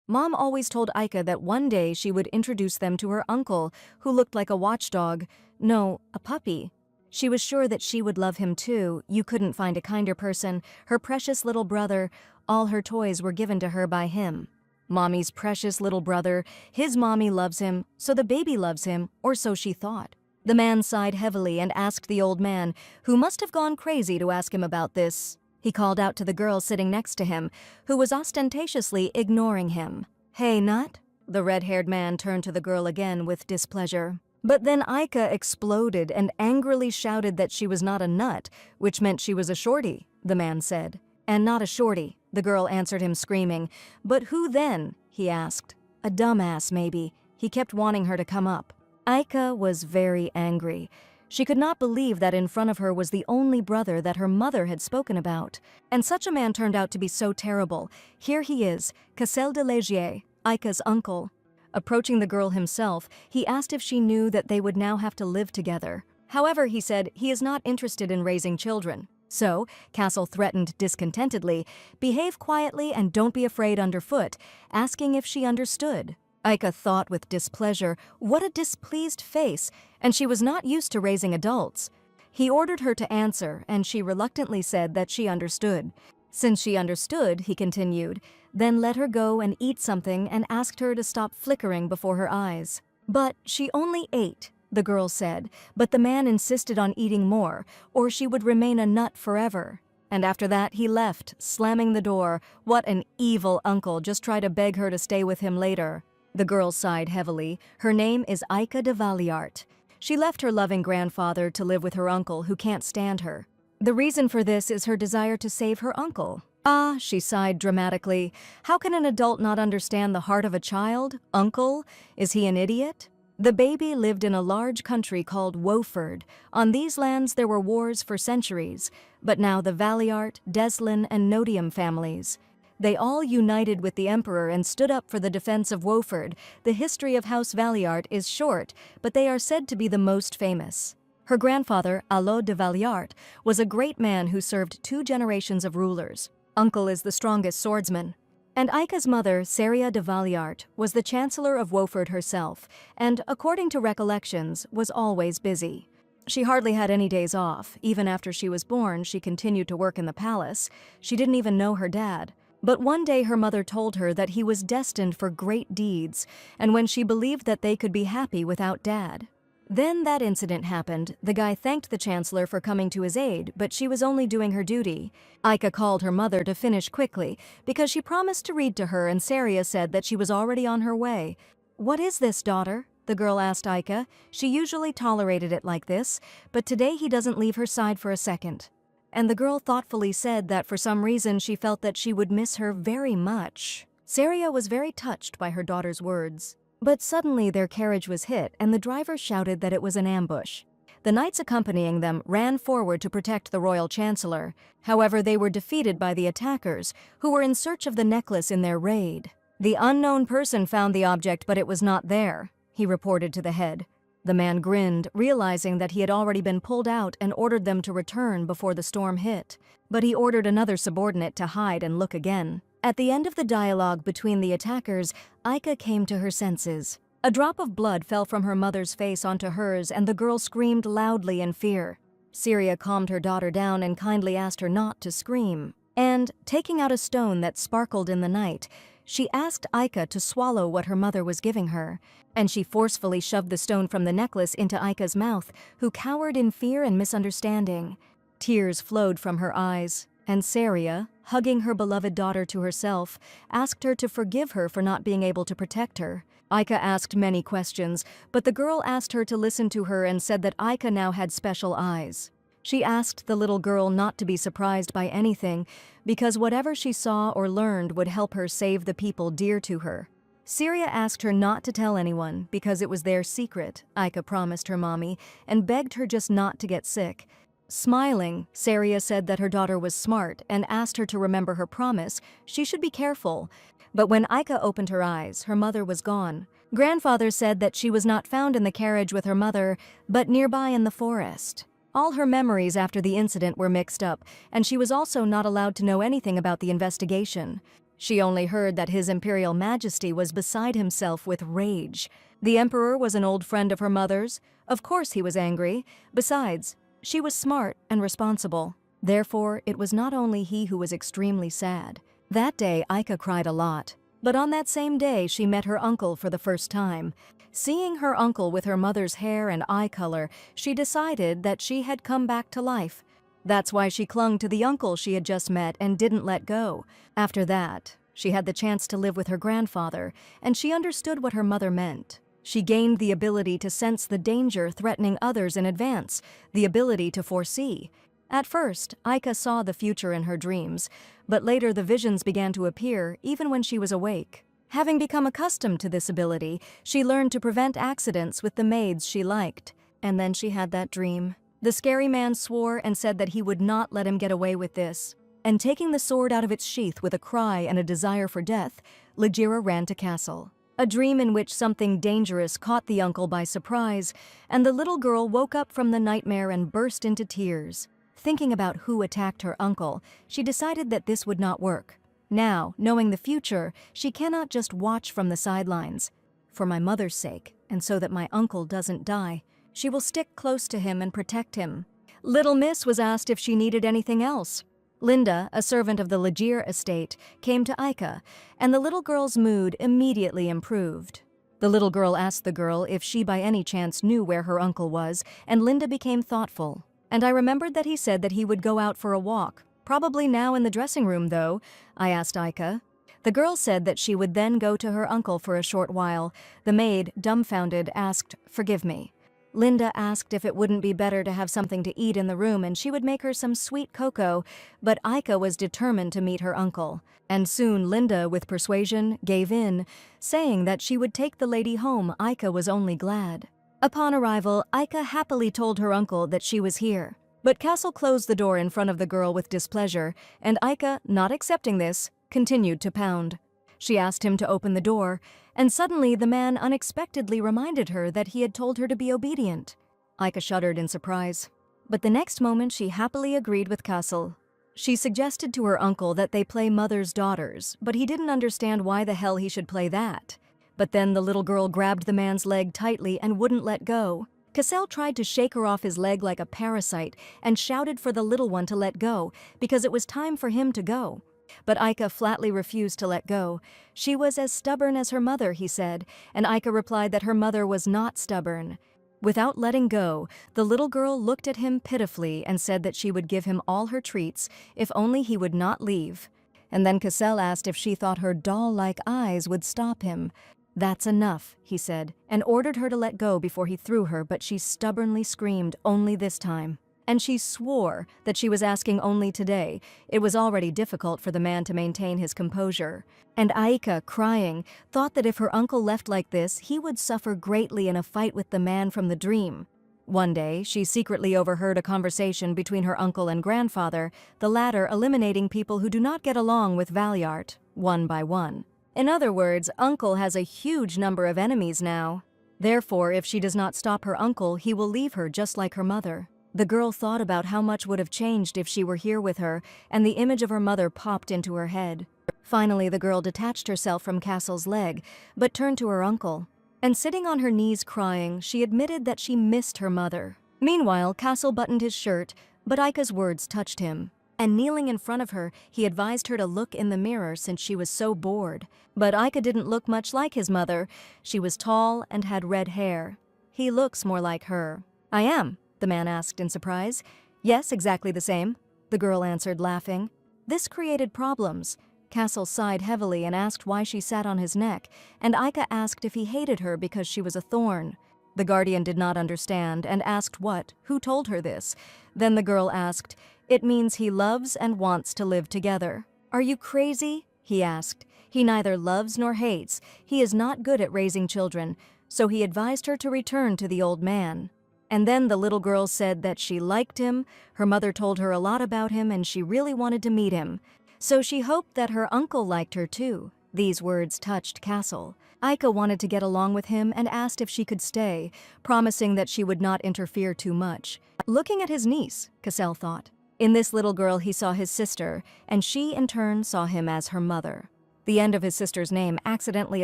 Mom always told Aika that one day she would introduce them to her uncle, who looked like a watchdog. No, a puppy. She was sure that she would love him too. You couldn't find a kinder person. Her precious little brother. All her toys were given to her by him. Mommy's precious little brother. His mommy loves him, so the baby loves him, or so she thought. The man sighed heavily and asked the old man, who must have gone crazy to ask him about this. He called out to the girl sitting next to him, who was ostentatiously ignoring him. "Hey, Nut?" The red-haired man turned to the girl again with displeasure. But then Aika exploded and angrily shouted that she was not a nut, which meant she was a shorty, the man said. "And not a shorty," the girl answered him screaming. "But who then?" he asked. "A dumbass, maybe." He kept wanting her to come up. Aika was very angry. She could not believe that in front of her was the only brother that her mother had spoken about. And such a man turned out to be so terrible. Here he is, Cassell de Legier, Aika's uncle. Approaching the girl himself, he asked if she knew that they would now have to live together. However, he said he is not interested in raising children. So, Cassell threatened discontentedly, "Behave quietly and don't be afraid underfoot," asking if she understood. Aika thought with displeasure, what a displeased face, and she was not used to raising adults. He ordered her to answer, and she reluctantly said that she understood. Since she understood, he continued, then let her go and eat something and asked her to stop flickering before her eyes. But she only ate, the girl said, but the man insisted on eating more, or she would remain a nut forever. And after that, he left, slamming the door. What an evil uncle, just try to beg her to stay with him later. The girl sighed heavily. Her name is Aika de Valiart. She left her loving grandfather to live with her uncle, who can't stand her. The reason for this is her desire to save her uncle. Ah, she sighed dramatically. How can an adult not understand the heart of a child? Uncle? Is he an idiot? The baby lived in a large country called Woeford. On these lands there were wars for centuries, but now the Valiart, Deslin, and Nodium families. They all united with the emperor and stood up for the defense of Woeford. The history of House Valiart is short, but they are said to be the most famous. Her grandfather, Allo de Valiart, was a great man who served 2 generations of rulers. Uncle is the strongest swordsman. And Aika's mother, Seria de Valiart, was the chancellor of Woeford herself, and, according to recollections, was always busy. She hardly had any days off. Even after she was born, she continued to work in the palace. She didn't even know her dad. But one day her mother told her that he was destined for great deeds, and when she believed that they could be happy without Dad. Then that incident happened. The guy thanked the chancellor for coming to his aid, but she was only doing her duty. Aika called her mother to finish quickly, because she promised to read to her, and Seria said that she was already on her way. "What is this, daughter?" the girl asked Aika. She usually tolerated it like this, but today he doesn't leave her side for a second. And the girl thoughtfully said that for some reason she felt that she would miss her very much. Seria was very touched by her daughter's words. But suddenly their carriage was hit, and the driver shouted that it was an ambush. The knights accompanying them ran forward to protect the royal chancellor. However, they were defeated by the attackers, who were in search of the necklace in their raid. "The unknown person found the object, but it was not there," he reported to the head. The man grinned, realizing that he had already been pulled out, and ordered them to return before the storm hit. But he ordered another subordinate to hide and look again. At the end of the dialogue between the attackers, Aika came to her senses. A drop of blood fell from her mother's face onto hers, and the girl screamed loudly in fear. Seria calmed her daughter down and kindly asked her not to scream. And, taking out a stone that sparkled in the night, she asked Aika to swallow what her mother was giving her, and she forcefully shoved the stone from the necklace into Aika's mouth, who cowered in fear and misunderstanding. Tears flowed from her eyes, and Seria, hugging her beloved daughter to herself, asked her to forgive her for not being able to protect her. Aika asked many questions, but the girl asked her to listen to her and said that Aika now had special eyes. She asked the little girl not to be surprised by anything, because whatever she saw or learned would help her save the people dear to her. Seria asked her not to tell anyone because it was their secret, Aika promised her mommy, and begged her just not to get sick. Smiling, Seria said that her daughter was smart and asked her to remember her promise. She should be careful. But when Aika opened her eyes, her mother was gone. Grandfather said that she was not found in the carriage with her mother, but nearby in the forest. All her memories after the incident were mixed up, and she was also not allowed to know anything about the investigation. She only heard that His Imperial Majesty was beside himself with rage. The Emperor was an old friend of her mother's. Of course he was angry. Besides, she was smart and responsible. Therefore, it was not only he who was extremely sad. That day, Aika cried a lot. But on that same day, she met her uncle for the first time. Seeing her uncle with her mother's hair and eye color, she decided that she had come back to life. That's why she clung to the uncle she had just met and didn't let go. After that, she had the chance to live with her grandfather, and she understood what her mother meant. She gained the ability to sense the danger threatening others in advance, the ability to foresee. At first, Aika saw the future in her dreams, but later the visions began to appear even when she was awake. Having become accustomed to this ability, she learned to prevent accidents with the maids she liked. And then she had that dream. The scary man swore and said that he would not let him get away with this. And taking the sword out of its sheath with a cry and a desire for death, Ligira ran to Cassell. A dream in which something dangerous caught the uncle by surprise, and the little girl woke up from the nightmare and burst into tears. Thinking about who attacked her uncle, she decided that this would not work. Now, knowing the future, she cannot just watch from the sidelines. For my mother's sake, and so that my uncle doesn't die, she will stick close to him and protect him. Little Miss was asked if she needed anything else. Linda, a servant of the Ligira estate, came to Aika, and the little girl's mood immediately improved. The little girl asked the girl if she by any chance knew where her uncle was, and Linda became thoughtful. And I remembered that he said that he would go out for a walk. Probably now in the dressing room, though, I asked Aika. The girl said that she would then go to her uncle for a short while. The maid, dumbfounded, asked, "Forgive me." Linda asked if it wouldn't be better to have something to eat in the room and she would make her some sweet cocoa, but Aika was determined to meet her uncle. And soon Linda, with persuasion, gave in, saying that she would take the lady home. Aika was only glad. Upon arrival, Aika happily told her uncle that she was here. But Cassell closed the door in front of the girl with displeasure, and Aika, not accepting this, continued to pound. She asked him to open the door, and suddenly the man unexpectedly reminded her that he had told her to be obedient. Aika shuddered in surprise. But the next moment she happily agreed with Cassell. She suggested to her uncle that they play mother's daughters, but he didn't understand why the hell he should play that. But then the little girl grabbed the man's leg tightly and wouldn't let go. Cassell tried to shake her off his leg like a parasite and shouted for the little one to let go because it was time for him to go. But Aika flatly refused to let go. She was as stubborn as her mother, he said, and Aika replied that her mother was not stubborn. Without letting go, the little girl looked at him pitifully and said that she would give him all her treats if only he would not leave. And then Cassell asked if she thought her doll-like eyes would stop him. "That's enough," he said, and ordered her to let go before he threw her, but she stubbornly screamed only this time. And she swore that she was asking only today. It was already difficult for the man to maintain his composure. And Aika, crying, thought that if her uncle left like this, he would suffer greatly in a fight with the man from the dream. One day, she secretly overheard a conversation between her uncle and grandfather, the latter eliminating people who do not get along with Valiart, one by one. In other words, Uncle has a huge number of enemies now. Therefore, if she does not stop her uncle, he will leave her just like her mother. The girl thought about how much would have changed if she were here with her, and the image of her mother popped into her head. Finally, the girl detached herself from Cassell's leg, but turned to her uncle. And sitting on her knees crying, she admitted that she missed her mother. Meanwhile, Cassell buttoned his shirt, but Aika's words touched him. And kneeling in front of her, he advised her to look in the mirror since she was so bored. But Aika didn't look much like his mother. She was tall and had red hair. "He looks more like her." "I am?" the man asked in surprise. "Yes, exactly the same," the girl answered, laughing. This created problems. Cassell sighed heavily and asked why she sat on his neck, and Aika asked if he hated her because she was a thorn. The guardian did not understand and asked who told her this. Then the girl asked, "It means he loves and wants to live together." "Are you crazy?" he asked. "He neither loves nor hates. He is not good at raising children." So he advised her to return to the old man. And then the little girl said that she liked him, her mother told her a lot about him, and she really wanted to meet him. So she hoped that her uncle liked her too. These words touched Cassell. Aika wanted to get along with him and asked if she could stay, promising that she would not interfere too much. Looking at his niece, Cassell thought. In this little girl he saw his sister, and she in turn saw him as her mother. The end of his sister's name accidentally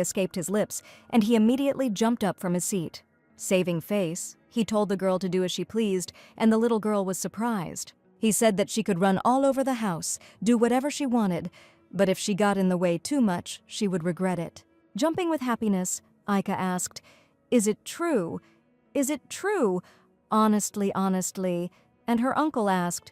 escaped his lips, and he immediately jumped up from his seat. Saving face, he told the girl to do as she pleased, and the little girl was surprised. He said that she could run all over the house, do whatever she wanted, but if she got in the way too much, she would regret it. Jumping with happiness, Aika asked, "Is it true? Is it true?" Honestly, and her uncle asked,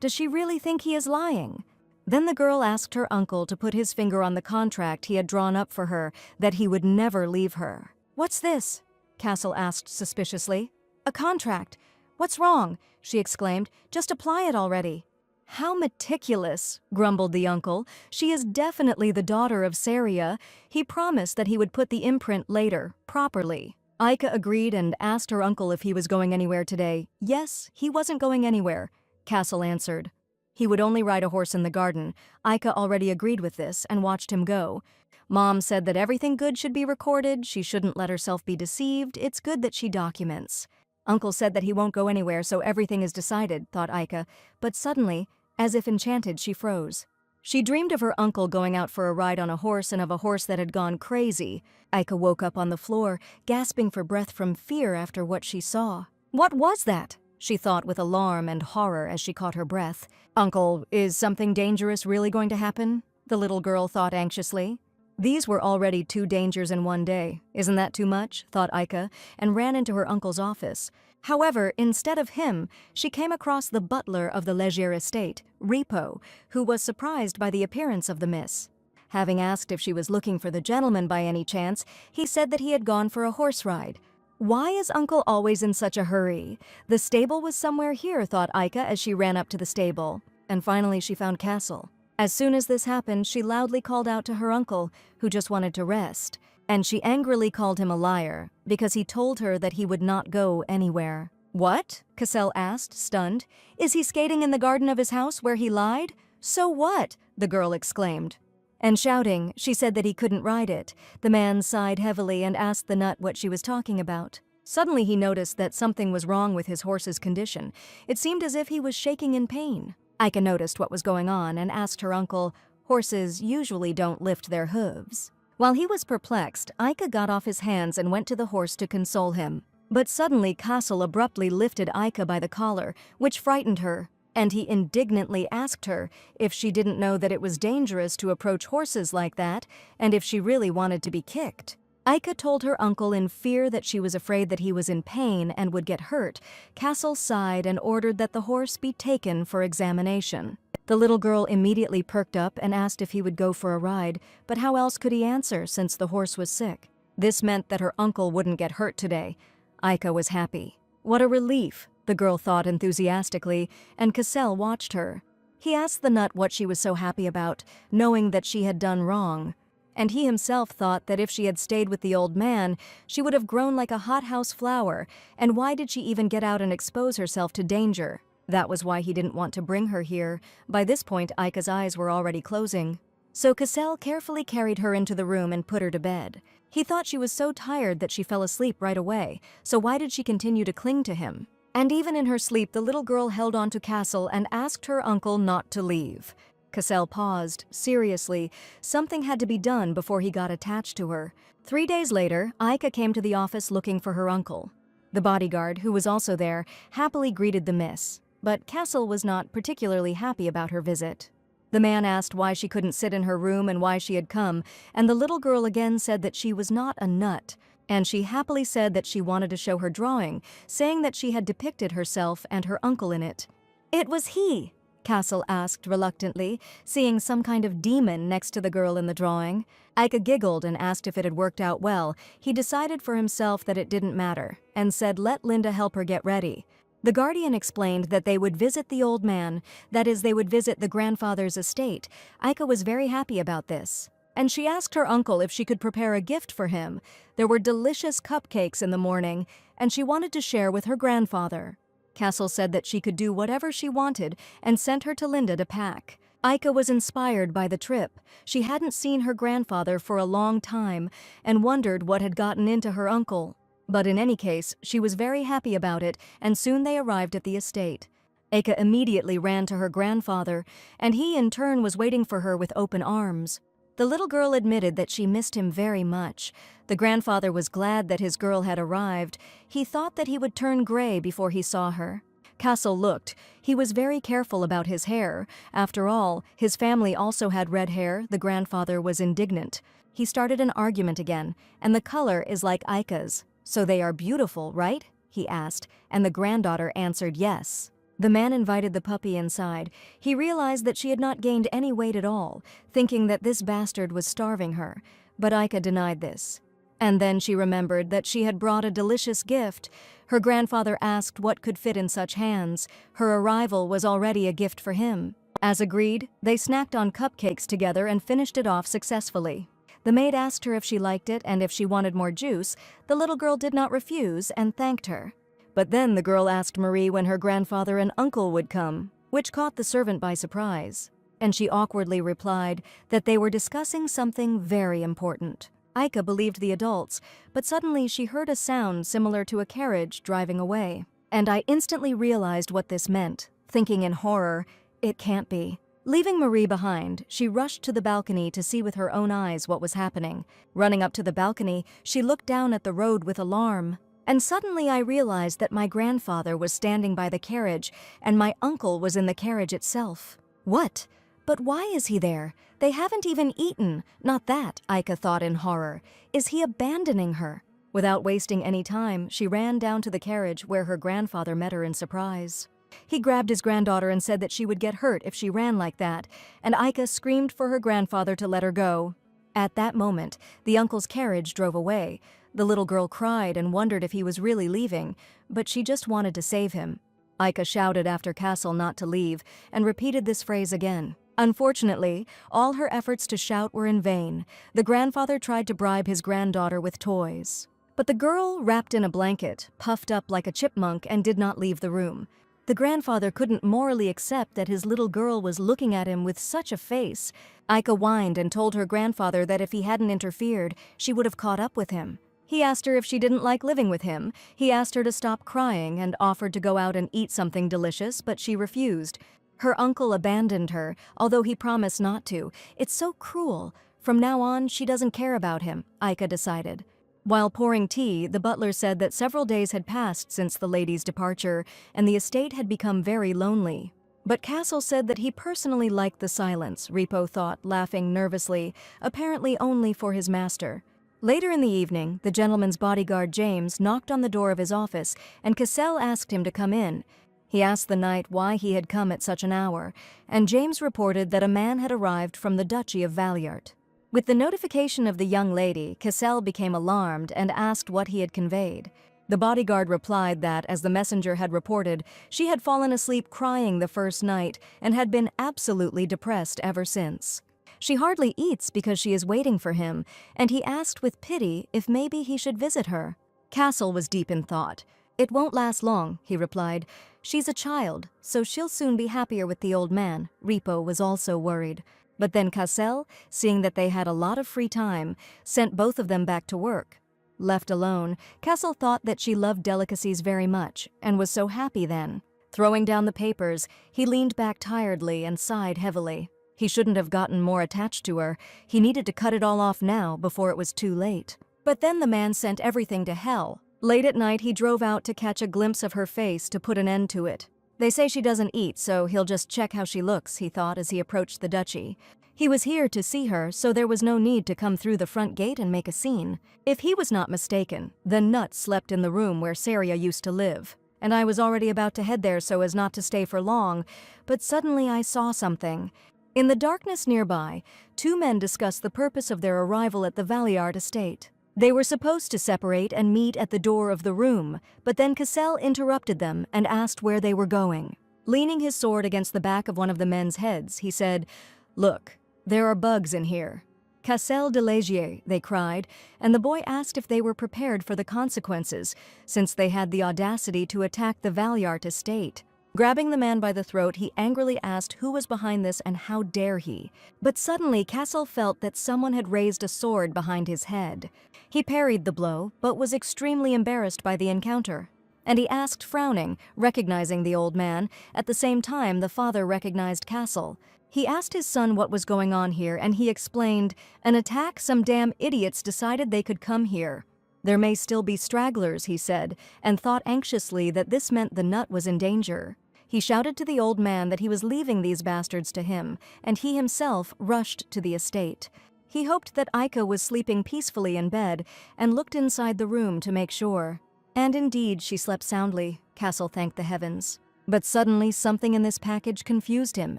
"Does she really think he is lying?" Then the girl asked her uncle to put his finger on the contract he had drawn up for her, that he would never leave her. "What's this?" Cassell asked suspiciously. "A contract. What's wrong?" she exclaimed. "Just apply it already." "How meticulous," grumbled the uncle. "She is definitely the daughter of Saria. He promised that he would put the imprint later, properly." Aika agreed and asked her uncle if he was going anywhere today. Yes, he wasn't going anywhere, Cassell answered. He would only ride a horse in the garden. Aika already agreed with this and watched him go. Mom said that everything good should be recorded, she shouldn't let herself be deceived, it's good that she documents. Uncle said that he won't go anywhere, so everything is decided, thought Aika, but suddenly, as if enchanted, she froze. She dreamed of her uncle going out for a ride on a horse and of a horse that had gone crazy. Aika woke up on the floor, gasping for breath from fear after what she saw. What was that? She thought with alarm and horror as she caught her breath. Uncle, is something dangerous really going to happen? The little girl thought anxiously. These were already 2 dangers in one day. Isn't that too much? Thought Aika, and ran into her uncle's office. However, instead of him, she came across the butler of the Leger estate, Repo, who was surprised by the appearance of the miss. Having asked if she was looking for the gentleman by any chance, he said that he had gone for a horse ride. Why is Uncle always in such a hurry? The stable was somewhere here, thought Aika as she ran up to the stable. And finally she found Cassell. As soon as this happened, she loudly called out to her uncle, who just wanted to rest. And she angrily called him a liar, because he told her that he would not go anywhere. What? Cassell asked, stunned. Is he skating in the garden of his house where he lied? So what? The girl exclaimed. And shouting, she said that he couldn't ride it. The man sighed heavily and asked the nut what she was talking about. Suddenly he noticed that something was wrong with his horse's condition. It seemed as if he was shaking in pain. Aika noticed what was going on and asked her uncle, "Horses usually don't lift their hooves." While he was perplexed, Aika got off his hands and went to the horse to console him. But suddenly Cassell abruptly lifted Aika by the collar, which frightened her, and he indignantly asked her if she didn't know that it was dangerous to approach horses like that, and if she really wanted to be kicked. Aika told her uncle in fear that she was afraid that he was in pain and would get hurt. Cassell sighed and ordered that the horse be taken for examination. The little girl immediately perked up and asked if he would go for a ride, but how else could he answer since the horse was sick? This meant that her uncle wouldn't get hurt today. Aika was happy. What a relief, the girl thought enthusiastically, and Cassell watched her. He asked the nut what she was so happy about, knowing that she had done wrong. And he himself thought that if she had stayed with the old man, she would have grown like a hothouse flower, and why did she even get out and expose herself to danger? That was why he didn't want to bring her here. By this point, Aika's eyes were already closing. So Cassell carefully carried her into the room and put her to bed. He thought she was so tired that she fell asleep right away, so why did she continue to cling to him? And even in her sleep, the little girl held on to Cassell and asked her uncle not to leave. Cassell paused. Seriously, something had to be done before he got attached to her. 3 days later, Aika came to the office looking for her uncle. The bodyguard, who was also there, happily greeted the miss. But Cassell was not particularly happy about her visit. The man asked why she couldn't sit in her room and why she had come, and the little girl again said that she was not a nut, and she happily said that she wanted to show her drawing, saying that she had depicted herself and her uncle in it. "It was he?" Cassell asked reluctantly, seeing some kind of demon next to the girl in the drawing. Aika giggled and asked if it had worked out well. He decided for himself that it didn't matter, and said let Linda help her get ready. The guardian explained that they would visit the old man, that is, they would visit the grandfather's estate. Aika was very happy about this. And she asked her uncle if she could prepare a gift for him. There were delicious cupcakes in the morning, and she wanted to share with her grandfather. Cassell said that she could do whatever she wanted and sent her to Linda to pack. Aika was inspired by the trip. She hadn't seen her grandfather for a long time and wondered what had gotten into her uncle. But in any case, she was very happy about it, and soon they arrived at the estate. Aika immediately ran to her grandfather, and he in turn was waiting for her with open arms. The little girl admitted that she missed him very much. The grandfather was glad that his girl had arrived. He thought that he would turn gray before he saw her. Cassell looked. He was very careful about his hair. After all, his family also had red hair. The grandfather was indignant. He started an argument again, and the color is like Aika's. "So they are beautiful, right?" he asked, and the granddaughter answered yes. The man invited the puppy inside. He realized that she had not gained any weight at all, thinking that this bastard was starving her. But Aika denied this. And then she remembered that she had brought a delicious gift. Her grandfather asked what could fit in such hands. Her arrival was already a gift for him. As agreed, they snacked on cupcakes together and finished it off successfully. The maid asked her if she liked it and if she wanted more juice. The little girl did not refuse and thanked her. But then the girl asked Marie when her grandfather and uncle would come, which caught the servant by surprise. And she awkwardly replied that they were discussing something very important. Aika believed the adults, but suddenly she heard a sound similar to a carriage driving away. And I instantly realized what this meant, thinking in horror, it can't be. Leaving Marie behind, she rushed to the balcony to see with her own eyes what was happening. Running up to the balcony, she looked down at the road with alarm. And suddenly I realized that my grandfather was standing by the carriage and my uncle was in the carriage itself. What? But why is he there? They haven't even eaten. Not that, Aika thought in horror. Is he abandoning her? Without wasting any time, she ran down to the carriage where her grandfather met her in surprise. He grabbed his granddaughter and said that she would get hurt if she ran like that, and Aika screamed for her grandfather to let her go. At that moment, the uncle's carriage drove away. The little girl cried and wondered if he was really leaving, but she just wanted to save him. Aika shouted after Cassell not to leave and repeated this phrase again. Unfortunately, all her efforts to shout were in vain. The grandfather tried to bribe his granddaughter with toys. But the girl, wrapped in a blanket, puffed up like a chipmunk and did not leave the room. The grandfather couldn't morally accept that his little girl was looking at him with such a face. Aika whined and told her grandfather that if he hadn't interfered, she would have caught up with him. He asked her if she didn't like living with him. He asked her to stop crying and offered to go out and eat something delicious, but she refused. Her uncle abandoned her, although he promised not to. It's so cruel. From now on, she doesn't care about him, Aika decided. While pouring tea, the butler said that several days had passed since the lady's departure, and the estate had become very lonely. But Cassell said that he personally liked the silence, Repo thought, laughing nervously, apparently only for his master. Later in the evening, the gentleman's bodyguard James knocked on the door of his office, and Cassell asked him to come in. He asked the knight why he had come at such an hour, and James reported that a man had arrived from the Duchy of Valiart. With the notification of the young lady, Cassell became alarmed and asked what he had conveyed. The bodyguard replied that, as the messenger had reported, she had fallen asleep crying the first night and had been absolutely depressed ever since. She hardly eats because she is waiting for him, and he asked with pity if maybe he should visit her. Cassell was deep in thought. "It won't last long," he replied. "She's a child, so she'll soon be happier with the old man." Repo was also worried. But then Cassell, seeing that they had a lot of free time, sent both of them back to work. Left alone, Cassell thought that she loved delicacies very much, and was so happy then. Throwing down the papers, he leaned back tiredly and sighed heavily. He shouldn't have gotten more attached to her. He needed to cut it all off now before it was too late. But then the man sent everything to hell. Late at night, he drove out to catch a glimpse of her face to put an end to it. They say she doesn't eat, so he'll just check how she looks, he thought as he approached the duchy. He was here to see her, so there was no need to come through the front gate and make a scene. If he was not mistaken, the nut slept in the room where Saria used to live. And I was already about to head there so as not to stay for long, but suddenly I saw something. In the darkness nearby, two men discussed the purpose of their arrival at the Valiart estate. They were supposed to separate and meet at the door of the room, but then Cassell interrupted them and asked where they were going. Leaning his sword against the back of one of the men's heads, he said, "Look, there are bugs in here." "Cassell de Légier," they cried, and the boy asked if they were prepared for the consequences, since they had the audacity to attack the Valiart estate. Grabbing the man by the throat, he angrily asked who was behind this and how dare he. But suddenly Cassell felt that someone had raised a sword behind his head. He parried the blow, but was extremely embarrassed by the encounter. And he asked, frowning, recognizing the old man. At the same time, the father recognized Cassell. He asked his son what was going on here, and he explained, "An attack, some damn idiots decided they could come here. There may still be stragglers," he said, and thought anxiously that this meant the nut was in danger. He shouted to the old man that he was leaving these bastards to him, and he himself rushed to the estate. He hoped that Aika was sleeping peacefully in bed and looked inside the room to make sure. And indeed, she slept soundly. Cassell thanked the heavens. But suddenly something in this package confused him,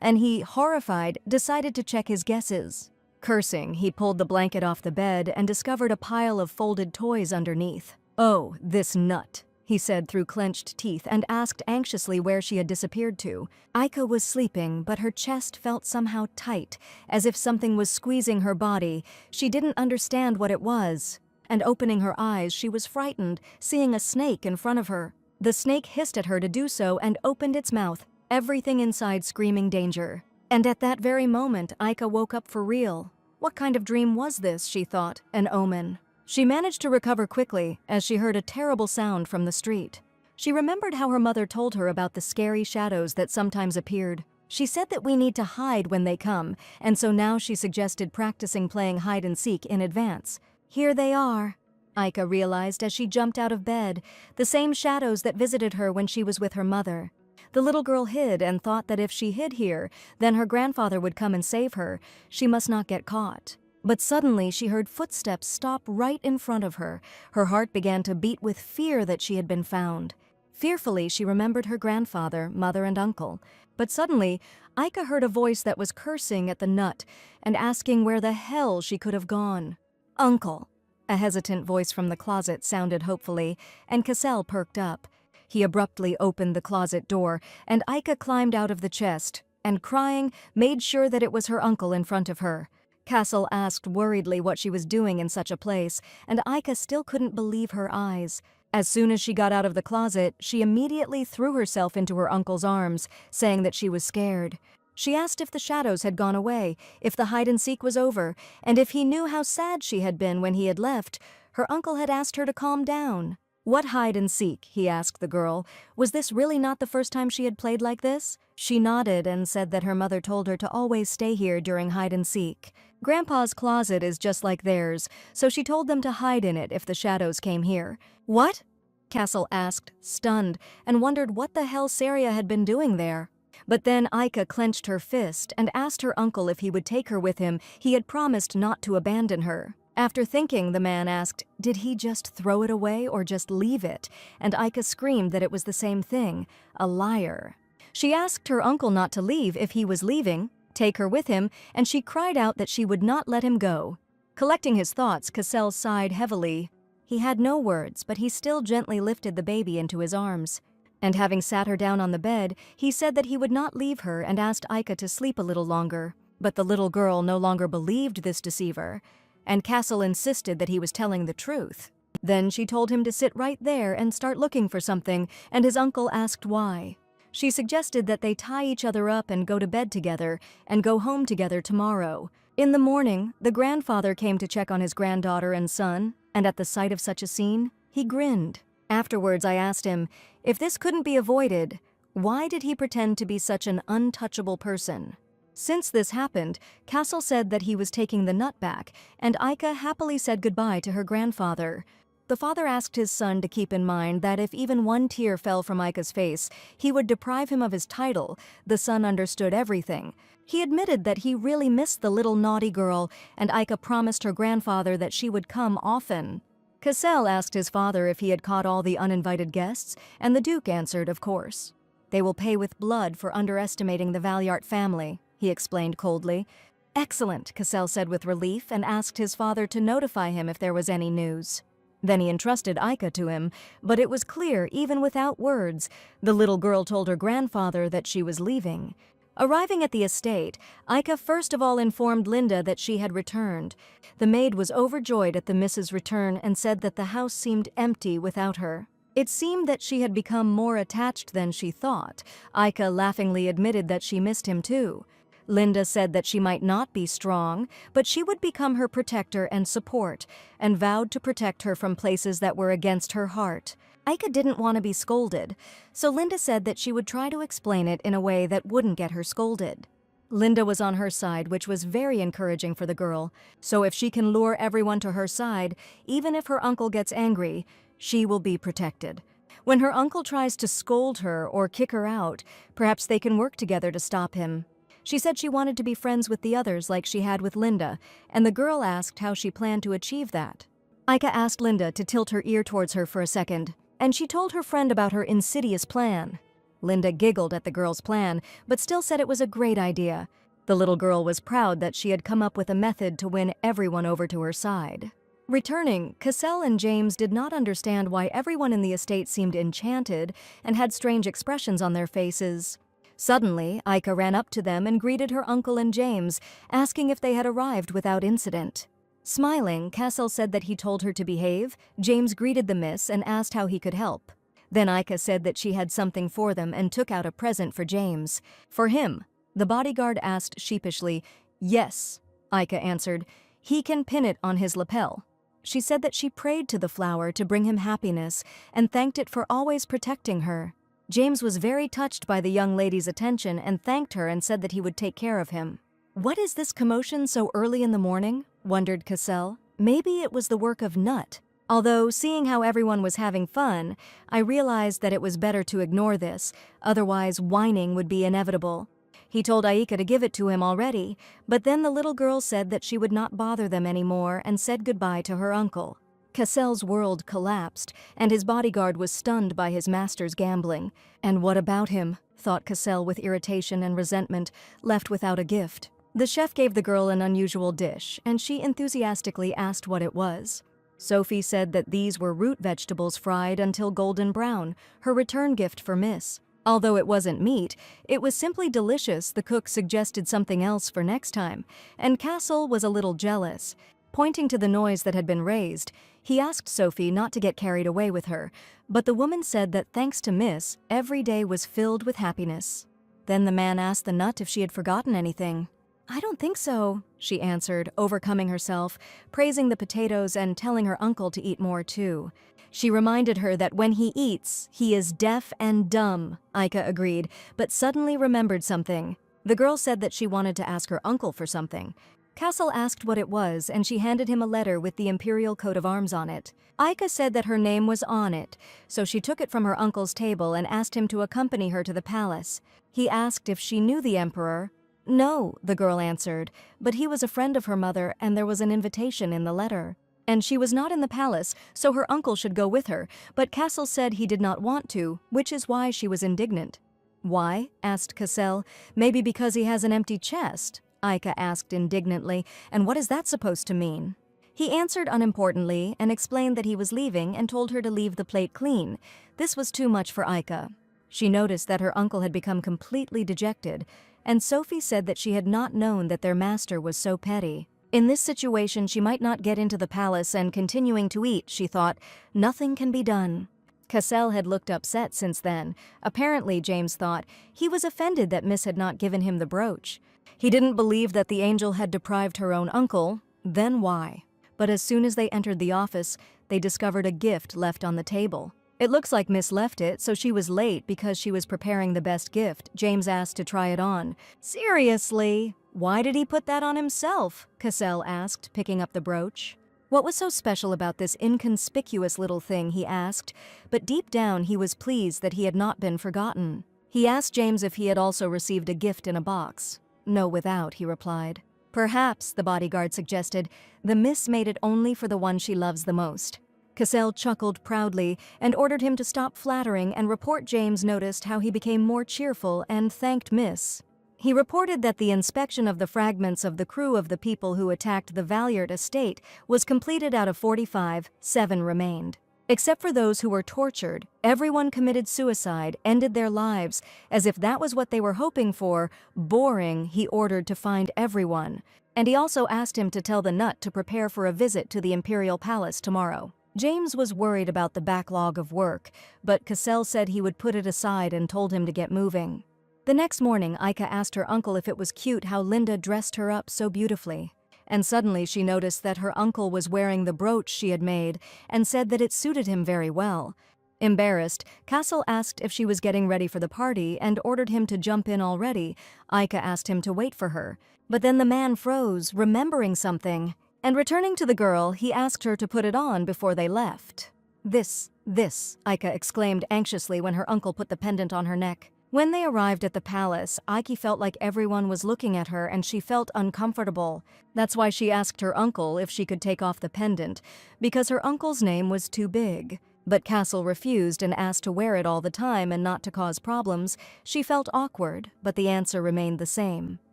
and he, horrified, decided to check his guesses. Cursing, he pulled the blanket off the bed and discovered a pile of folded toys underneath. "Oh, this nut," he said through clenched teeth, and asked anxiously where she had disappeared to. Aika was sleeping, but her chest felt somehow tight, as if something was squeezing her body. She didn't understand what it was. And opening her eyes, she was frightened, seeing a snake in front of her. The snake hissed at her to do so and opened its mouth, everything inside screaming danger. And at that very moment, Aika woke up for real. What kind of dream was this, she thought, an omen? She managed to recover quickly as she heard a terrible sound from the street. She remembered how her mother told her about the scary shadows that sometimes appeared. She said that we need to hide when they come, and so now she suggested practicing playing hide-and-seek in advance. Here they are, Aika realized as she jumped out of bed, the same shadows that visited her when she was with her mother. The little girl hid and thought that if she hid here, then her grandfather would come and save her. She must not get caught. But suddenly she heard footsteps stop right in front of her. Her heart began to beat with fear that she had been found. Fearfully, she remembered her grandfather, mother, and uncle. But suddenly, Aika heard a voice that was cursing at the nut and asking where the hell she could have gone. "Uncle." A hesitant voice from the closet sounded hopefully, and Cassell perked up. He abruptly opened the closet door, and Aika climbed out of the chest, and crying, made sure that it was her uncle in front of her. Cassell asked worriedly what she was doing in such a place, and Aika still couldn't believe her eyes. As soon as she got out of the closet, she immediately threw herself into her uncle's arms, saying that she was scared. She asked if the shadows had gone away, if the hide-and-seek was over, and if he knew how sad she had been when he had left. Her uncle had asked her to calm down. What hide-and-seek? He asked the girl. Was this really not the first time she had played like this? She nodded and said that her mother told her to always stay here during hide-and-seek. Grandpa's closet is just like theirs, so she told them to hide in it if the shadows came here. What? Cassell asked, stunned, and wondered what the hell Saria had been doing there. But then Aika clenched her fist and asked her uncle if he would take her with him. He had promised not to abandon her. After thinking, the man asked, did he just throw it away or just leave it? And Aika screamed that it was the same thing, a liar. She asked her uncle not to leave if he was leaving, take her with him, and she cried out that she would not let him go. Collecting his thoughts, Cassell sighed heavily. He had no words, but he still gently lifted the baby into his arms. And having sat her down on the bed, he said that he would not leave her and asked Aika to sleep a little longer. But the little girl no longer believed this deceiver, and Cassell insisted that he was telling the truth. Then she told him to sit right there and start looking for something, and his uncle asked why. She suggested that they tie each other up and go to bed together, and go home together tomorrow. In the morning, the grandfather came to check on his granddaughter and son, and at the sight of such a scene, he grinned. Afterwards, I asked him, if this couldn't be avoided, why did he pretend to be such an untouchable person? Since this happened, Cassell said that he was taking the nut back, and Aika happily said goodbye to her grandfather. The father asked his son to keep in mind that if even one tear fell from Aika's face, he would deprive him of his title. The son understood everything. He admitted that he really missed the little naughty girl, and Aika promised her grandfather that she would come often. Cassell asked his father if he had caught all the uninvited guests, and the Duke answered, of course. They will pay with blood for underestimating the Valyart family, he explained coldly. Excellent, Cassell said with relief, and asked his father to notify him if there was any news. Then he entrusted Aika to him, but it was clear, even without words, the little girl told her grandfather that she was leaving. Arriving at the estate, Aika first of all informed Linda that she had returned. The maid was overjoyed at the Mrs. return and said that the house seemed empty without her. It seemed that she had become more attached than she thought. Aika laughingly admitted that she missed him too. Linda said that she might not be strong, but she would become her protector and support, and vowed to protect her from places that were against her heart. Aika didn't want to be scolded, so Linda said that she would try to explain it in a way that wouldn't get her scolded. Linda was on her side, which was very encouraging for the girl. So if she can lure everyone to her side, even if her uncle gets angry, she will be protected. When her uncle tries to scold her or kick her out, perhaps they can work together to stop him. She said she wanted to be friends with the others like she had with Linda, and the girl asked how she planned to achieve that. Aika asked Linda to tilt her ear towards her for a second, and she told her friend about her insidious plan. Linda giggled at the girl's plan, but still said it was a great idea. The little girl was proud that she had come up with a method to win everyone over to her side. Returning, Cassell and James did not understand why everyone in the estate seemed enchanted and had strange expressions on their faces. Suddenly, Aika ran up to them and greeted her uncle and James, asking if they had arrived without incident. Smiling, Cassell said that he told her to behave. James greeted the miss and asked how he could help. Then Aika said that she had something for them and took out a present for James. For him, the bodyguard asked sheepishly. Yes, Aika answered. He can pin it on his lapel. She said that she prayed to the flower to bring him happiness and thanked it for always protecting her. James was very touched by the young lady's attention and thanked her and said that he would take care of him. What is this commotion so early in the morning? Wondered Cassell. Maybe it was the work of Nut. Although, seeing how everyone was having fun, I realized that it was better to ignore this, otherwise whining would be inevitable. He told Aika to give it to him already, but then the little girl said that she would not bother them anymore and said goodbye to her uncle. Cassell's world collapsed, and his bodyguard was stunned by his master's gambling. And what about him? Thought Cassell with irritation and resentment, left without a gift. The chef gave the girl an unusual dish, and she enthusiastically asked what it was. Sophie said that these were root vegetables fried until golden brown, her return gift for Miss. Although it wasn't meat, it was simply delicious. The cook suggested something else for next time, and Cassell was a little jealous. Pointing to the noise that had been raised, he asked Sophie not to get carried away with her, but the woman said that thanks to Miss, every day was filled with happiness. Then the man asked the nut if she had forgotten anything. I don't think so, she answered, overcoming herself, praising the potatoes and telling her uncle to eat more too. She reminded her that when he eats, he is deaf and dumb, Aika agreed, but suddenly remembered something. The girl said that she wanted to ask her uncle for something. Cassell asked what it was, and she handed him a letter with the imperial coat of arms on it. Aika said that her name was on it, so she took it from her uncle's table and asked him to accompany her to the palace. He asked if she knew the emperor. No, the girl answered, but he was a friend of her mother and there was an invitation in the letter. And she was not in the palace, so her uncle should go with her, but Cassell said he did not want to, which is why she was indignant. Why? Asked Cassell. Maybe because he has an empty chest, Aika asked indignantly, and what is that supposed to mean? He answered unimportantly and explained that he was leaving and told her to leave the plate clean. This was too much for Aika. She noticed that her uncle had become completely dejected, and Sophie said that she had not known that their master was so petty. In this situation, she might not get into the palace, and continuing to eat, she thought, nothing can be done. Cassell had looked upset since then. Apparently, James thought, he was offended that Miss had not given him the brooch. He didn't believe that the angel had deprived her own uncle. Then why? But as soon as they entered the office, they discovered a gift left on the table. It looks like Miss left it, so she was late because she was preparing the best gift. James asked to try it on. Seriously? Why did he put that on himself? Cassell asked, picking up the brooch. What was so special about this inconspicuous little thing, he asked, but deep down he was pleased that he had not been forgotten. He asked James if he had also received a gift in a box. No, without, he replied. Perhaps, the bodyguard suggested, the miss made it only for the one she loves the most. Cassell chuckled proudly and ordered him to stop flattering and report. James noticed how he became more cheerful and thanked Miss. He reported that the inspection of the fragments of the crew of the people who attacked the Valliard estate was completed. Out of 45, 7 remained. Except for those who were tortured, everyone committed suicide, ended their lives, as if that was what they were hoping for. Boring, he ordered to find everyone. And he also asked him to tell the nut to prepare for a visit to the imperial palace tomorrow. James was worried about the backlog of work, but Cassell said he would put it aside and told him to get moving. The next morning, Aika asked her uncle if it was cute how Linda dressed her up so beautifully. And suddenly she noticed that her uncle was wearing the brooch she had made and said that it suited him very well. Embarrassed, Cassell asked if she was getting ready for the party and ordered him to jump in already. Aika asked him to wait for her. But then the man froze, remembering something. And returning to the girl, he asked her to put it on before they left. This, Aika exclaimed anxiously when her uncle put the pendant on her neck. When they arrived at the palace, Aika felt like everyone was looking at her and she felt uncomfortable. That's why she asked her uncle if she could take off the pendant, because her uncle's name was too big. But Cassell refused and asked to wear it all the time and not to cause problems. She felt awkward, but the answer remained the same.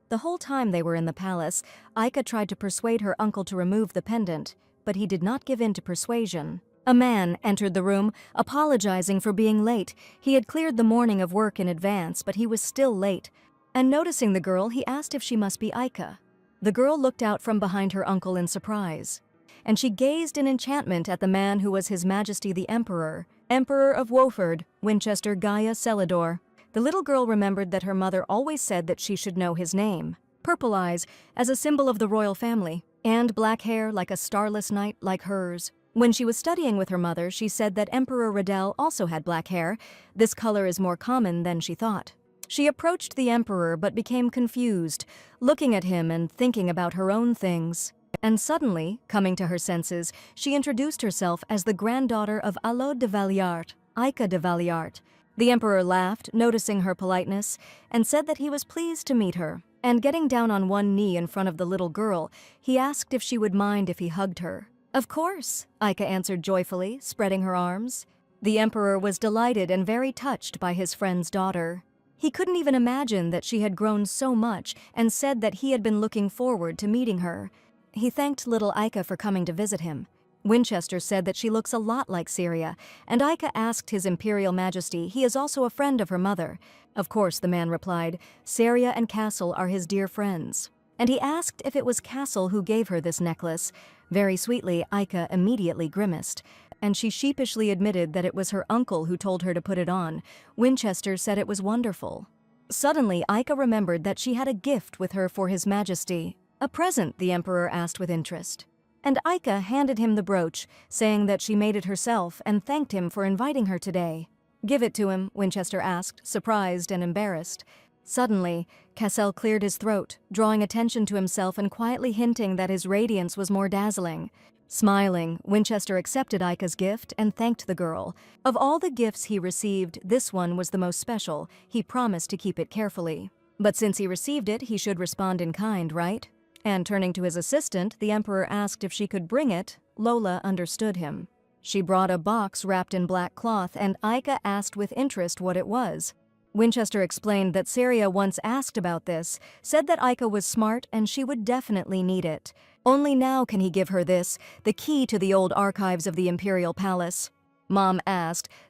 The whole time they were in the palace, Aika tried to persuade her uncle to remove the pendant, but he did not give in to persuasion. A man entered the room, apologizing for being late. He had cleared the morning of work in advance, but he was still late. And noticing the girl, he asked if she must be Aika. The girl looked out from behind her uncle in surprise, and she gazed in enchantment at the man who was His Majesty the Emperor of Woeford, Winchester Gaia Celador. The little girl remembered that her mother always said that she should know his name. Purple eyes, as a symbol of the royal family, and black hair like a starless night like hers. When she was studying with her mother, she said that Emperor Riddell also had black hair. This color is more common than she thought. She approached the emperor but became confused, looking at him and thinking about her own things. And suddenly, coming to her senses, she introduced herself as the granddaughter of Alod de Valliart, Aika de Valliart. The emperor laughed, noticing her politeness, and said that he was pleased to meet her. And getting down on one knee in front of the little girl, he asked if she would mind if he hugged her. Of course, Aika answered joyfully, spreading her arms. The emperor was delighted and very touched by his friend's daughter. He couldn't even imagine that she had grown so much and said that he had been looking forward to meeting her. He thanked little Aika for coming to visit him. Winchester said that she looks a lot like Syria, and Aika asked His Imperial Majesty he is also a friend of her mother. Of course, the man replied, Syria and Cassell are his dear friends. And he asked if it was Cassell who gave her this necklace. Very sweetly, Aika immediately grimaced, and she sheepishly admitted that it was her uncle who told her to put it on. Winchester said it was wonderful. Suddenly, Aika remembered that she had a gift with her for His Majesty. A present, the emperor asked with interest. And Aika handed him the brooch, saying that she made it herself and thanked him for inviting her today. Give it to him, Winchester asked, surprised and embarrassed. Suddenly, Cassell cleared his throat, drawing attention to himself and quietly hinting that his radiance was more dazzling. Smiling, Winchester accepted Aika's gift and thanked the girl. Of all the gifts he received, this one was the most special. He promised to keep it carefully. But since he received it, he should respond in kind, right? And turning to his assistant, the emperor asked if she could bring it. Lola understood him. She brought a box wrapped in black cloth, and Aika asked with interest what it was. Winchester explained that Syria once asked about this, said that Aika was smart and she would definitely need it. Only now can he give her this, the key to the old archives of the Imperial Palace. Mom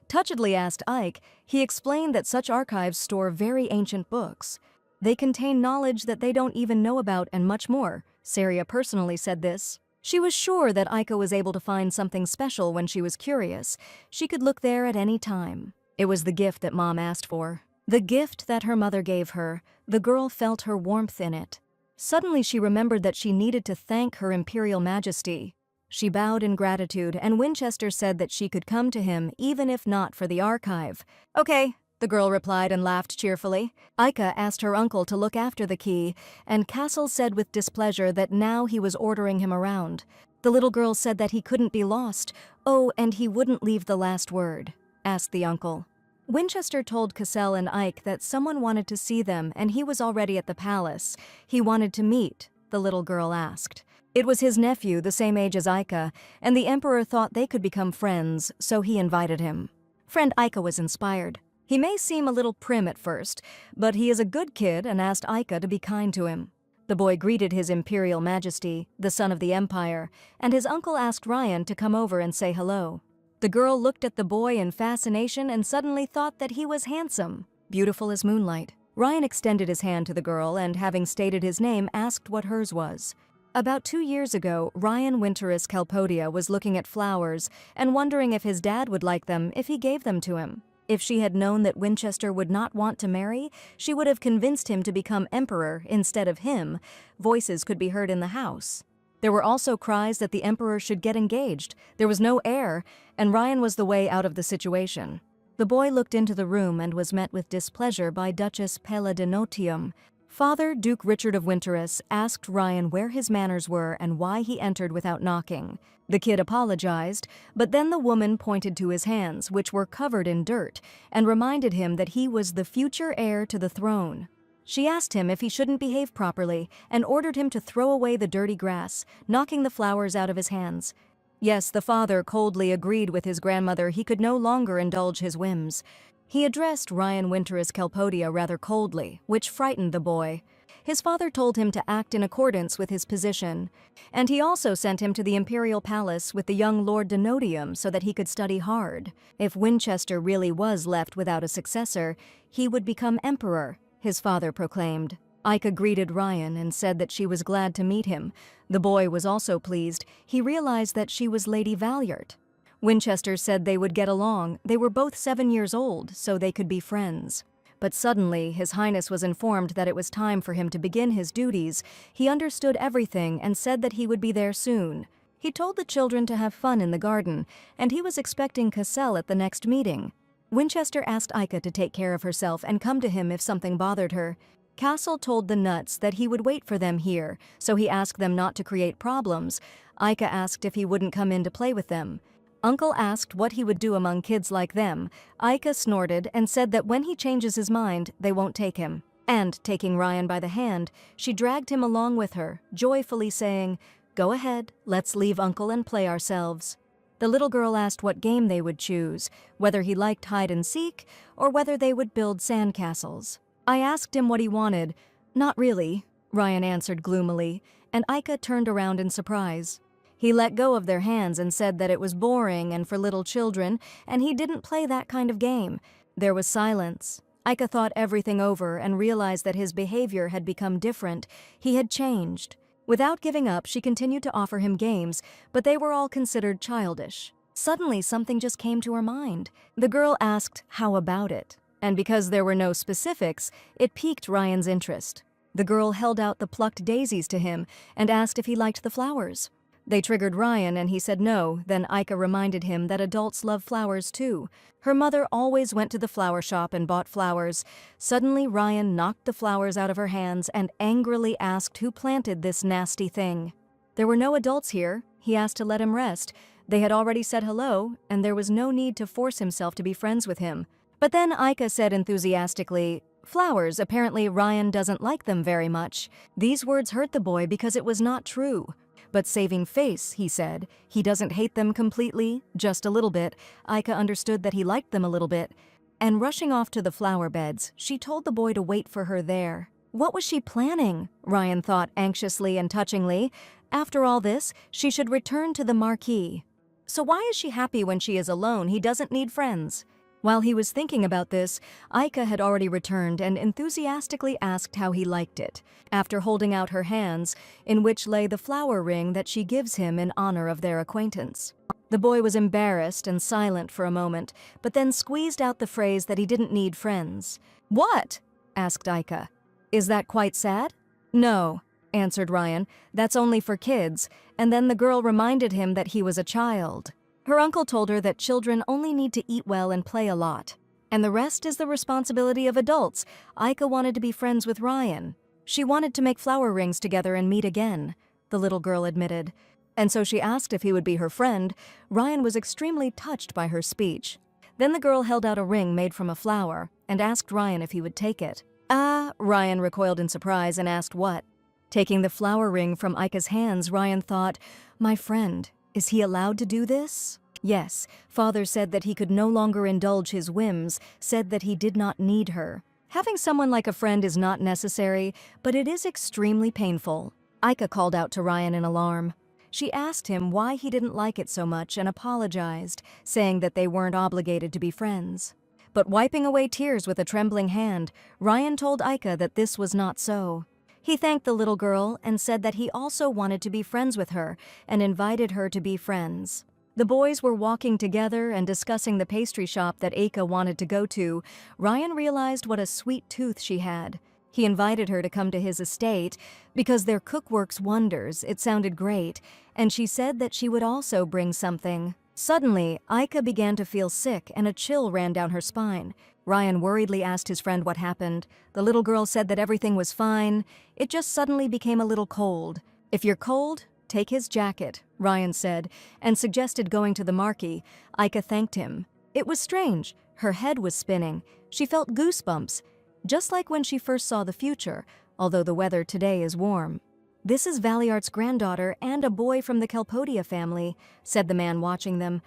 touchedly asked Ike. He explained that such archives store very ancient books. They contain knowledge that they don't even know about and much more. Syria personally said this. She was sure that Aika was able to find something special when she was curious. She could look there at any time. It was the gift that Mom asked for. The gift that her mother gave her. The girl felt her warmth in it. Suddenly she remembered that she needed to thank Her Imperial Majesty. She bowed in gratitude, and Winchester said that she could come to him even if not for the archive. Okay, the girl replied and laughed cheerfully. Aika asked her uncle to look after the key, and Cassell said with displeasure that now he was ordering him around. The little girl said that he couldn't be lost. Oh, and he wouldn't leave the last word, asked the uncle. Winchester told Cassell and Ike that someone wanted to see them and he was already at the palace. He wanted to meet, the little girl asked. It was his nephew, the same age as Aika, and the emperor thought they could become friends, so he invited him. Friend Aika was inspired. He may seem a little prim at first, but he is a good kid and asked Aika to be kind to him. The boy greeted His Imperial Majesty, the son of the Empire, and his uncle asked Ryan to come over and say hello. The girl looked at the boy in fascination and suddenly thought that he was handsome, beautiful as moonlight. Ryan extended his hand to the girl and, having stated his name, asked what hers was. About 2 years ago, Ryan Winterus Calpodia was looking at flowers and wondering if his dad would like them if he gave them to him. If she had known that Winchester would not want to marry, she would have convinced him to become emperor instead of him. Voices could be heard in the house. There were also cries that the emperor should get engaged. There was no heir, and Ryan was the way out of the situation. The boy looked into the room and was met with displeasure by Duchess Pella de Notium. Father Duke Richard of Winterus asked Ryan where his manners were and why he entered without knocking. The kid apologized, but then the woman pointed to his hands, which were covered in dirt, and reminded him that he was the future heir to the throne. She asked him if he shouldn't behave properly and ordered him to throw away the dirty grass, knocking the flowers out of his hands. Yes, the father coldly agreed with his grandmother he could no longer indulge his whims. He addressed Ryan Winterus Kelpodia rather coldly, which frightened the boy. His father told him to act in accordance with his position, and he also sent him to the imperial palace with the young Lord Denotium so that he could study hard. If Winchester really was left without a successor, he would become emperor, his father proclaimed. Aika greeted Ryan and said that she was glad to meet him. The boy was also pleased. He realized that she was Lady Valliart. Winchester said they would get along. They were both 7 years old, so they could be friends. But suddenly, His Highness was informed that it was time for him to begin his duties. He understood everything and said that he would be there soon. He told the children to have fun in the garden, and he was expecting Cassell at the next meeting. Winchester asked Aika to take care of herself and come to him if something bothered her. Cassell told the nuts that he would wait for them here, so he asked them not to create problems. Aika asked if he wouldn't come in to play with them. Uncle asked what he would do among kids like them. Aika snorted and said that when he changes his mind, they won't take him. And, taking Ryan by the hand, she dragged him along with her, joyfully saying, "Go ahead, let's leave Uncle and play ourselves." The little girl asked what game they would choose, whether he liked hide and seek, or whether they would build sandcastles. I asked him what he wanted. "Not really," Ryan answered gloomily, and Aika turned around in surprise. He let go of their hands and said that it was boring and for little children, and he didn't play that kind of game. There was silence. Aika thought everything over and realized that his behavior had become different. He had changed. Without giving up, she continued to offer him games, but they were all considered childish. Suddenly, something just came to her mind. The girl asked, "How about it?" And because there were no specifics, it piqued Ryan's interest. The girl held out the plucked daisies to him and asked if he liked the flowers. They triggered Ryan and he said no. Then Aika reminded him that adults love flowers too. Her mother always went to the flower shop and bought flowers. Suddenly Ryan knocked the flowers out of her hands and angrily asked who planted this nasty thing. There were no adults here. He asked to let him rest. They had already said hello, and there was no need to force himself to be friends with him. But then Aika said enthusiastically, "Flowers, apparently Ryan doesn't like them very much." These words hurt the boy because it was not true. But saving face, he said. He doesn't hate them completely, just a little bit. Aika understood that he liked them a little bit. And rushing off to the flower beds, she told the boy to wait for her there. What was she planning? Ryan thought anxiously and touchingly. After all this, she should return to the marquee. So why is she happy when she is alone? He doesn't need friends. While he was thinking about this, Aika had already returned and enthusiastically asked how he liked it, after holding out her hands, in which lay the flower ring that she gives him in honor of their acquaintance. The boy was embarrassed and silent for a moment, but then squeezed out the phrase that he didn't need friends. "What?" asked Aika. "Is that quite sad?" "No," answered Ryan. "That's only for kids." And then the girl reminded him that he was a child. Her uncle told her that children only need to eat well and play a lot, and the rest is the responsibility of adults. Aika wanted to be friends with Ryan. She wanted to make flower rings together and meet again, the little girl admitted. And so she asked if he would be her friend. Ryan was extremely touched by her speech. Then the girl held out a ring made from a flower and asked Ryan if he would take it. Ryan recoiled in surprise and asked what. Taking the flower ring from Aika's hands, Ryan thought, "My friend. Is he allowed to do this?" Yes, father said that he could no longer indulge his whims, said that he did not need her. Having someone like a friend is not necessary, but it is extremely painful. Aika called out to Ryan in alarm. She asked him why he didn't like it so much and apologized, saying that they weren't obligated to be friends. But wiping away tears with a trembling hand, Ryan told Aika that this was not so. He thanked the little girl and said that he also wanted to be friends with her and invited her to be friends. The boys were walking together and discussing the pastry shop that Aika wanted to go to. Ryan realized what a sweet tooth she had. He invited her to come to his estate because their cook works wonders. It sounded great, and she said that she would also bring something. Suddenly, Aika began to feel sick and a chill ran down her spine. Ryan worriedly asked his friend what happened. The little girl said that everything was fine. It just suddenly became a little cold. "If you're cold, take his jacket," Ryan said, and suggested going to the marquee. Aika thanked him. It was strange. Her head was spinning. She felt goosebumps, just like when she first saw the future, although the weather today is warm. "This is Valiart's granddaughter and a boy from the Kelpodia family," said the man watching them.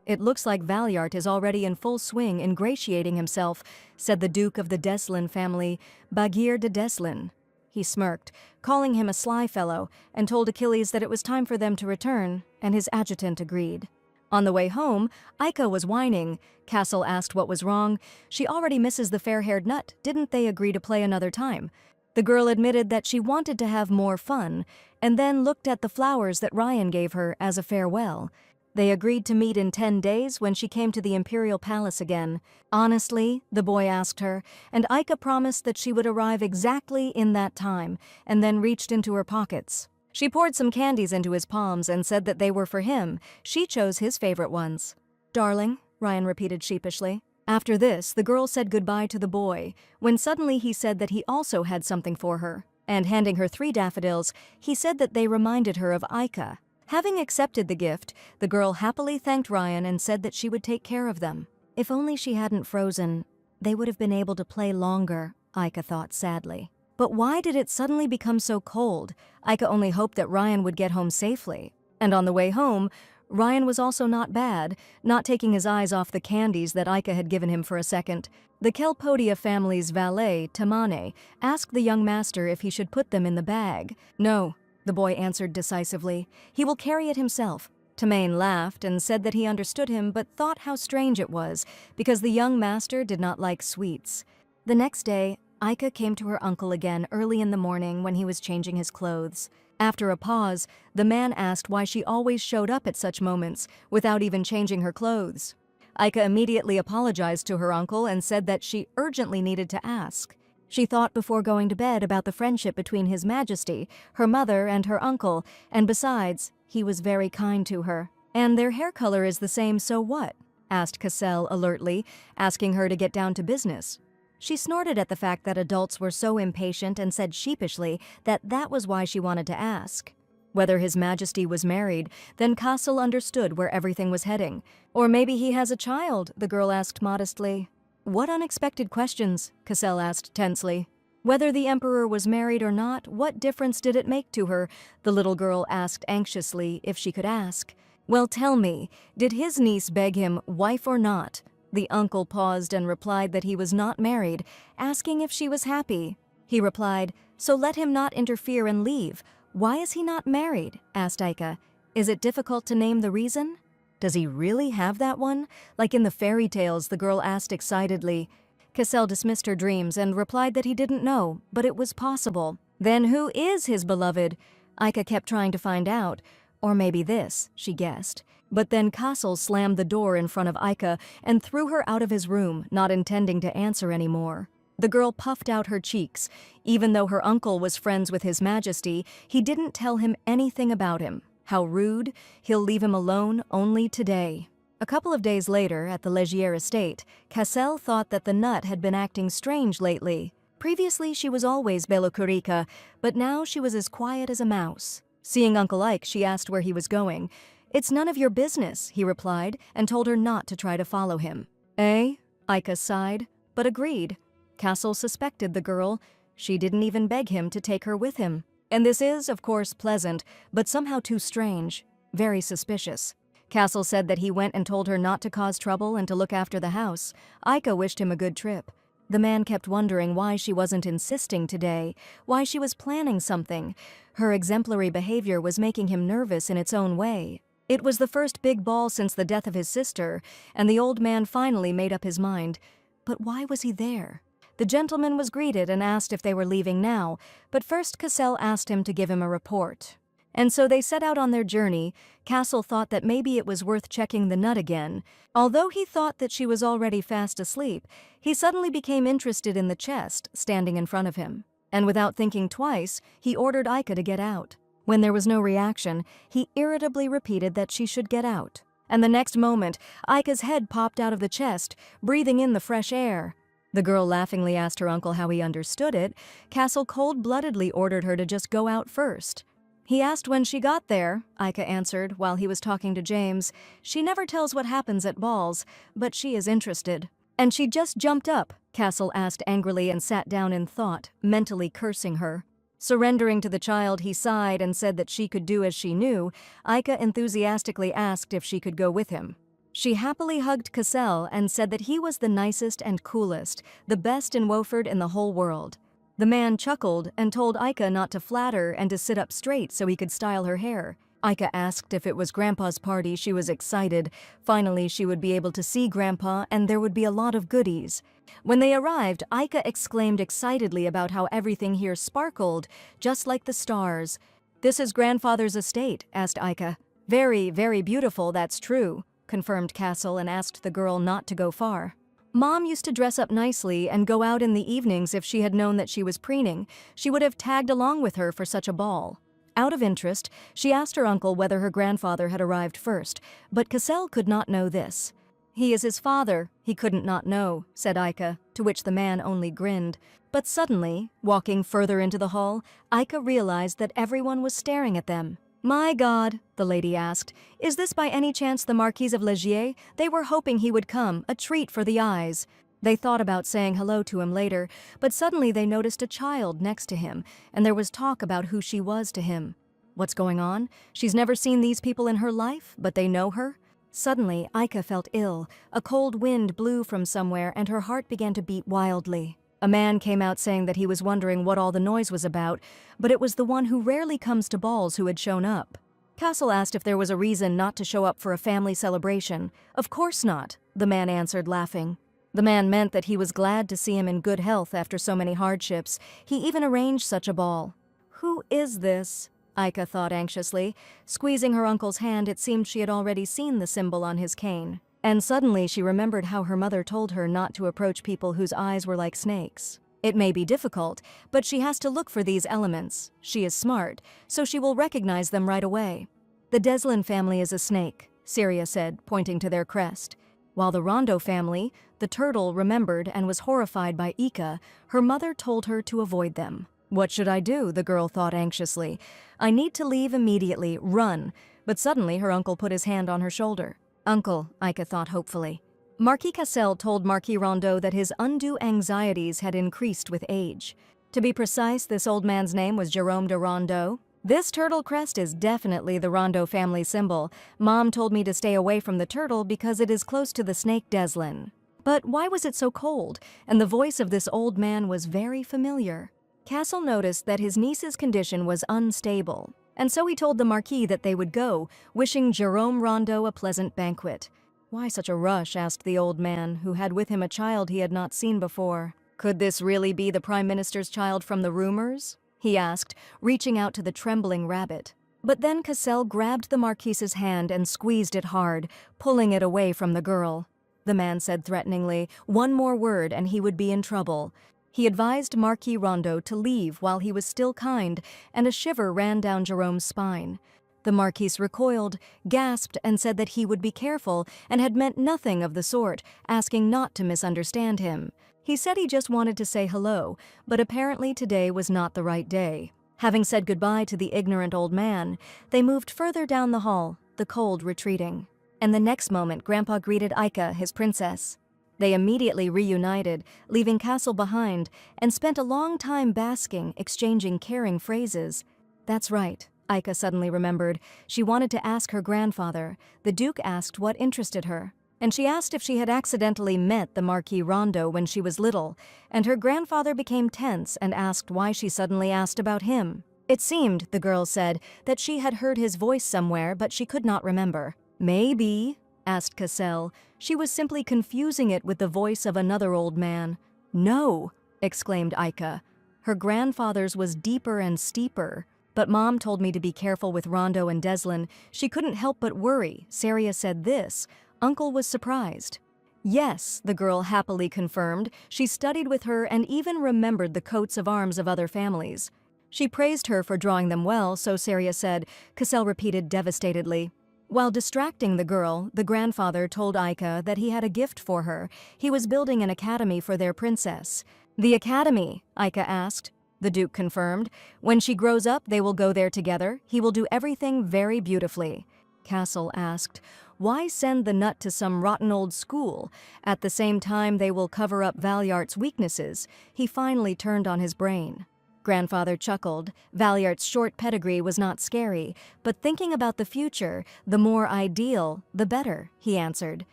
It looks like Valiart is already in full swing ingratiating himself," said the Duke of the Deslin family, Bagir de Deslin. He smirked, calling him a sly fellow, and told Achilles that it was time for them to return, and his adjutant agreed. On the way home, Aika was whining. Cassell asked what was wrong. "She already misses the fair-haired nut. Didn't they agree to play another time?" The girl admitted that she wanted to have more fun, and then looked at the flowers that Ryan gave her as a farewell. They agreed to meet in 10 days when she came to the Imperial Palace again. "Honestly?" the boy asked her, and Aika promised that she would arrive exactly in that time, and then reached into her pockets. She poured some candies into his palms and said that they were for him. She chose his favorite ones. "Darling," Ryan repeated sheepishly. After this, the girl said goodbye to the boy, when suddenly he said that he also had something for her, and handing her 3 daffodils, he said that they reminded her of Aika. Having accepted the gift, the girl happily thanked Ryan and said that she would take care of them. If only she hadn't frozen, they would have been able to play longer, Aika thought sadly. But why did it suddenly become so cold? Aika only hoped that Ryan would get home safely. And on the way home, Ryan was also not bad, not taking his eyes off the candies that Aika had given him for a second. The Kelpodia family's valet, Tamane, asked the young master if he should put them in the bag. "No," the boy answered decisively. "He will carry it himself." Tamane laughed and said that he understood him but thought how strange it was, because the young master did not like sweets. The next day, Aika came to her uncle again early in the morning when he was changing his clothes. After a pause, the man asked why she always showed up at such moments without even changing her clothes. Aika immediately apologized to her uncle and said that she urgently needed to ask. She thought before going to bed about the friendship between His Majesty, her mother, and her uncle, and besides, he was very kind to her. "And their hair color is the same, so what?" asked Cassell alertly, asking her to get down to business. She snorted at the fact that adults were so impatient and said sheepishly that that was why she wanted to ask. Whether His Majesty was married, then Cassell understood where everything was heading. "Or maybe he has a child," the girl asked modestly. "What unexpected questions?" Cassell asked tensely. Whether the Emperor was married or not, what difference did it make to her? The little girl asked anxiously if she could ask. "Well, tell me, did his niece beg him, wife or not?" The uncle paused and replied that he was not married, asking if she was happy. He replied, "So let him not interfere and leave." "Why is he not married?" asked Aika. "Is it difficult to name the reason?" "Does he really have that one? Like in the fairy tales," the girl asked excitedly. Cassell dismissed her dreams and replied that he didn't know, but it was possible. "Then who is his beloved?" Aika kept trying to find out. Or maybe this, she guessed. But then Cassell slammed the door in front of Aika and threw her out of his room, not intending to answer anymore. The girl puffed out her cheeks. Even though her uncle was friends with His Majesty, he didn't tell him anything about him. How rude. He'll leave him alone only today. A couple of days later, at the Legier estate, Cassell thought that the nut had been acting strange lately. Previously, she was always Belocurica, but now she was as quiet as a mouse. Seeing Uncle Ike, she asked where he was going. "It's none of your business," he replied, and told her not to try to follow him. "Eh?" Aika sighed, but agreed. Cassell suspected the girl. She didn't even beg him to take her with him. And this is, of course, pleasant, but somehow too strange. Very suspicious. Cassell said that he went and told her not to cause trouble and to look after the house. Aika wished him a good trip. The man kept wondering why she wasn't insisting today, why she was planning something. Her exemplary behavior was making him nervous in its own way. It was the first big ball since the death of his sister, and the old man finally made up his mind. But why was he there? The gentleman was greeted and asked if they were leaving now, but first Cassell asked him to give him a report. And so they set out on their journey. Cassell thought that maybe it was worth checking the nut again. Although he thought that she was already fast asleep, he suddenly became interested in the chest standing in front of him. And without thinking twice, he ordered Aika to get out. When there was no reaction, he irritably repeated that she should get out. And the next moment, Aika's head popped out of the chest, breathing in the fresh air. The girl laughingly asked her uncle how he understood it. Cassell cold-bloodedly ordered her to just go out first. He asked when she got there, Aika answered while he was talking to James. She never tells what happens at balls, but she is interested. And she just jumped up, Cassell asked angrily and sat down in thought, mentally cursing her. Surrendering to the child, he sighed and said that she could do as she knew. Aika enthusiastically asked if she could go with him. She happily hugged Cassell and said that he was the nicest and coolest, the best in Wofford in the whole world. The man chuckled and told Aika not to flatter and to sit up straight so he could style her hair. Aika asked if it was Grandpa's party. She was excited. Finally, she would be able to see Grandpa and there would be a lot of goodies. When they arrived, Aika exclaimed excitedly about how everything here sparkled, just like the stars. "This is Grandfather's estate?" asked Aika. "Very, very beautiful, that's true," confirmed Cassell and asked the girl not to go far. Mom used to dress up nicely and go out in the evenings. If she had known that she was preening, she would have tagged along with her for such a ball. Out of interest, she asked her uncle whether her grandfather had arrived first, but Cassell could not know this. "He is his father, he couldn't not know," said Aika, to which the man only grinned. But suddenly, walking further into the hall, Aika realized that everyone was staring at them. "My God," the lady asked, "is this by any chance the Marquis of Legier? They were hoping he would come, a treat for the eyes." They thought about saying hello to him later, but suddenly they noticed a child next to him, and there was talk about who she was to him. What's going on? She's never seen these people in her life, but they know her? Suddenly, Aika felt ill. A cold wind blew from somewhere, and her heart began to beat wildly. A man came out saying that he was wondering what all the noise was about, but it was the one who rarely comes to balls who had shown up. Cassell asked if there was a reason not to show up for a family celebration. "Of course not," the man answered, laughing. The man meant that he was glad to see him in good health after so many hardships. He even arranged such a ball. "Who is this?" Aika thought anxiously. Squeezing her uncle's hand, it seemed she had already seen the symbol on his cane. And suddenly she remembered how her mother told her not to approach people whose eyes were like snakes. It may be difficult, but she has to look for these elements. She is smart, so she will recognize them right away. "The Deslin family is a snake," Syria said, pointing to their crest. While the Rondo family, the turtle, remembered and was horrified by Aika, her mother told her to avoid them. "What should I do?" the girl thought anxiously. "I need to leave immediately, run." But suddenly her uncle put his hand on her shoulder. "Uncle," Aika thought hopefully. Marquis Cassell told Marquis Rondeau that his undue anxieties had increased with age. To be precise, this old man's name was Jerome de Rondeau. "This turtle crest is definitely the Rondeau family symbol. Mom told me to stay away from the turtle because it is close to the snake Deslin." But why was it so cold? And the voice of this old man was very familiar. Cassell noticed that his niece's condition was unstable, and so he told the Marquis that they would go, wishing Jerome Rondeau a pleasant banquet. "Why such a rush?" asked the old man, who had with him a child he had not seen before. "Could this really be the Prime Minister's child from the rumors?" he asked, reaching out to the trembling rabbit. But then Cassell grabbed the Marquis's hand and squeezed it hard, pulling it away from the girl. The man said threateningly, one more word and he would be in trouble. He advised Marquis Rondeau to leave while he was still kind, and a shiver ran down Jerome's spine. The Marquis recoiled, gasped, and said that he would be careful and had meant nothing of the sort, asking not to misunderstand him. He said he just wanted to say hello, but apparently today was not the right day. Having said goodbye to the ignorant old man, they moved further down the hall, the cold retreating. And the next moment Grandpa greeted Aika, his princess. They immediately reunited, leaving Cassell behind, and spent a long time basking, exchanging caring phrases. That's right, Aika suddenly remembered. She wanted to ask her grandfather. The Duke asked what interested her, and she asked if she had accidentally met the Marquis Rondeau when she was little, and her grandfather became tense and asked why she suddenly asked about him. It seemed, the girl said, that she had heard his voice somewhere, but she could not remember. "Maybe?" asked Cassell. She was simply confusing it with the voice of another old man. "No!" exclaimed Aika. Her grandfather's was deeper and steeper, But Mom told me to be careful with Rondo and Deslin. She couldn't help but worry. Saria said this. Uncle was surprised. Yes, the girl happily confirmed. She studied with her and even remembered the coats of arms of other families. She praised her for drawing them well, so Saria said, Cassell repeated devastatedly. While distracting the girl, the grandfather told Aika that he had a gift for her. He was building an academy for their princess. The academy? Aika asked. The Duke confirmed. When she grows up, they will go there together. He will do everything very beautifully. Cassell asked, why send the nut to some rotten old school? At the same time, they will cover up Valyart's weaknesses. He finally turned on his brain. Grandfather chuckled. Valyart's short pedigree was not scary, but thinking about the future, the more ideal, the better, he answered.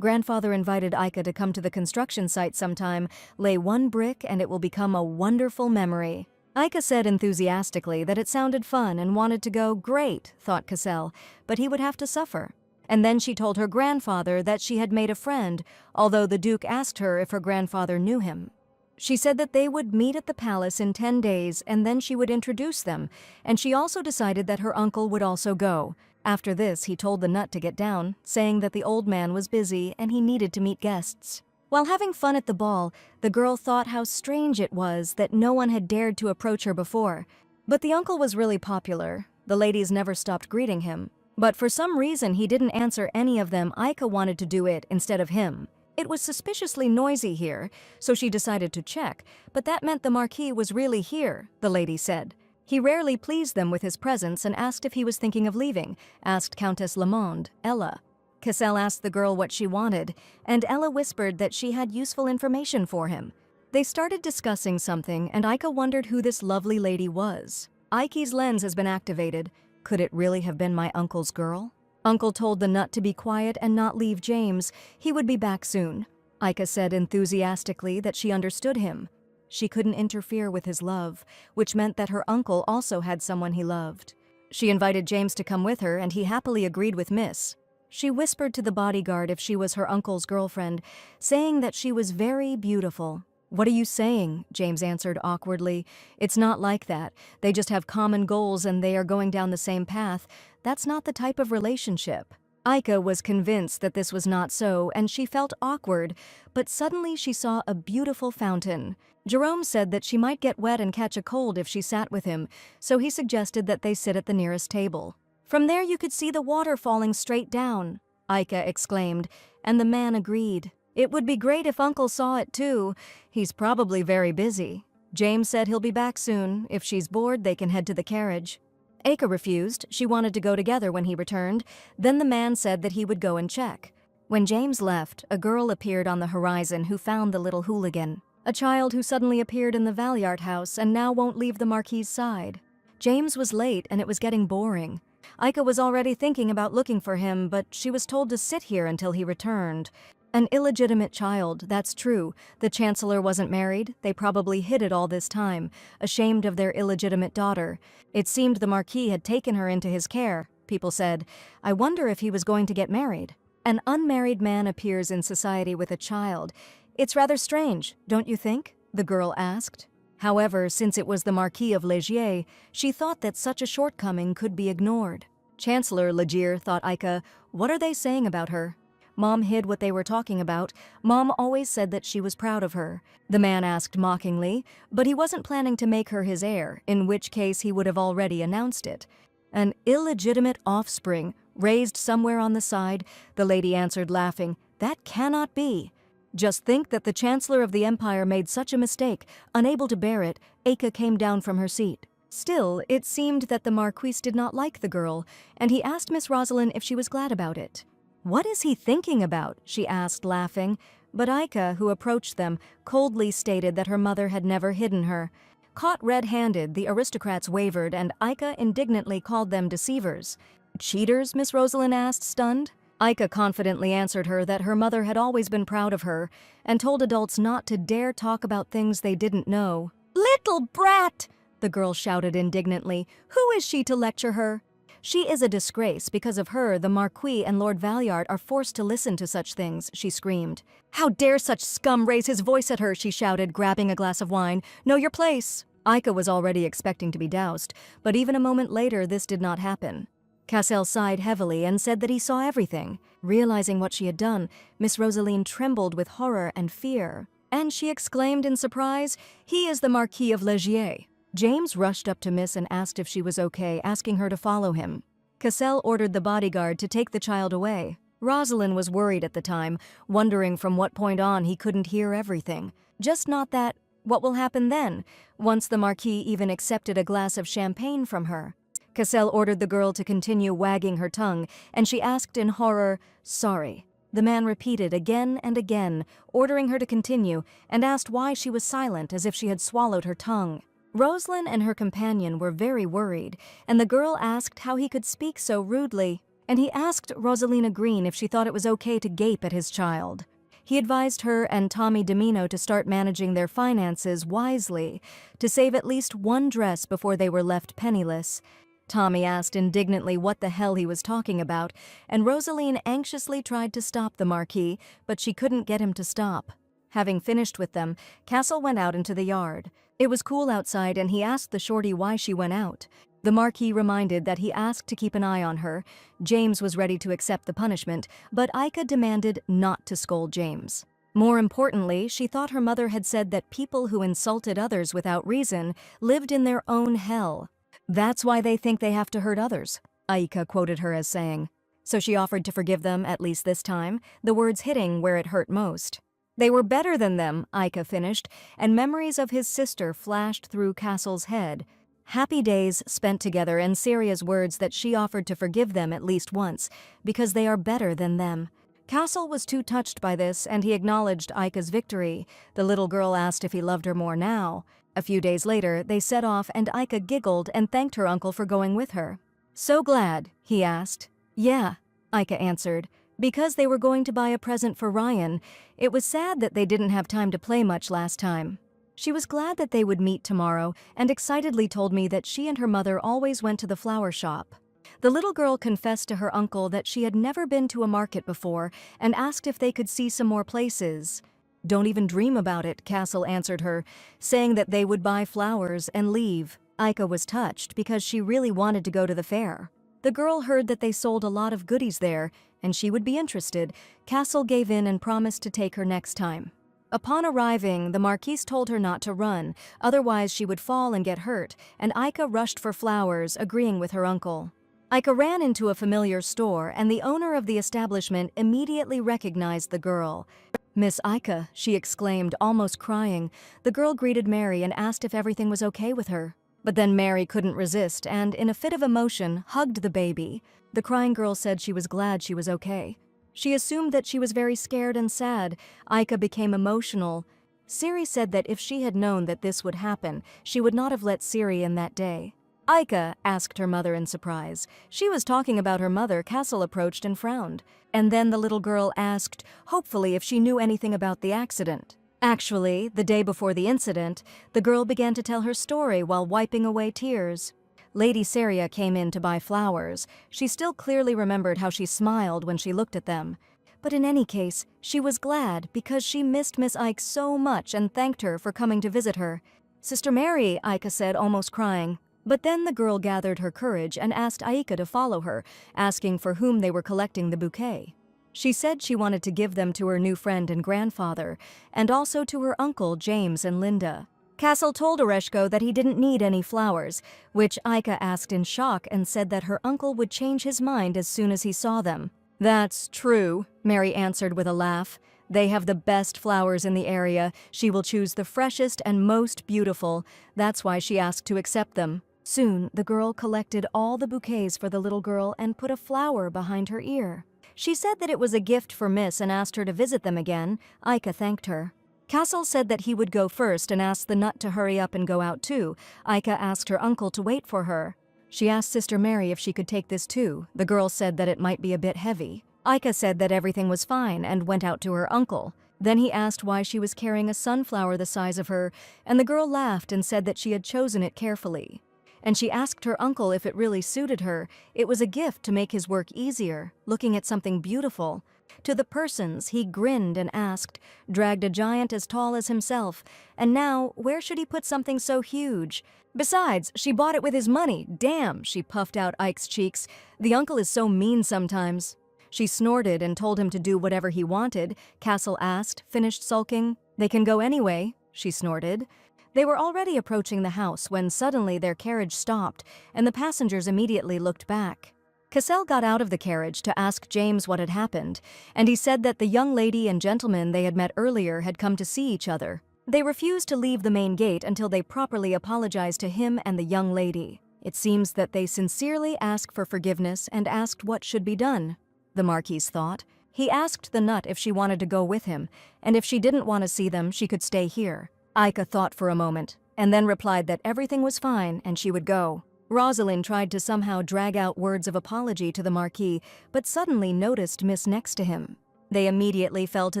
Grandfather invited Aika to come to the construction site sometime, lay one brick and it will become a wonderful memory. Aika said enthusiastically that it sounded fun and wanted to go. Great, thought Cassell, but he would have to suffer. And then she told her grandfather that she had made a friend, although the Duke asked her if her grandfather knew him. She said that they would meet at the palace in 10 days and then she would introduce them, and she also decided that her uncle would also go. After this, he told the nut to get down, saying that the old man was busy and he needed to meet guests. While having fun at the ball, the girl thought how strange it was that no one had dared to approach her before. But the uncle was really popular. The ladies never stopped greeting him. But for some reason he didn't answer any of them. Aika wanted to do it instead of him. It was suspiciously noisy here, so she decided to check, but that meant the Marquis was really here, the lady said. He rarely pleased them with his presence and asked if he was thinking of leaving, asked Countess Lamond, Ella. Cassell asked the girl what she wanted, and Ella whispered that she had useful information for him. They started discussing something, and Aika wondered who this lovely lady was. Aiki's lens has been activated. Could it really have been my uncle's girl? Uncle told the nut to be quiet and not leave James. He would be back soon. Aika said enthusiastically that she understood him. She couldn't interfere with his love, which meant that her uncle also had someone he loved. She invited James to come with her, and he happily agreed with Miss. She whispered to the bodyguard if she was her uncle's girlfriend, saying that she was very beautiful. What are you saying? James answered awkwardly. It's not like that. They just have common goals and they are going down the same path. That's not the type of relationship. Aika was convinced that this was not so, and she felt awkward, but suddenly she saw a beautiful fountain. Jerome said that she might get wet and catch a cold if she sat with him, so he suggested that they sit at the nearest table. From there you could see the water falling straight down, Aika exclaimed, and the man agreed. It would be great if Uncle saw it too. He's probably very busy. James said he'll be back soon. If she's bored, they can head to the carriage. Aika refused. She wanted to go together when he returned. Then the man said that he would go and check. When James left, a girl appeared on the horizon who found the little hooligan. A child who suddenly appeared in the Valyart house and now won't leave the Marquis's side. James was late and it was getting boring. Aika was already thinking about looking for him, but she was told to sit here until he returned. An illegitimate child, that's true. The Chancellor wasn't married. They probably hid it all this time, ashamed of their illegitimate daughter. It seemed the Marquis had taken her into his care. People said, I wonder if he was going to get married. An unmarried man appears in society with a child. It's rather strange, don't you think? The girl asked. However, since it was the Marquis of Legier, she thought that such a shortcoming could be ignored. Chancellor Legier, thought Aika, what are they saying about her? Mom hid what they were talking about. Mom always said that she was proud of her. The man asked mockingly, but he wasn't planning to make her his heir, in which case he would have already announced it. An illegitimate offspring, raised somewhere on the side, the lady answered laughing. That cannot be. Just think that the Chancellor of the Empire made such a mistake. Unable to bear it, Aika came down from her seat. Still, it seemed that the Marquis did not like the girl, and he asked Miss Rosalind if she was glad about it. What is he thinking about? She asked, laughing. But Aika, who approached them, coldly stated that her mother had never hidden her. Caught red-handed, the aristocrats wavered, and Aika indignantly called them deceivers. Cheaters? Miss Rosalind asked, stunned. Aika confidently answered her that her mother had always been proud of her, and told adults not to dare talk about things they didn't know. Little brat! The girl shouted indignantly. Who is she to lecture her? She is a disgrace. Because of her, the Marquis and Lord Valyart are forced to listen to such things, she screamed. How dare such scum raise his voice at her, she shouted, grabbing a glass of wine. Know your place. Aika was already expecting to be doused, but even a moment later this did not happen. Cassell sighed heavily and said that he saw everything. Realizing what she had done, Miss Rosaline trembled with horror and fear. And she exclaimed in surprise, "He is the Marquis of Legier." James rushed up to Miss and asked if she was okay, asking her to follow him. Cassell ordered the bodyguard to take the child away. Rosalind was worried at the time, wondering from what point on he couldn't hear everything. Just not that, what will happen then, once the Marquis even accepted a glass of champagne from her? Cassell ordered the girl to continue wagging her tongue, and she asked in horror, "Sorry." The man repeated again and again, ordering her to continue, and asked why she was silent as if she had swallowed her tongue. Rosalind and her companion were very worried, and the girl asked how he could speak so rudely, and he asked Rosalina Green if she thought it was okay to gape at his child. He advised her and Tommy Domino to start managing their finances wisely, to save at least one dress before they were left penniless. Tommy asked indignantly what the hell he was talking about, and Rosaline anxiously tried to stop the Marquis, but she couldn't get him to stop. Having finished with them, Cassell went out into the yard. It was cool outside, and he asked the shorty why she went out. The Marquis reminded that he asked to keep an eye on her. James was ready to accept the punishment, but Aika demanded not to scold James. More importantly, she thought her mother had said that people who insulted others without reason lived in their own hell. "That's why they think they have to hurt others," Aika quoted her as saying. So she offered to forgive them, at least this time, the words hitting where it hurt most. They were better than them, Aika finished, and memories of his sister flashed through Cassell's head. Happy days spent together, and Syria's words that she offered to forgive them at least once, because they are better than them. Cassell was too touched by this, and he acknowledged Aika's victory. The little girl asked if he loved her more now. A few days later, they set off, and Aika giggled and thanked her uncle for going with her. "So glad?" he asked. "Yeah," Aika answered. Because they were going to buy a present for Ryan. It was sad that they didn't have time to play much last time. She was glad that they would meet tomorrow, and excitedly told me that she and her mother always went to the flower shop. The little girl confessed to her uncle that she had never been to a market before and asked if they could see some more places. "Don't even dream about it," Cassell answered her, saying that they would buy flowers and leave. Aika was touched because she really wanted to go to the fair. The girl heard that they sold a lot of goodies there, and she would be interested. Cassell gave in and promised to take her next time. Upon arriving, the Marquise told her not to run, otherwise she would fall and get hurt, and Aika rushed for flowers, agreeing with her uncle. Aika ran into a familiar store, and the owner of the establishment immediately recognized the girl. "Miss Aika," she exclaimed, almost crying. The girl greeted Mary and asked if everything was okay with her. But then Mary couldn't resist and, in a fit of emotion, hugged the baby. The crying girl said she was glad she was okay. She assumed that she was very scared and sad. Aika became emotional. Siri said that if she had known that this would happen, she would not have let Siri in that day. "Aika," asked her mother in surprise. She was talking about her mother. Cassell approached and frowned. And then the little girl asked, hopefully, if she knew anything about the accident. Actually, the day before the incident, the girl began to tell her story while wiping away tears. Lady Saria came in to buy flowers. She still clearly remembered how she smiled when she looked at them. But in any case, she was glad because she missed Miss Ike so much and thanked her for coming to visit her. "Sister Mary," Aika said, almost crying. But then the girl gathered her courage and asked Aika to follow her, asking for whom they were collecting the bouquet. She said she wanted to give them to her new friend and grandfather, and also to her uncle, James and Linda. Cassell told Oreshko that he didn't need any flowers, which Aika asked in shock and said that her uncle would change his mind as soon as he saw them. "That's true," Mary answered with a laugh. "They have the best flowers in the area. She will choose the freshest and most beautiful. That's why she asked to accept them." Soon, the girl collected all the bouquets for the little girl and put a flower behind her ear. She said that it was a gift for Miss and asked her to visit them again. Aika thanked her. Cassell said that he would go first and asked the nut to hurry up and go out too. Aika asked her uncle to wait for her. She asked Sister Mary if she could take this too. The girl said that it might be a bit heavy. Aika said that everything was fine and went out to her uncle. Then he asked why she was carrying a sunflower the size of her, and the girl laughed and said that she had chosen it carefully. And she asked her uncle if it really suited her. It was a gift to make his work easier, looking at something beautiful. To the persons, he grinned and asked, dragged a giant as tall as himself, and now, where should he put something so huge? Besides, she bought it with his money. Damn, she puffed out Ike's cheeks. The uncle is so mean sometimes. She snorted and told him to do whatever he wanted. Cassell asked, finished sulking. They can go anyway, she snorted. They were already approaching the house when suddenly their carriage stopped, and the passengers immediately looked back. Cassell got out of the carriage to ask James what had happened, and he said that the young lady and gentleman they had met earlier had come to see each other. They refused to leave the main gate until they properly apologized to him and the young lady. It seems that they sincerely asked for forgiveness and asked what should be done, the Marquise thought. He asked the nut if she wanted to go with him, and if she didn't want to see them, she could stay here. Aika thought for a moment, and then replied that everything was fine and she would go. Rosalind tried to somehow drag out words of apology to the Marquis, but suddenly noticed Miss next to him. They immediately fell to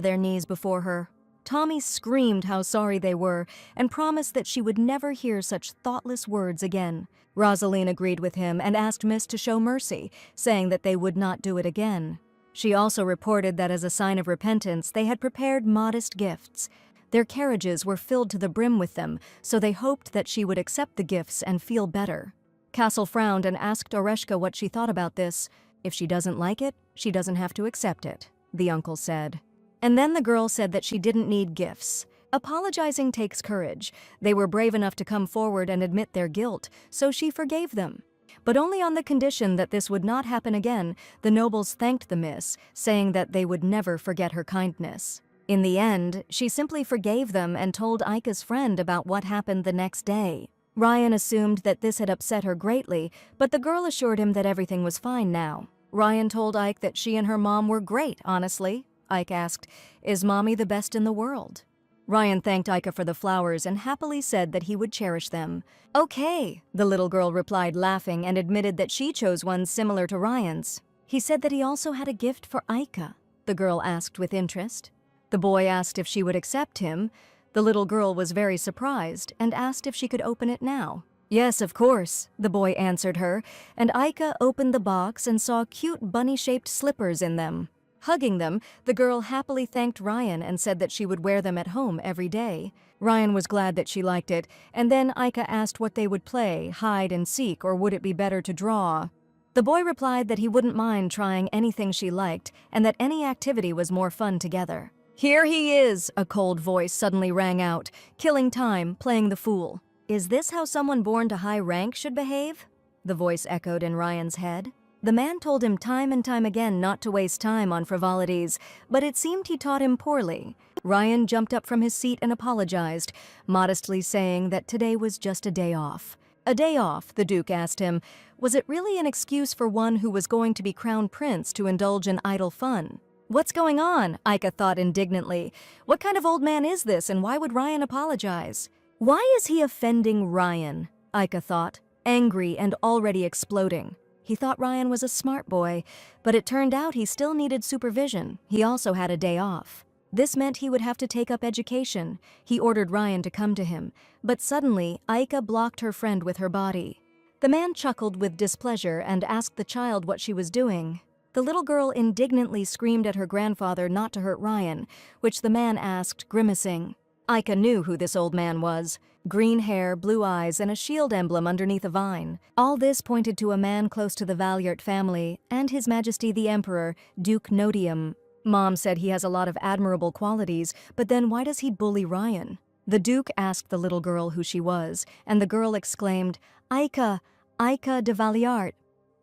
their knees before her. Tommy screamed how sorry they were and promised that she would never hear such thoughtless words again. Rosalind agreed with him and asked Miss to show mercy, saying that they would not do it again. She also reported that as a sign of repentance, they had prepared modest gifts. Their carriages were filled to the brim with them, so they hoped that she would accept the gifts and feel better. Cassell frowned and asked Oreshka what she thought about this. If she doesn't like it, she doesn't have to accept it, the uncle said. And then the girl said that she didn't need gifts. Apologizing takes courage. They were brave enough to come forward and admit their guilt, so she forgave them. But only on the condition that this would not happen again. The nobles thanked the miss, saying that they would never forget her kindness. In the end, she simply forgave them and told Aika's friend about what happened the next day. Ryan assumed that this had upset her greatly, but the girl assured him that everything was fine now. Ryan told Ike that she and her mom were great, honestly. Ike asked, "Is Mommy the best in the world?" Ryan thanked Aika for the flowers and happily said that he would cherish them. "Okay," the little girl replied, laughing, and admitted that she chose one similar to Ryan's. He said that he also had a gift for Aika, the girl asked with interest. The boy asked if she would accept him. The little girl was very surprised and asked if she could open it now. "Yes, of course," the boy answered her, and Aika opened the box and saw cute bunny-shaped slippers in them. Hugging them, the girl happily thanked Ryan and said that she would wear them at home every day. Ryan was glad that she liked it, and then Aika asked what they would play, hide and seek, or would it be better to draw? The boy replied that he wouldn't mind trying anything she liked and that any activity was more fun together. "Here he is," a cold voice suddenly rang out, killing time, playing the fool. "Is this how someone born to high rank should behave?" the voice echoed in Ryan's head. The man told him time and time again not to waste time on frivolities, but it seemed he taught him poorly. Ryan jumped up from his seat and apologized, modestly saying that today was just a day off. A day off, the Duke asked him. Was it really an excuse for one who was going to be crowned prince to indulge in idle fun? "What's going on?" Aika thought indignantly. "What kind of old man is this, and why would Ryan apologize?" "Why is he offending Ryan?" Aika thought, angry and already exploding. He thought Ryan was a smart boy, but it turned out he still needed supervision. He also had a day off. This meant he would have to take up education. He ordered Ryan to come to him, but suddenly Aika blocked her friend with her body. The man chuckled with displeasure and asked the child what she was doing. The little girl indignantly screamed at her grandfather not to hurt Ryan, which the man asked, grimacing. Aika knew who this old man was. Green hair, blue eyes, and a shield emblem underneath a vine. All this pointed to a man close to the Valliart family and His Majesty the Emperor, Duke Nodium. Mom said he has a lot of admirable qualities, but then why does he bully Ryan? The Duke asked the little girl who she was, and the girl exclaimed, "Aika, Aika de Valliart."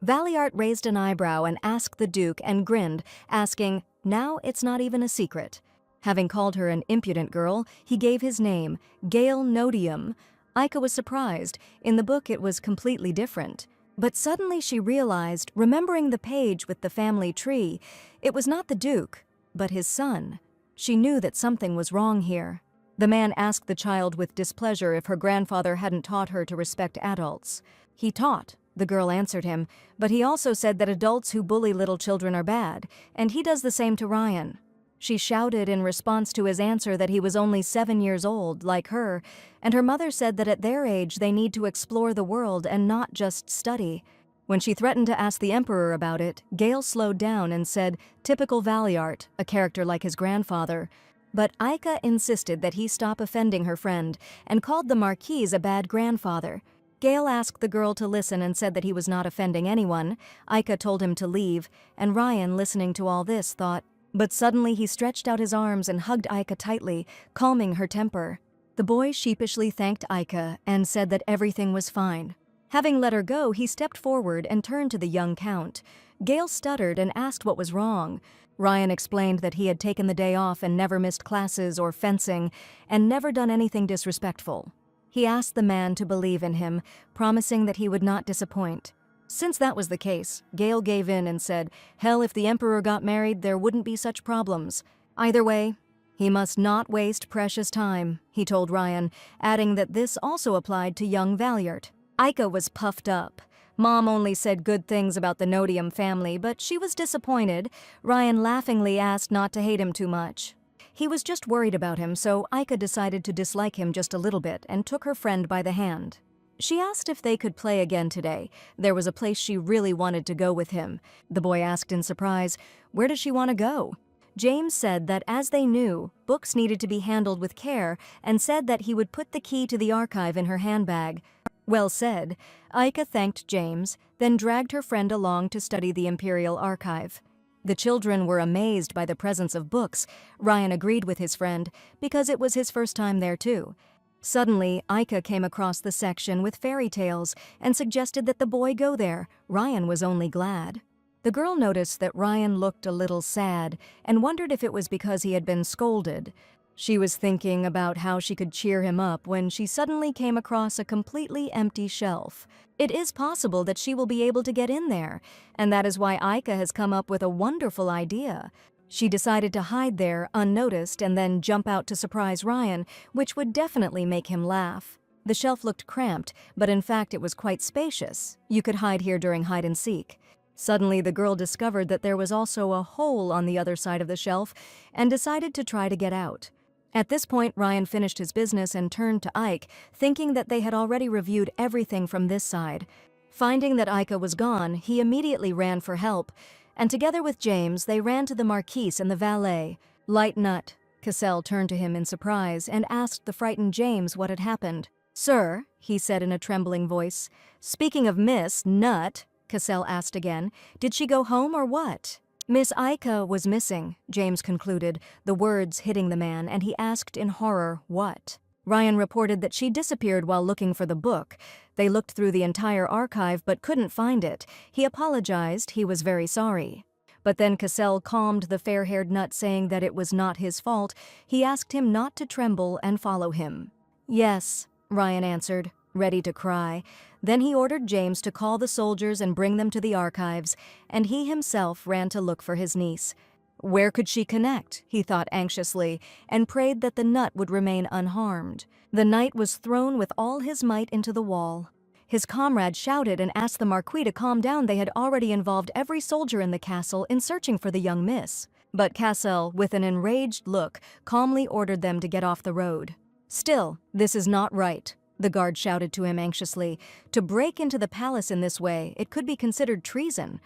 Valliart raised an eyebrow and asked the Duke and grinned, asking, "Now it's not even a secret." Having called her an impudent girl, he gave his name, Gale Nodium. Aika was surprised. In the book it was completely different. But suddenly she realized, remembering the page with the family tree, it was not the Duke, but his son. She knew that something was wrong here. The man asked the child with displeasure if her grandfather hadn't taught her to respect adults. "He taught," the girl answered him, "but he also said that adults who bully little children are bad, and he does the same to Ryan." She shouted in response to his answer that he was only 7 years old, like her, and her mother said that at their age they need to explore the world and not just study. When she threatened to ask the Emperor about it, Gale slowed down and said, "Typical Valiart, a character like his grandfather." But Aika insisted that he stop offending her friend and called the Marquis a bad grandfather. Gale asked the girl to listen and said that he was not offending anyone. Aika told him to leave, and Ryan, listening to all this, thought. But suddenly he stretched out his arms and hugged Aika tightly, calming her temper. The boy sheepishly thanked Aika and said that everything was fine. Having let her go, he stepped forward and turned to the young count. Gale stuttered and asked what was wrong. Ryan explained that he had taken the day off and never missed classes or fencing, and never done anything disrespectful. He asked the man to believe in him, promising that he would not disappoint. Since that was the case, Gale gave in and said, hell, if the Emperor got married, there wouldn't be such problems. Either way, he must not waste precious time, he told Ryan, adding that this also applied to young Valiart. Aika was puffed up. Mom only said good things about the Nodium family, but she was disappointed. Ryan laughingly asked not to hate him too much. He was just worried about him, so Aika decided to dislike him just a little bit and took her friend by the hand. She asked if they could play again today. There was a place she really wanted to go with him. The boy asked in surprise, where does she want to go? James said that as they knew, books needed to be handled with care and said that he would put the key to the archive in her handbag. Well said. Aika thanked James, then dragged her friend along to study the Imperial archive. The children were amazed by the presence of books. Ryan agreed with his friend, because it was his first time there too. Suddenly, Aika came across the section with fairy tales and suggested that the boy go there. Ryan was only glad. The girl noticed that Ryan looked a little sad and wondered if it was because he had been scolded. She was thinking about how she could cheer him up when she suddenly came across a completely empty shelf. It is possible that she will be able to get in there, and that is why Aika has come up with a wonderful idea. She decided to hide there unnoticed and then jump out to surprise Ryan, which would definitely make him laugh. The shelf looked cramped, but in fact it was quite spacious. You could hide here during hide and seek. Suddenly the girl discovered that there was also a hole on the other side of the shelf and decided to try to get out. At this point, Ryan finished his business and turned to Ike, thinking that they had already reviewed everything from this side. Finding that Aika was gone, he immediately ran for help, and together with James, they ran to the Marquis and the valet. Light Nut. Cassell turned to him in surprise and asked the frightened James what had happened. Sir, he said in a trembling voice. Speaking of Miss Nut, Cassell asked again, did she go home or what? Miss Aika was missing, James concluded, the words hitting the man, and he asked in horror, what? Ryan reported that she disappeared while looking for the book. They looked through the entire archive but couldn't find it. He apologized, he was very sorry. But then Cassell calmed the fair-haired nut, saying that it was not his fault. He asked him not to tremble and follow him. Yes, Ryan answered, ready to cry. Then he ordered James to call the soldiers and bring them to the archives, and he himself ran to look for his niece. Where could she connect, he thought anxiously, and prayed that the nut would remain unharmed. The knight was thrown with all his might into the wall. His comrade shouted and asked the Marquis to calm down. They had already involved every soldier in the castle in searching for the young miss. But Cassell, with an enraged look, calmly ordered them to get off the road. Still, this is not right, the guard shouted to him anxiously. To break into the palace in this way, it could be considered treason.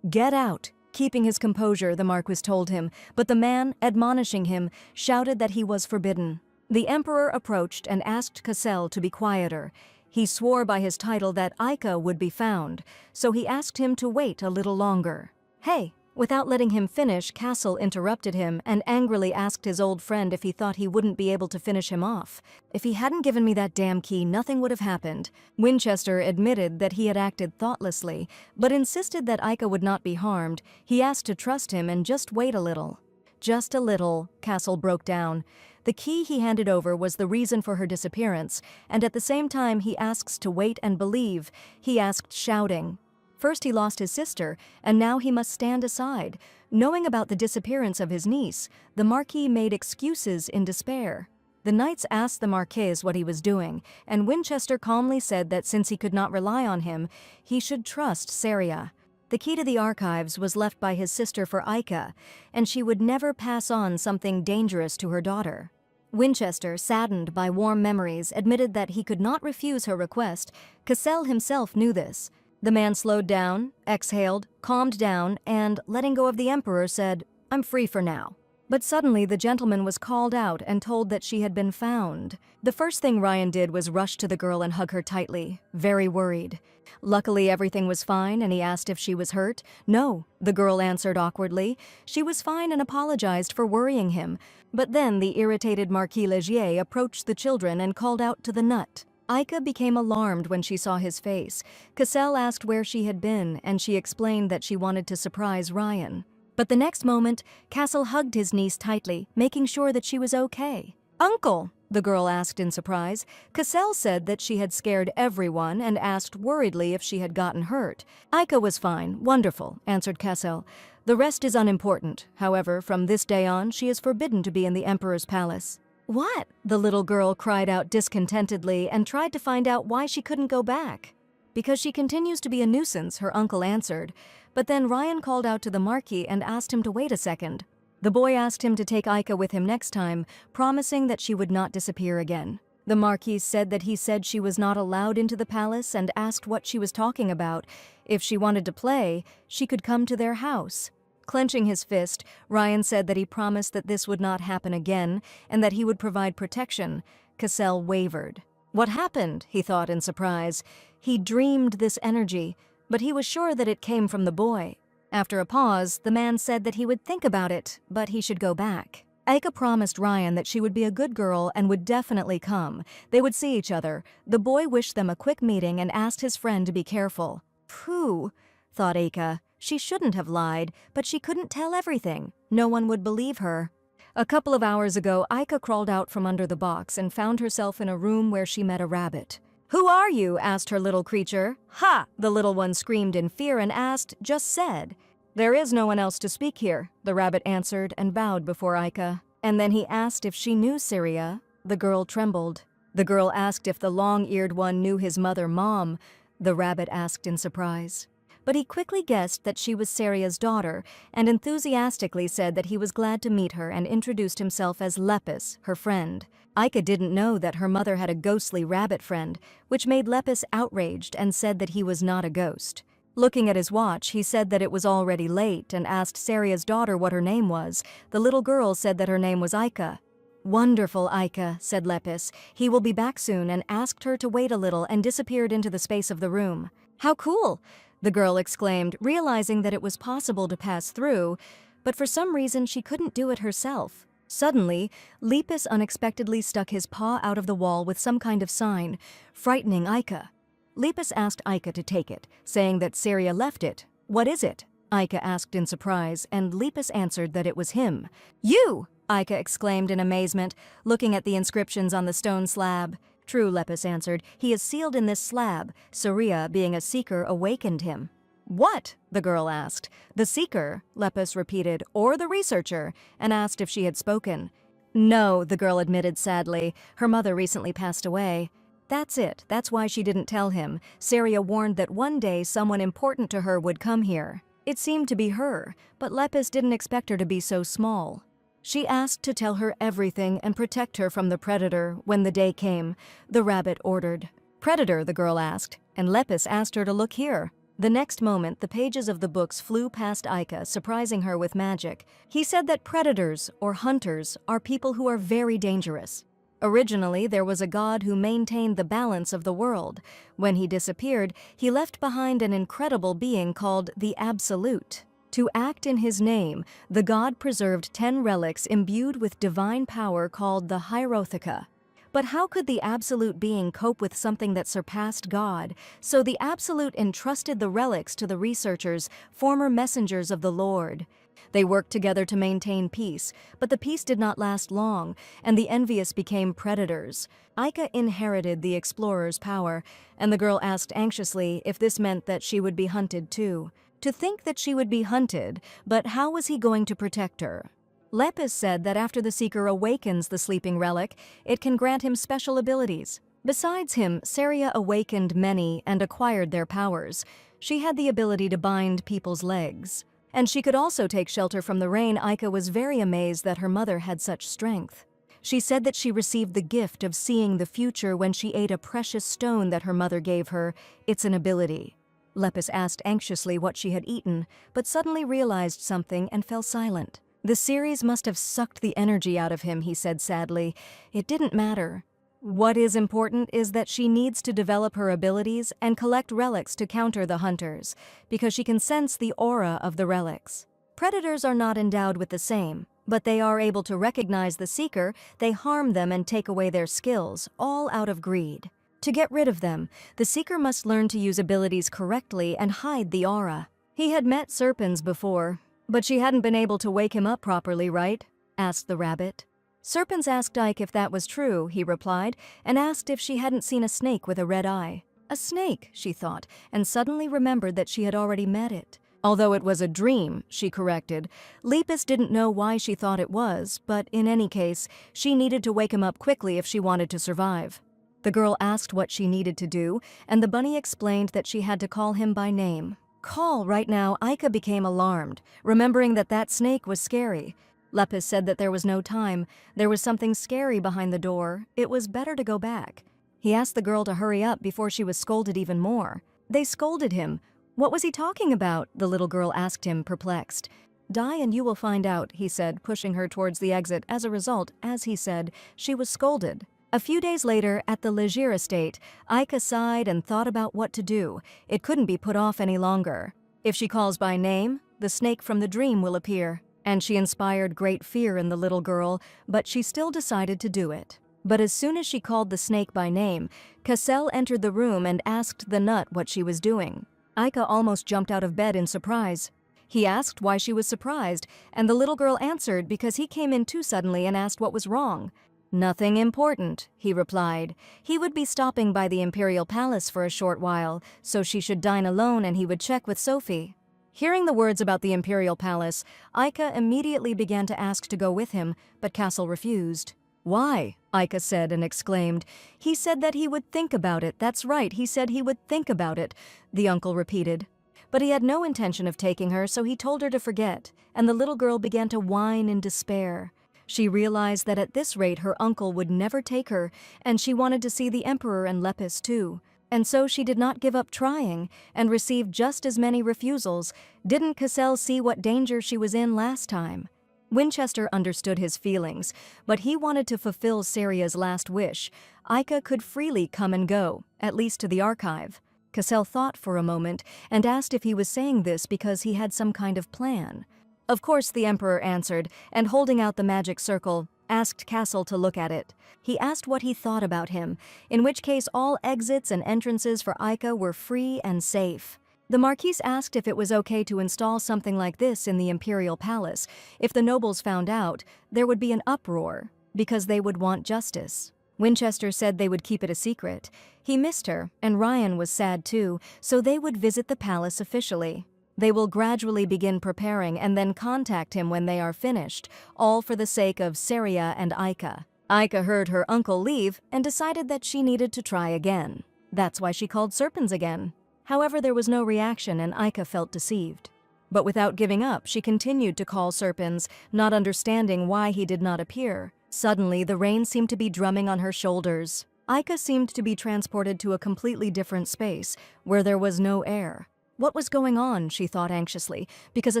Get out. Keeping his composure, the Marquis told him, but the man, admonishing him, shouted that he was forbidden. The Emperor approached and asked Cassell to be quieter. He swore by his title that Aika would be found, so he asked him to wait a little longer. Hey! Without letting him finish, Cassell interrupted him and angrily asked his old friend if he thought he wouldn't be able to finish him off. If he hadn't given me that damn key, nothing would have happened. Winchester admitted that he had acted thoughtlessly, but insisted that Aika would not be harmed. He asked to trust him and just wait a little. Just a little, Cassell broke down. The key he handed over was the reason for her disappearance, and at the same time he asks to wait and believe. He asked, shouting. First he lost his sister, and now he must stand aside. Knowing about the disappearance of his niece, the Marquis made excuses in despair. The knights asked the Marquis what he was doing, and Winchester calmly said that since he could not rely on him, he should trust Saria. The key to the archives was left by his sister for Aika, and she would never pass on something dangerous to her daughter. Winchester, saddened by warm memories, admitted that he could not refuse her request. Cassell himself knew this. The man slowed down, exhaled, calmed down, and, letting go of the Emperor, said, "I'm free for now." But suddenly the gentleman was called out and told that she had been found. The first thing Ryan did was rush to the girl and hug her tightly, very worried. Luckily everything was fine, and he asked if she was hurt. "No," the girl answered awkwardly. She was fine and apologized for worrying him. But then the irritated Marquis Legier approached the children and called out to the nut. Aika became alarmed when she saw his face. Cassell asked where she had been, and she explained that she wanted to surprise Ryan. But the next moment, Cassell hugged his niece tightly, making sure that she was okay. "Uncle?" the girl asked in surprise. Cassell said that she had scared everyone and asked worriedly if she had gotten hurt. "Aika was fine, wonderful," answered Cassell. "The rest is unimportant. However, from this day on, she is forbidden to be in the Emperor's palace." "What?" the little girl cried out discontentedly and tried to find out why she couldn't go back. "Because she continues to be a nuisance," her uncle answered. But then Ryan called out to the Marquis and asked him to wait a second. The boy asked him to take Aika with him next time, promising that she would not disappear again. The Marquis said that he said she was not allowed into the palace and asked what she was talking about. If she wanted to play, she could come to their house. Clenching his fist, Ryan said that he promised that this would not happen again and that he would provide protection. Cassell wavered. What happened? He thought in surprise. He dreamed this energy, but he was sure that it came from the boy. After a pause, the man said that he would think about it, but he should go back. Aika promised Ryan that she would be a good girl and would definitely come. They would see each other. The boy wished them a quick meeting and asked his friend to be careful. Phew, thought Aika. She shouldn't have lied, but she couldn't tell everything. No one would believe her. A couple of hours ago, Aika crawled out from under the box and found herself in a room where she met a rabbit. "Who are you?" asked her little creature. "Ha!" the little one screamed in fear and asked, just said. "There is no one else to speak here," the rabbit answered and bowed before Aika. And then he asked if she knew Syria. The girl trembled. The girl asked if the long-eared one knew his mother, Mom. The rabbit asked in surprise. But he quickly guessed that she was Syria's daughter and enthusiastically said that he was glad to meet her and introduced himself as Lepus, her friend. Aika didn't know that her mother had a ghostly rabbit friend, which made Lepus outraged and said that he was not a ghost. Looking at his watch, he said that it was already late and asked Syria's daughter what her name was. The little girl said that her name was Aika. "Wonderful, Aika," said Lepus. "He will be back soon," and asked her to wait a little and disappeared into the space of the room. "How cool!" the girl exclaimed, realizing that it was possible to pass through, but for some reason she couldn't do it herself. Suddenly, Lepus unexpectedly stuck his paw out of the wall with some kind of sign, frightening Aika. Lepus asked Aika to take it, saying that Syria left it. "What is it?" Aika asked in surprise, and Lepus answered that it was him. "You!" Aika exclaimed in amazement, looking at the inscriptions on the stone slab. "True," Lepus answered. "He is sealed in this slab. Syria, being a seeker, awakened him." "What?" the girl asked. "The seeker," Lepus repeated, "or the researcher," and asked if she had spoken. "No," the girl admitted sadly. "Her mother recently passed away." "That's it. That's why she didn't tell him. Syria warned that one day someone important to her would come here. It seemed to be her, but Lepus didn't expect her to be so small. She asked to tell her everything and protect her from the predator when the day came. The rabbit ordered. "Predator?" the girl asked, and Lepus asked her to look here. The next moment, the pages of the books flew past Aika, surprising her with magic. He said that predators, or hunters, are people who are very dangerous. Originally, there was a god who maintained the balance of the world. When he disappeared, he left behind an incredible being called the Absolute. To act in his name, the god preserved 10 relics imbued with divine power called the Hierotheca. But how could the Absolute being cope with something that surpassed God? So the Absolute entrusted the relics to the researchers, former messengers of the Lord. They worked together to maintain peace, but the peace did not last long, and the envious became predators. Aika inherited the explorer's power, and the girl asked anxiously if this meant that she would be hunted too. To think that she would be hunted, but how was he going to protect her? Lepus said that after the Seeker awakens the sleeping relic, it can grant him special abilities. Besides him, Syria awakened many and acquired their powers. She had the ability to bind people's legs. And she could also take shelter from the rain. Aika was very amazed that her mother had such strength. She said that she received the gift of seeing the future when she ate a precious stone that her mother gave her. It's an ability. Lepus asked anxiously what she had eaten, but suddenly realized something and fell silent. The series must have sucked the energy out of him, he said sadly. It didn't matter. What is important is that she needs to develop her abilities and collect relics to counter the hunters, because she can sense the aura of the relics. Predators are not endowed with the same, but they are able to recognize the seeker. They harm them and take away their skills, all out of greed. To get rid of them, the seeker must learn to use abilities correctly and hide the aura. He had met Serpens before, but she hadn't been able to wake him up properly, right? Asked the rabbit. Serpens asked Ike if that was true, he replied, and asked if she hadn't seen a snake with a red eye. A snake, she thought, and suddenly remembered that she had already met it. Although it was a dream, she corrected. Lepus didn't know why she thought it was, but in any case, she needed to wake him up quickly if she wanted to survive. The girl asked what she needed to do, and the bunny explained that she had to call him by name. Call right now. Aika became alarmed, remembering that snake was scary. Lepus said that there was no time. There was something scary behind the door. It was better to go back. He asked the girl to hurry up before she was scolded even more. They scolded him. What was he talking about? The little girl asked him, perplexed. Die and you will find out, he said, pushing her towards the exit. As a result, as he said, she was scolded. A few days later, at the Leger estate, Aika sighed and thought about what to do. It couldn't be put off any longer. If she calls by name, the snake from the dream will appear. And she inspired great fear in the little girl, but she still decided to do it. But as soon as she called the snake by name, Cassell entered the room and asked the nut what she was doing. Aika almost jumped out of bed in surprise. He asked why she was surprised, and the little girl answered because he came in too suddenly and asked what was wrong. Nothing important, he replied. He would be stopping by the imperial palace for a short while, so she should dine alone and he would check with Sophie. Hearing the words about the imperial palace, Aika immediately began to ask to go with him, but Cassell refused. Why? Aika said and exclaimed. He said that he would think about it. That's right, he said he would think about it, the uncle repeated. But he had no intention of taking her, so he told her to forget, and the little girl began to whine in despair. She realized that at this rate her uncle would never take her, and she wanted to see the emperor and Lepus too. And so she did not give up trying, and received just as many refusals. Didn't Cassell see what danger she was in last time? Winchester understood his feelings, but he wanted to fulfill Seria's last wish. Aika could freely come and go, at least to the archive. Cassell thought for a moment, and asked if he was saying this because he had some kind of plan. Of course, the emperor answered, and holding out the magic circle, asked Cassell to look at it. He asked what he thought about him, in which case all exits and entrances for Aika were free and safe. The Marquise asked if it was okay to install something like this in the imperial palace. If the nobles found out, there would be an uproar, because they would want justice. Winchester said they would keep it a secret. He missed her, and Ryan was sad too, so they would visit the palace officially. They will gradually begin preparing and then contact him when they are finished, all for the sake of Seria and Aika. Aika heard her uncle leave and decided that she needed to try again. That's why she called Serpens again. However, there was no reaction and Aika felt deceived. But without giving up, she continued to call Serpens, not understanding why he did not appear. Suddenly, the rain seemed to be drumming on her shoulders. Aika seemed to be transported to a completely different space, where there was no air. What was going on, she thought anxiously, because a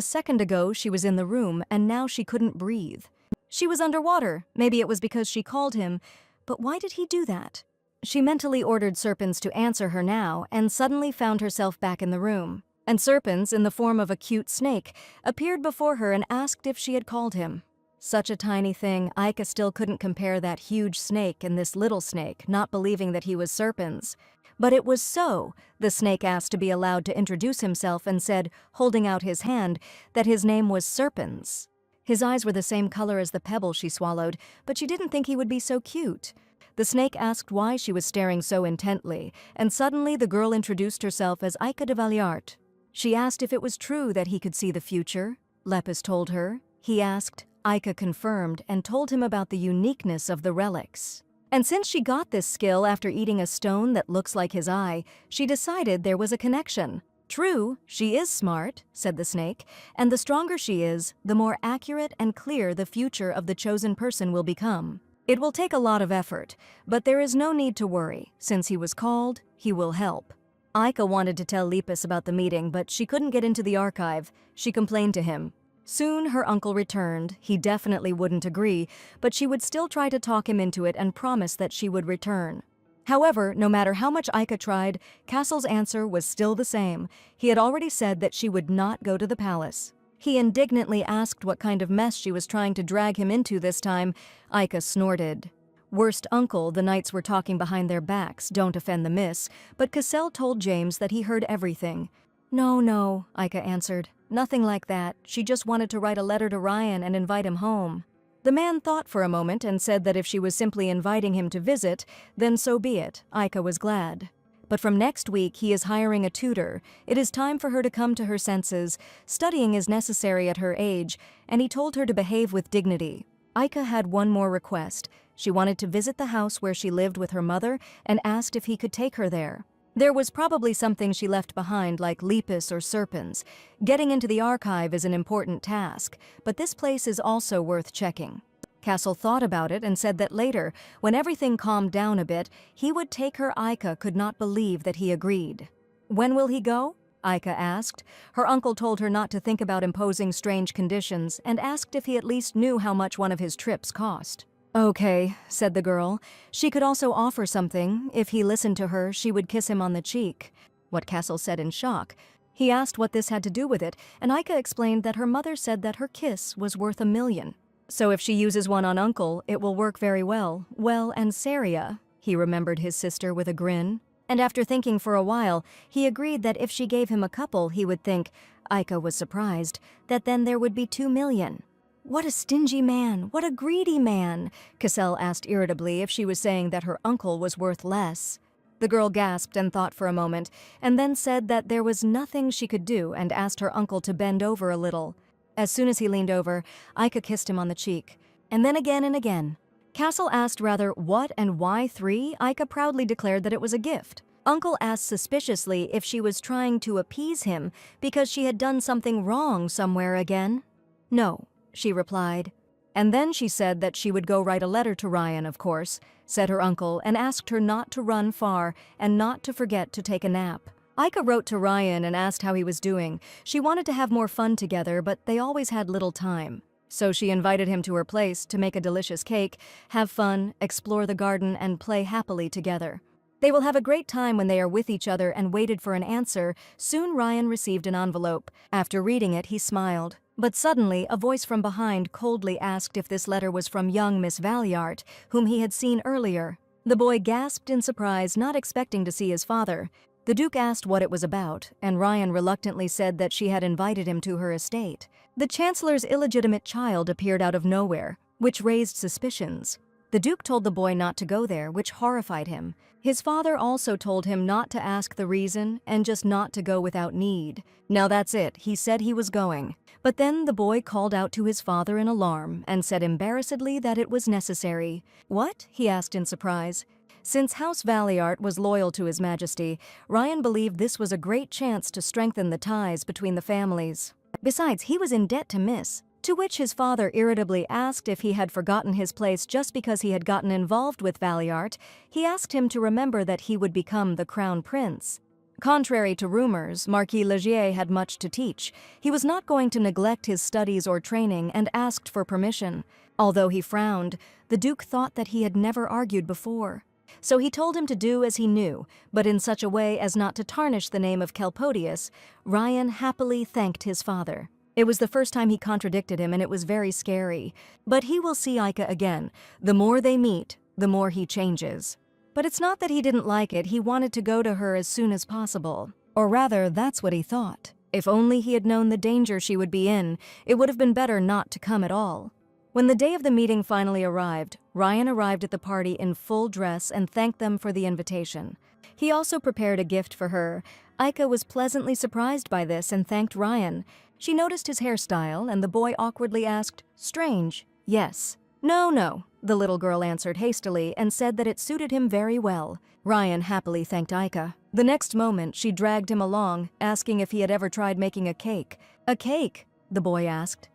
second ago she was in the room and now she couldn't breathe. She was underwater. Maybe it was because she called him, but why did he do that? She mentally ordered Serpens to answer her now and suddenly found herself back in the room. And Serpens, in the form of a cute snake, appeared before her and asked if she had called him. Such a tiny thing, Aika still couldn't compare that huge snake and this little snake, not believing that he was Serpens. But it was so. The snake asked to be allowed to introduce himself and said, holding out his hand, that his name was Serpens. His eyes were the same color as the pebble she swallowed, but she didn't think he would be so cute. The snake asked why she was staring so intently, and suddenly the girl introduced herself as Aika de Valliart. She asked if it was true that he could see the future. Lepus told her. He asked. Aika confirmed and told him about the uniqueness of the relics. And since she got this skill after eating a stone that looks like his eye, she decided there was a connection. True, she is smart, said the snake, and the stronger she is, the more accurate and clear the future of the chosen person will become. It will take a lot of effort, but there is no need to worry. Since he was called, he will help. Aika wanted to tell Lepus about the meeting, but she couldn't get into the archive. She complained to him. Soon her uncle returned. He definitely wouldn't agree, but she would still try to talk him into it and promise that she would return. However, no matter how much Aika tried, Cassell's answer was still the same. He had already said that she would not go to the palace. He indignantly asked what kind of mess she was trying to drag him into this time. Aika snorted. Worst uncle, the knights were talking behind their backs, don't offend the miss, but Cassell told James that he heard everything. No, Aika answered. Nothing like that. She just wanted to write a letter to Ryan and invite him home. The man thought for a moment and said that if she was simply inviting him to visit, then so be it. Aika was glad. But from next week, he is hiring a tutor. It is time for her to come to her senses. Studying is necessary at her age, and he told her to behave with dignity. Aika had one more request. She wanted to visit the house where she lived with her mother and asked if he could take her there. There was probably something she left behind, like Lepus or serpents. Getting into the archive is an important task, but this place is also worth checking. Cassell thought about it and said that later, when everything calmed down a bit, he would take her. Aika could not believe that he agreed. When will he go? Aika asked. Her uncle told her not to think about imposing strange conditions and asked if he at least knew how much one of his trips cost. Okay, said the girl. She could also offer something. If he listened to her, she would kiss him on the cheek. What Cassell said in shock. He asked what this had to do with it, and Aika explained that her mother said that her kiss was worth $1 million. So if she uses one on Uncle, it will work very well. Well, and Saria, he remembered his sister with a grin. And after thinking for a while, he agreed that if she gave him a couple, he would think, Aika was surprised, that then there would be $2 million. What a stingy man, what a greedy man, Cassell asked irritably if she was saying that her uncle was worth less. The girl gasped and thought for a moment, and then said that there was nothing she could do and asked her uncle to bend over a little. As soon as he leaned over, Aika kissed him on the cheek. And then again and again. Cassell asked rather what and why 3. Aika proudly declared that it was a gift. Uncle asked suspiciously if she was trying to appease him because she had done something wrong somewhere again. No, she replied. And then she said that she would go write a letter to Ryan, of course, said her uncle, and asked her not to run far and not to forget to take a nap. Aika wrote to Ryan and asked how he was doing. She wanted to have more fun together, but they always had little time. So she invited him to her place to make a delicious cake, have fun, explore the garden, and play happily together. They will have a great time when they are with each other and waited for an answer. Soon Ryan received an envelope. After reading it, he smiled. But suddenly, a voice from behind coldly asked if this letter was from young Miss Valliart, whom he had seen earlier. The boy gasped in surprise, not expecting to see his father. The Duke asked what it was about, and Ryan reluctantly said that she had invited him to her estate. The Chancellor's illegitimate child appeared out of nowhere, which raised suspicions. The Duke told the boy not to go there, which horrified him. His father also told him not to ask the reason and just not to go without need. Now that's it, he said he was going. But then the boy called out to his father in alarm and said embarrassedly that it was necessary. What? He asked in surprise. Since House Valliart was loyal to His Majesty, Ryan believed this was a great chance to strengthen the ties between the families. Besides, he was in debt to Miss. To which his father irritably asked if he had forgotten his place just because he had gotten involved with Valliart. He asked him to remember that he would become the crown prince. Contrary to rumors, Marquis Legier had much to teach. He was not going to neglect his studies or training and asked for permission. Although he frowned, the Duke thought that he had never argued before. So he told him to do as he knew, but in such a way as not to tarnish the name of Kelpodius. Ryan happily thanked his father. It was the first time he contradicted him, and it was very scary. But he will see Aika again. The more they meet, the more he changes. But it's not that he didn't like it, he wanted to go to her as soon as possible. Or rather, that's what he thought. If only he had known the danger she would be in, it would have been better not to come at all. When the day of the meeting finally arrived, Ryan arrived at the party in full dress and thanked them for the invitation. He also prepared a gift for her. Aika was pleasantly surprised by this and thanked Ryan. She noticed his hairstyle, and the boy awkwardly asked, "Strange?" "Yes." No, the little girl answered hastily and said that it suited him very well. Ryan happily thanked Aika. The next moment, she dragged him along, asking if he had ever tried making a cake. "A cake?" the boy asked.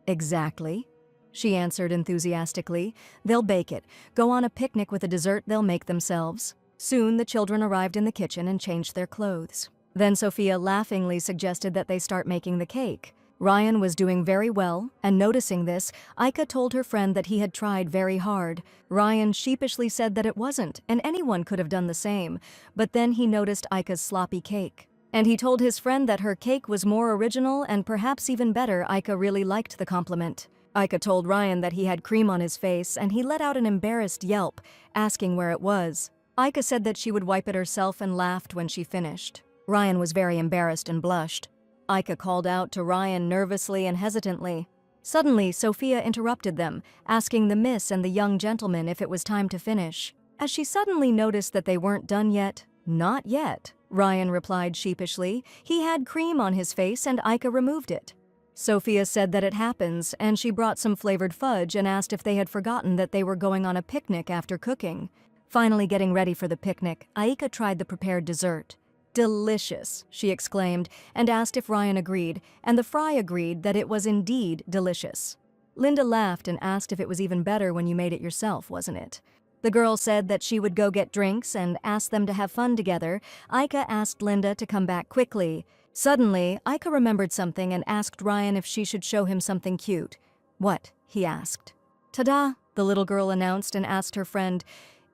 "Exactly," she answered enthusiastically. "They'll bake it. Go on a picnic with a dessert they'll make themselves." Soon the children arrived in the kitchen and changed their clothes. Then Sophia laughingly suggested that they start making the cake. Ryan was doing very well, and noticing this, Aika told her friend that he had tried very hard. Ryan sheepishly said that it wasn't, and anyone could have done the same. But then he noticed Aika's sloppy cake. And he told his friend that her cake was more original and perhaps even better. Aika really liked the compliment. Aika told Ryan that he had cream on his face, and he let out an embarrassed yelp, asking where it was. Aika said that she would wipe it herself and laughed when she finished. Ryan was very embarrassed and blushed. Aika called out to Ryan nervously and hesitantly. Suddenly, Sophia interrupted them, asking the miss and the young gentleman if it was time to finish. As she suddenly noticed that they weren't done yet, "Not yet," Ryan replied sheepishly. He had cream on his face and Aika removed it. Sophia said that it happens, and she brought some flavored fudge and asked if they had forgotten that they were going on a picnic after cooking. Finally getting ready for the picnic, Aika tried the prepared dessert. "Delicious," she exclaimed, and asked if Ryan agreed, and the fry agreed that it was indeed delicious. Linda laughed and asked if it was even better when you made it yourself, wasn't it? The girl said that she would go get drinks and asked them to have fun together. Aika asked Linda to come back quickly. Suddenly, Aika remembered something and asked Ryan if she should show him something cute. "What?" he asked. "Ta-da!" the little girl announced and asked her friend.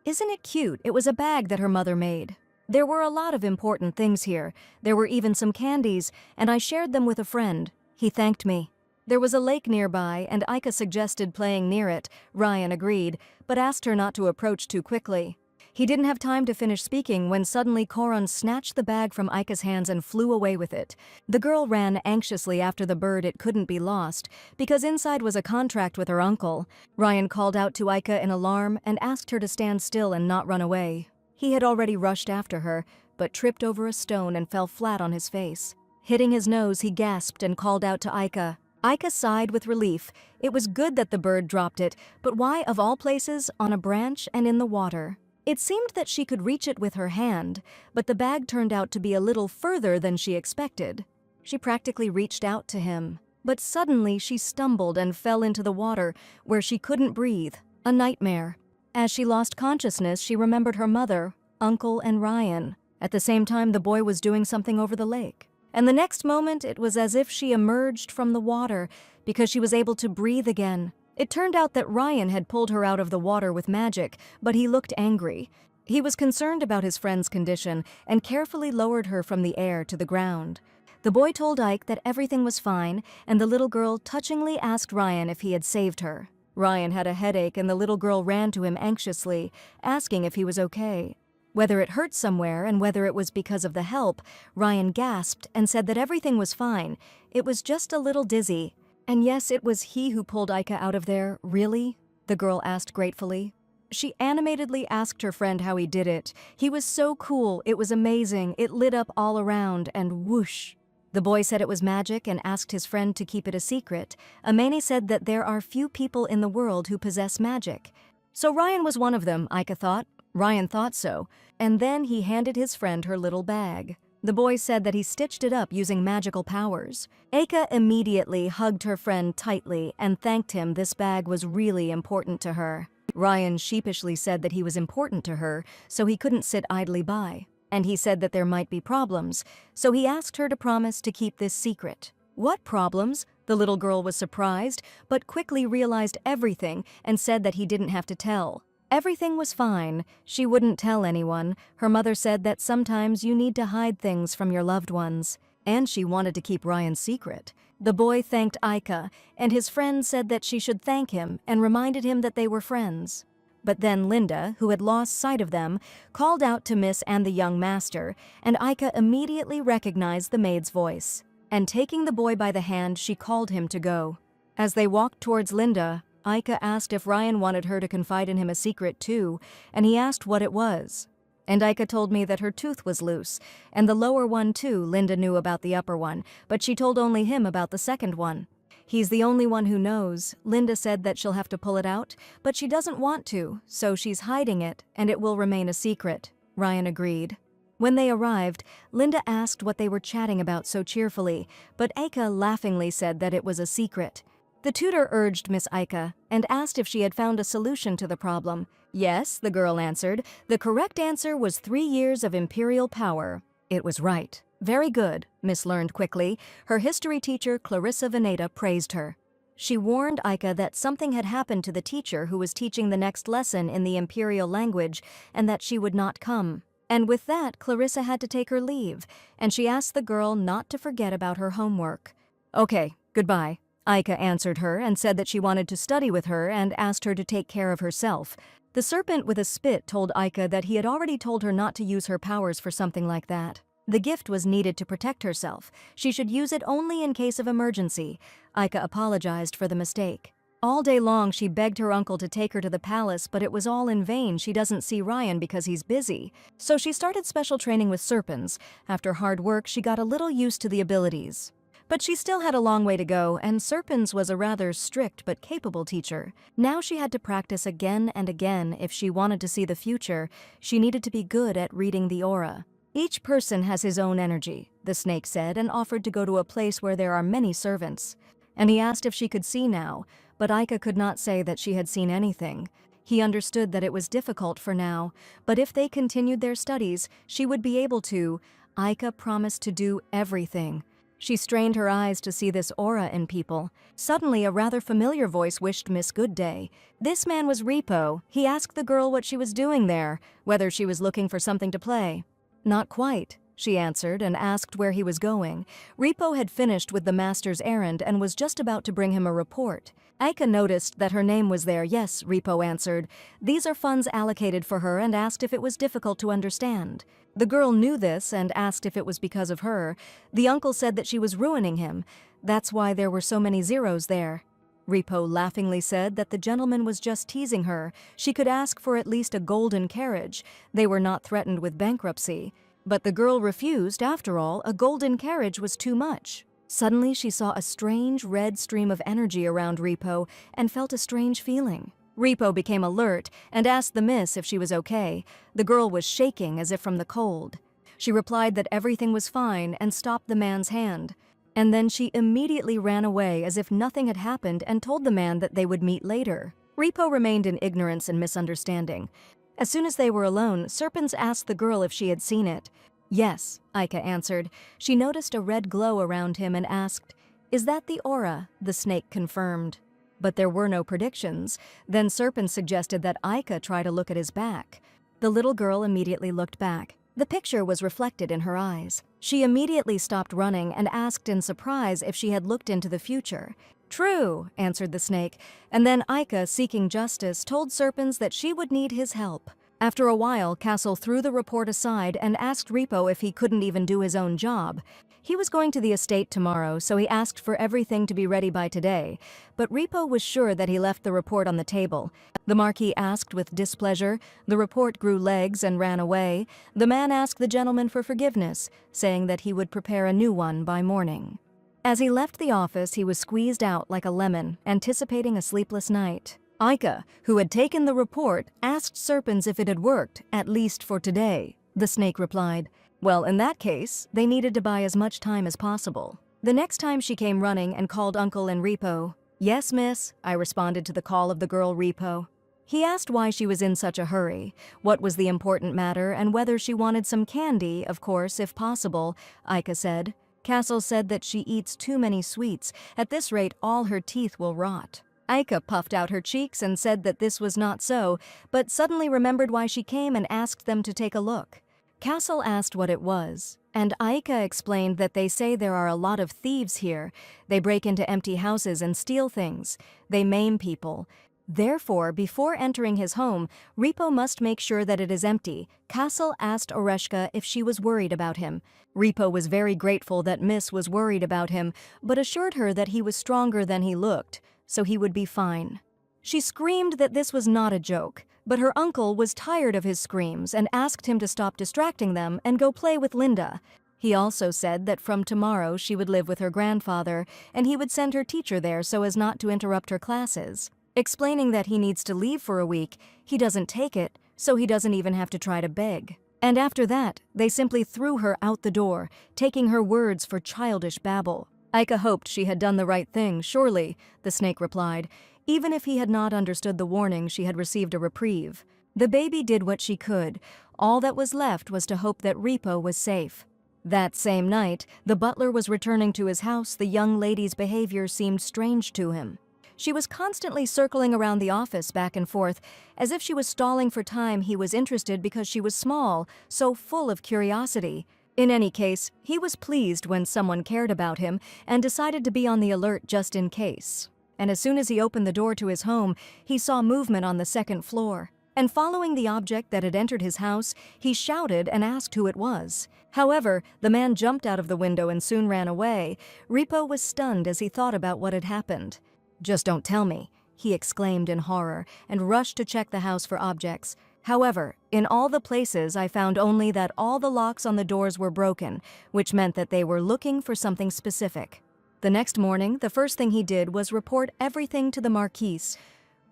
"Isn't it cute? It was a bag that her mother made. There were a lot of important things here. There were even some candies, and I shared them with a friend. He thanked me." There was a lake nearby, and Aika suggested playing near it. Ryan agreed, but asked her not to approach too quickly. He didn't have time to finish speaking when suddenly Koron snatched the bag from Aika's hands and flew away with it. The girl ran anxiously after the bird. It couldn't be lost, because inside was a contract with her uncle. Ryan called out to Aika in alarm and asked her to stand still and not run away. He had already rushed after her, but tripped over a stone and fell flat on his face. Hitting his nose, he gasped and called out to Aika. Aika sighed with relief. It was good that the bird dropped it, but why, of all places, on a branch and in the water? It seemed that she could reach it with her hand, but the bag turned out to be a little further than she expected. She practically reached out to him. But suddenly she stumbled and fell into the water, where she couldn't breathe. A nightmare. As she lost consciousness, she remembered her mother, uncle, and Ryan. At the same time, the boy was doing something over the lake. And the next moment, it was as if she emerged from the water, because she was able to breathe again. It turned out that Ryan had pulled her out of the water with magic, but he looked angry. He was concerned about his friend's condition and carefully lowered her from the air to the ground. The boy told Ike that everything was fine, and the little girl touchingly asked Ryan if he had saved her. Ryan had a headache, and the little girl ran to him anxiously, asking if he was okay. Whether it hurt somewhere and whether it was because of the help, Ryan gasped and said that everything was fine. It was just a little dizzy. "And yes, it was he who pulled Aika out of there, really?" the girl asked gratefully. She animatedly asked her friend how he did it. "He was so cool, it was amazing, it lit up all around, and whoosh." The boy said it was magic and asked his friend to keep it a secret. Amani said that there are few people in the world who possess magic. So Ryan was one of them, Aika thought. Ryan thought so. And then he handed his friend her little bag. The boy said that he stitched it up using magical powers. Aika immediately hugged her friend tightly and thanked him. This bag was really important to her. Ryan sheepishly said that he was important to her, so he couldn't sit idly by. And he said that there might be problems, so he asked her to promise to keep this secret. What problems? The little girl was surprised, but quickly realized everything and said that he didn't have to tell. Everything was fine. She wouldn't tell anyone. Her mother said that sometimes you need to hide things from your loved ones. And she wanted to keep Ryan's secret. The boy thanked Aika, and his friend said that she should thank him and reminded him that they were friends. But then Linda, who had lost sight of them, called out to Miss and the young master, and Aika immediately recognized the maid's voice. And taking the boy by the hand, she called him to go. As they walked towards Linda, Aika asked if Ryan wanted her to confide in him a secret too, and he asked what it was. And Aika told me that her tooth was loose, and the lower one too. Linda knew about the upper one, but she told only him about the second one. He's the only one who knows. Linda said that she'll have to pull it out, but she doesn't want to, so she's hiding it, and it will remain a secret. Ryan agreed. When they arrived, Linda asked what they were chatting about so cheerfully, but Aika laughingly said that it was a secret. The tutor urged Miss Aika and asked if she had found a solution to the problem. Yes, the girl answered. The correct answer was 3 years of imperial power. It was right. Very good, Miss learned quickly. Her history teacher, Clarissa Veneta, praised her. She warned Aika that something had happened to the teacher who was teaching the next lesson in the imperial language and that she would not come. And with that, Clarissa had to take her leave, and she asked the girl not to forget about her homework. Okay, goodbye. Aika answered her and said that she wanted to study with her and asked her to take care of herself. The serpent with a spit told Aika that he had already told her not to use her powers for something like that. The gift was needed to protect herself. She should use it only in case of emergency. Aika apologized for the mistake. All day long she begged her uncle to take her to the palace, but it was all in vain. She doesn't see Ryan because he's busy. So she started special training with serpents. After hard work, she got a little used to the abilities. But she still had a long way to go, and Serpens was a rather strict but capable teacher. Now she had to practice again and again. If she wanted to see the future, she needed to be good at reading the aura. Each person has his own energy, the snake said, and offered to go to a place where there are many servants. And he asked if she could see now, but Aika could not say that she had seen anything. He understood that it was difficult for now, but if they continued their studies, she would be able to. Aika promised to do everything. She strained her eyes to see this aura in people. Suddenly, a rather familiar voice wished Miss Good Day. This man was Repo. He asked the girl what she was doing there, whether she was looking for something to play. Not quite, she answered and asked where he was going. Repo had finished with the master's errand and was just about to bring him a report. Aika noticed that her name was there. Yes, Repo answered. These are funds allocated for her and asked if it was difficult to understand. The girl knew this and asked if it was because of her. The uncle said that she was ruining him. That's why there were so many zeros there. Repo laughingly said that the gentleman was just teasing her. She could ask for at least a golden carriage. They were not threatened with bankruptcy. But the girl refused. After all, a golden carriage was too much. Suddenly, she saw a strange red stream of energy around Repo and felt a strange feeling. Repo became alert and asked the miss if she was okay. The girl was shaking as if from the cold. She replied that everything was fine and stopped the man's hand. And then she immediately ran away as if nothing had happened and told the man that they would meet later. Repo remained in ignorance and misunderstanding. As soon as they were alone, Serpens asked the girl if she had seen it. Yes, Aika answered. She noticed a red glow around him and asked, "Is that the aura?" The snake confirmed. But there were no predictions. Then Serpens suggested that Aika try to look at his back. The little girl immediately looked back. The picture was reflected in her eyes. She immediately stopped running and asked in surprise if she had looked into the future. "True," answered the snake, and then Aika, seeking justice, told Serpens that she would need his help. After a while, Cassell threw the report aside and asked Repo if he couldn't even do his own job. He was going to the estate tomorrow, so he asked for everything to be ready by today. But Repo was sure that he left the report on the table. The Marquis asked with displeasure. The report grew legs and ran away. The man asked the gentleman for forgiveness, saying that he would prepare a new one by morning. As he left the office, he was squeezed out like a lemon, anticipating a sleepless night. Aika, who had taken the report, asked Serpens if it had worked, at least for today. The snake replied, "Well, in that case, they needed to buy as much time as possible." The next time she came running and called Uncle and Repo. "Yes, miss," I responded to the call of the girl Repo. He asked why she was in such a hurry, what was the important matter, and whether she wanted some candy, of course, if possible, Aika said. Cassell said that she eats too many sweets. At this rate, all her teeth will rot. Aika puffed out her cheeks and said that this was not so, but suddenly remembered why she came and asked them to take a look. Cassell asked what it was, and Aika explained that they say there are a lot of thieves here. They break into empty houses and steal things. They maim people. Therefore, before entering his home, Repo must make sure that it is empty. Cassell asked Oreshka if she was worried about him. Repo was very grateful that Miss was worried about him, but assured her that he was stronger than he looked, so he would be fine. She screamed that this was not a joke, but her uncle was tired of his screams and asked him to stop distracting them and go play with Linda. He also said that from tomorrow she would live with her grandfather, and he would send her teacher there so as not to interrupt her classes. Explaining that he needs to leave for a week, he doesn't take it, so he doesn't even have to try to beg. And after that, they simply threw her out the door, taking her words for childish babble. Aika hoped she had done the right thing, surely, the snake replied. Even if he had not understood the warning, she had received a reprieve. The baby did what she could. All that was left was to hope that Repo was safe. That same night, the butler was returning to his house. The young lady's behavior seemed strange to him. She was constantly circling around the office back and forth, as if she was stalling for time. He was interested because she was small, so full of curiosity. In any case, he was pleased when someone cared about him and decided to be on the alert just in case. And as soon as he opened the door to his home, he saw movement on the second floor. And following the object that had entered his house, he shouted and asked who it was. However, the man jumped out of the window and soon ran away. Repo was stunned as he thought about what had happened. "Just don't tell me," he exclaimed in horror, and rushed to check the house for objects. However, in all the places I found only that all the locks on the doors were broken, which meant that they were looking for something specific. The next morning, the first thing he did was report everything to the Marquise.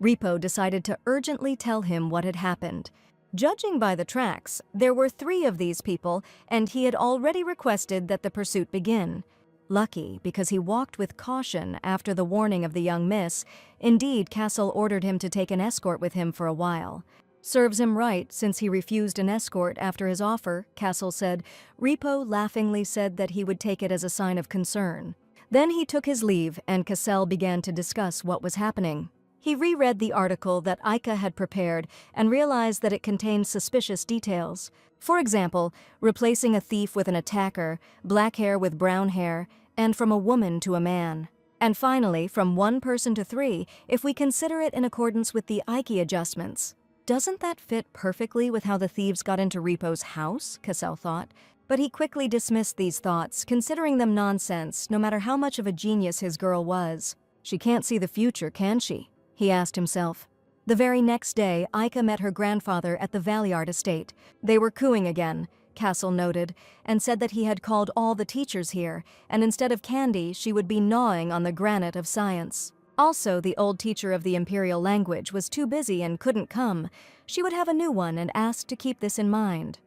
Repo decided to urgently tell him what had happened. Judging by the tracks, there were 3 of these people, and he had already requested that the pursuit begin. Lucky, because he walked with caution after the warning of the young miss. Indeed, Cassell ordered him to take an escort with him for a while. "Serves him right, since he refused an escort after his offer," Cassell said. Repo laughingly said that he would take it as a sign of concern. Then he took his leave, and Cassell began to discuss what was happening. He reread the article that Aika had prepared and realized that it contained suspicious details. For example, replacing a thief with an attacker, black hair with brown hair, and from a woman to a man. And finally, from 1 person to 3, if we consider it in accordance with the Aika adjustments. Doesn't that fit perfectly with how the thieves got into Repo's house? Cassell thought. But he quickly dismissed these thoughts, considering them nonsense, no matter how much of a genius his girl was. "She can't see the future, can she?" he asked himself. The very next day, Aika met her grandfather at the Valliard estate. They were cooing again, Cassell noted, and said that he had called all the teachers here, and instead of candy, she would be gnawing on the granite of science. Also, the old teacher of the imperial language was too busy and couldn't come. She would have a new one and asked to keep this in mind.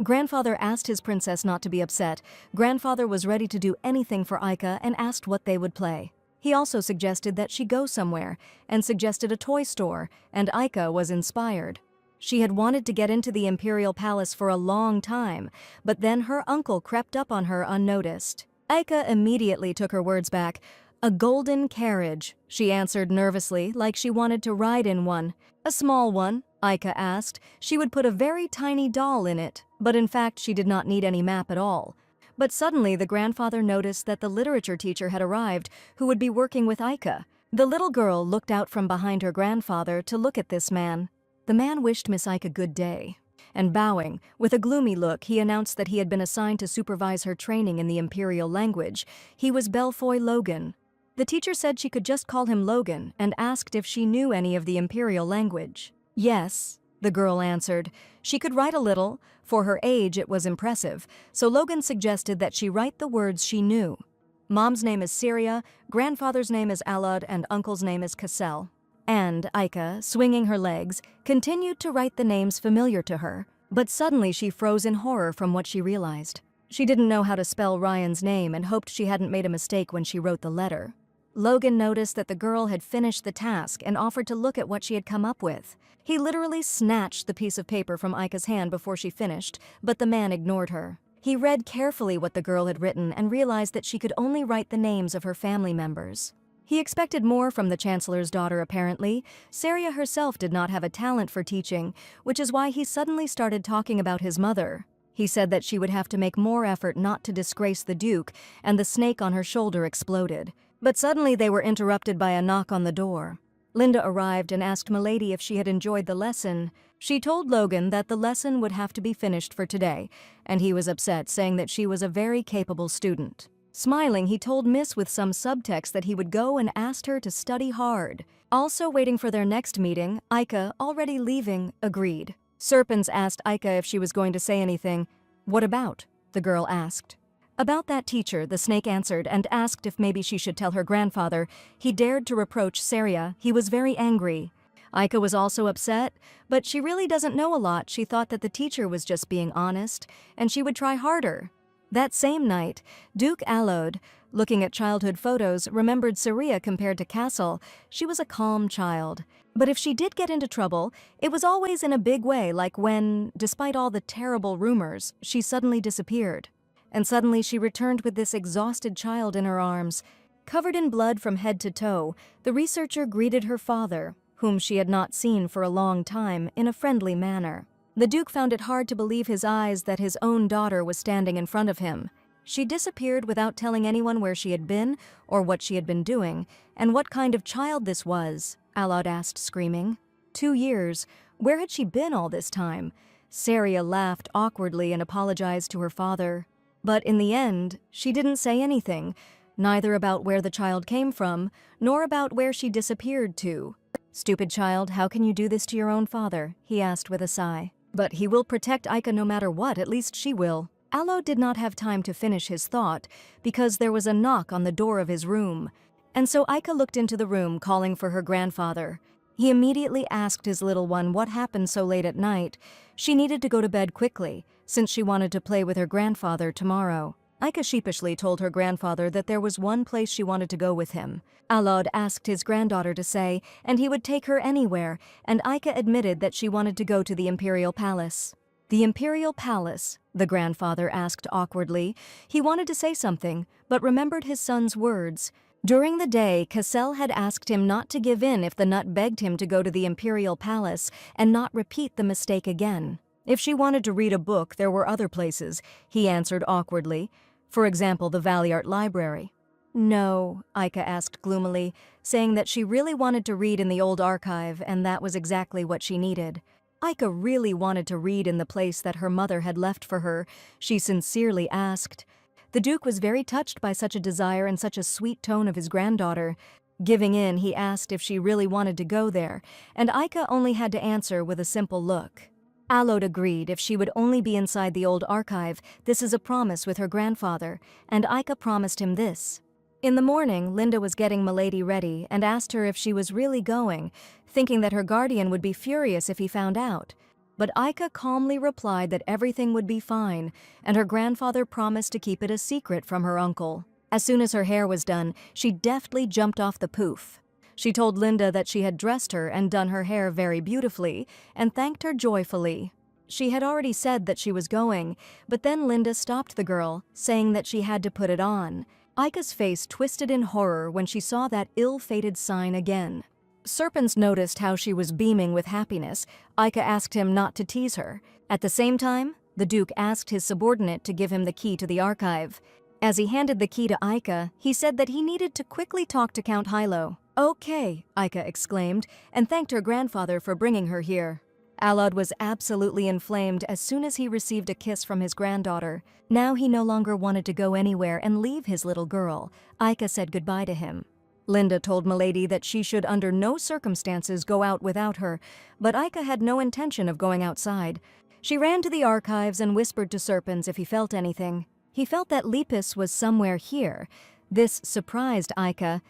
Grandfather asked his princess not to be upset. Grandfather was ready to do anything for Aika and asked what they would play. He also suggested that she go somewhere, and suggested a toy store, and Aika was inspired. She had wanted to get into the imperial palace for a long time, but then her uncle crept up on her unnoticed. Aika immediately took her words back. "A golden carriage," she answered nervously, like she wanted to ride in one. "A small one?" Aika asked. She would put a very tiny doll in it, but in fact she did not need any map at all. But suddenly the grandfather noticed that the literature teacher had arrived, who would be working with Aika. The little girl looked out from behind her grandfather to look at this man. The man wished Miss Aika good day, and bowing, with a gloomy look, he announced that he had been assigned to supervise her training in the imperial language. He was Belfoy Logan. The teacher said she could just call him Logan, and asked if she knew any of the imperial language. "Yes," the girl answered. She could write a little. For her age, it was impressive, so Logan suggested that she write the words she knew. Mom's name is Syria, grandfather's name is Alad, and uncle's name is Cassell. And Aika, swinging her legs, continued to write the names familiar to her, but suddenly she froze in horror from what she realized. She didn't know how to spell Ryan's name and hoped she hadn't made a mistake when she wrote the letter. Logan noticed that the girl had finished the task and offered to look at what she had come up with. He literally snatched the piece of paper from Aika's hand before she finished, but the man ignored her. He read carefully what the girl had written and realized that she could only write the names of her family members. He expected more from the chancellor's daughter, apparently. Syria herself did not have a talent for teaching, which is why he suddenly started talking about his mother. He said that she would have to make more effort not to disgrace the Duke, and the snake on her shoulder exploded. But suddenly they were interrupted by a knock on the door. Linda arrived and asked Milady if she had enjoyed the lesson. She told Logan that the lesson would have to be finished for today, and he was upset, saying that she was a very capable student. Smiling, he told Miss with some subtext that he would go and asked her to study hard. Also waiting for their next meeting, Aika, already leaving, agreed. Serpens asked Aika if she was going to say anything. "What about?" the girl asked. "About that teacher," the snake answered, and asked if maybe she should tell her grandfather. He dared to reproach Syria. He was very angry. Aika was also upset, but she really doesn't know a lot. She thought that the teacher was just being honest, and she would try harder. That same night, Duke Alod, Looking at childhood photos, remembered Saria compared to Cassell, she was a calm child. But if she did get into trouble, it was always in a big way, like when, despite all the terrible rumors, she suddenly disappeared. And suddenly she returned with this exhausted child in her arms. Covered in blood from head to toe, the researcher greeted her father, whom she had not seen for a long time, in a friendly manner. The Duke found it hard to believe his eyes that his own daughter was standing in front of him. She disappeared without telling anyone where she had been or what she had been doing, and what kind of child this was, Alod asked, screaming. 2 years. Where had she been all this time? Saria laughed awkwardly and apologized to her father. But in the end, she didn't say anything, neither about where the child came from, nor about where she disappeared to. "Stupid child, how can you do this to your own father?" he asked with a sigh. "But he will protect Aika no matter what, at least she will." Alod did not have time to finish his thought, because there was a knock on the door of his room, and so Aika looked into the room, calling for her grandfather. He immediately asked his little one what happened so late at night. She needed to go to bed quickly, since she wanted to play with her grandfather tomorrow. Aika sheepishly told her grandfather that there was one place she wanted to go with him. Alod asked his granddaughter to say, and he would take her anywhere, and Aika admitted that she wanted to go to the imperial palace. "The imperial palace?" the grandfather asked awkwardly. He wanted to say something, but remembered his son's words. During the day, Cassell had asked him not to give in if the nut begged him to go to the imperial palace and not repeat the mistake again. If she wanted to read a book, there were other places, he answered awkwardly. For example, the Valley Art Library. "No," Aika asked gloomily, saying that she really wanted to read in the old archive, and that was exactly what she needed. Aika really wanted to read in the place that her mother had left for her, she sincerely asked. The Duke was very touched by such a desire and such a sweet tone of his granddaughter. Giving in, he asked if she really wanted to go there, and Aika only had to answer with a simple look. Alod agreed if she would only be inside the old archive. This is a promise with her grandfather, and Aika promised him this. In the morning, Linda was getting Milady ready and asked her if she was really going, thinking that her guardian would be furious if he found out. But Aika calmly replied that everything would be fine, and her grandfather promised to keep it a secret from her uncle. As soon as her hair was done, she deftly jumped off the poof. She told Linda that she had dressed her and done her hair very beautifully, and thanked her joyfully. She had already said that she was going, but then Linda stopped the girl, saying that she had to put it on. Aika's face twisted in horror when she saw that ill-fated sign again. Serpens noticed how she was beaming with happiness. Aika asked him not to tease her. At the same time, the Duke asked his subordinate to give him the key to the archive. As he handed the key to Aika, he said that he needed to quickly talk to Count Hilo. "Okay," Aika exclaimed, and thanked her grandfather for bringing her here. Alod was absolutely inflamed as soon as he received a kiss from his granddaughter. Now he no longer wanted to go anywhere and leave his little girl. Aika said goodbye to him. Linda told Milady that she should under no circumstances go out without her, but Aika had no intention of going outside. She ran to the archives and whispered to Serpens if he felt anything. He felt that Lepus was somewhere here. This surprised Aika,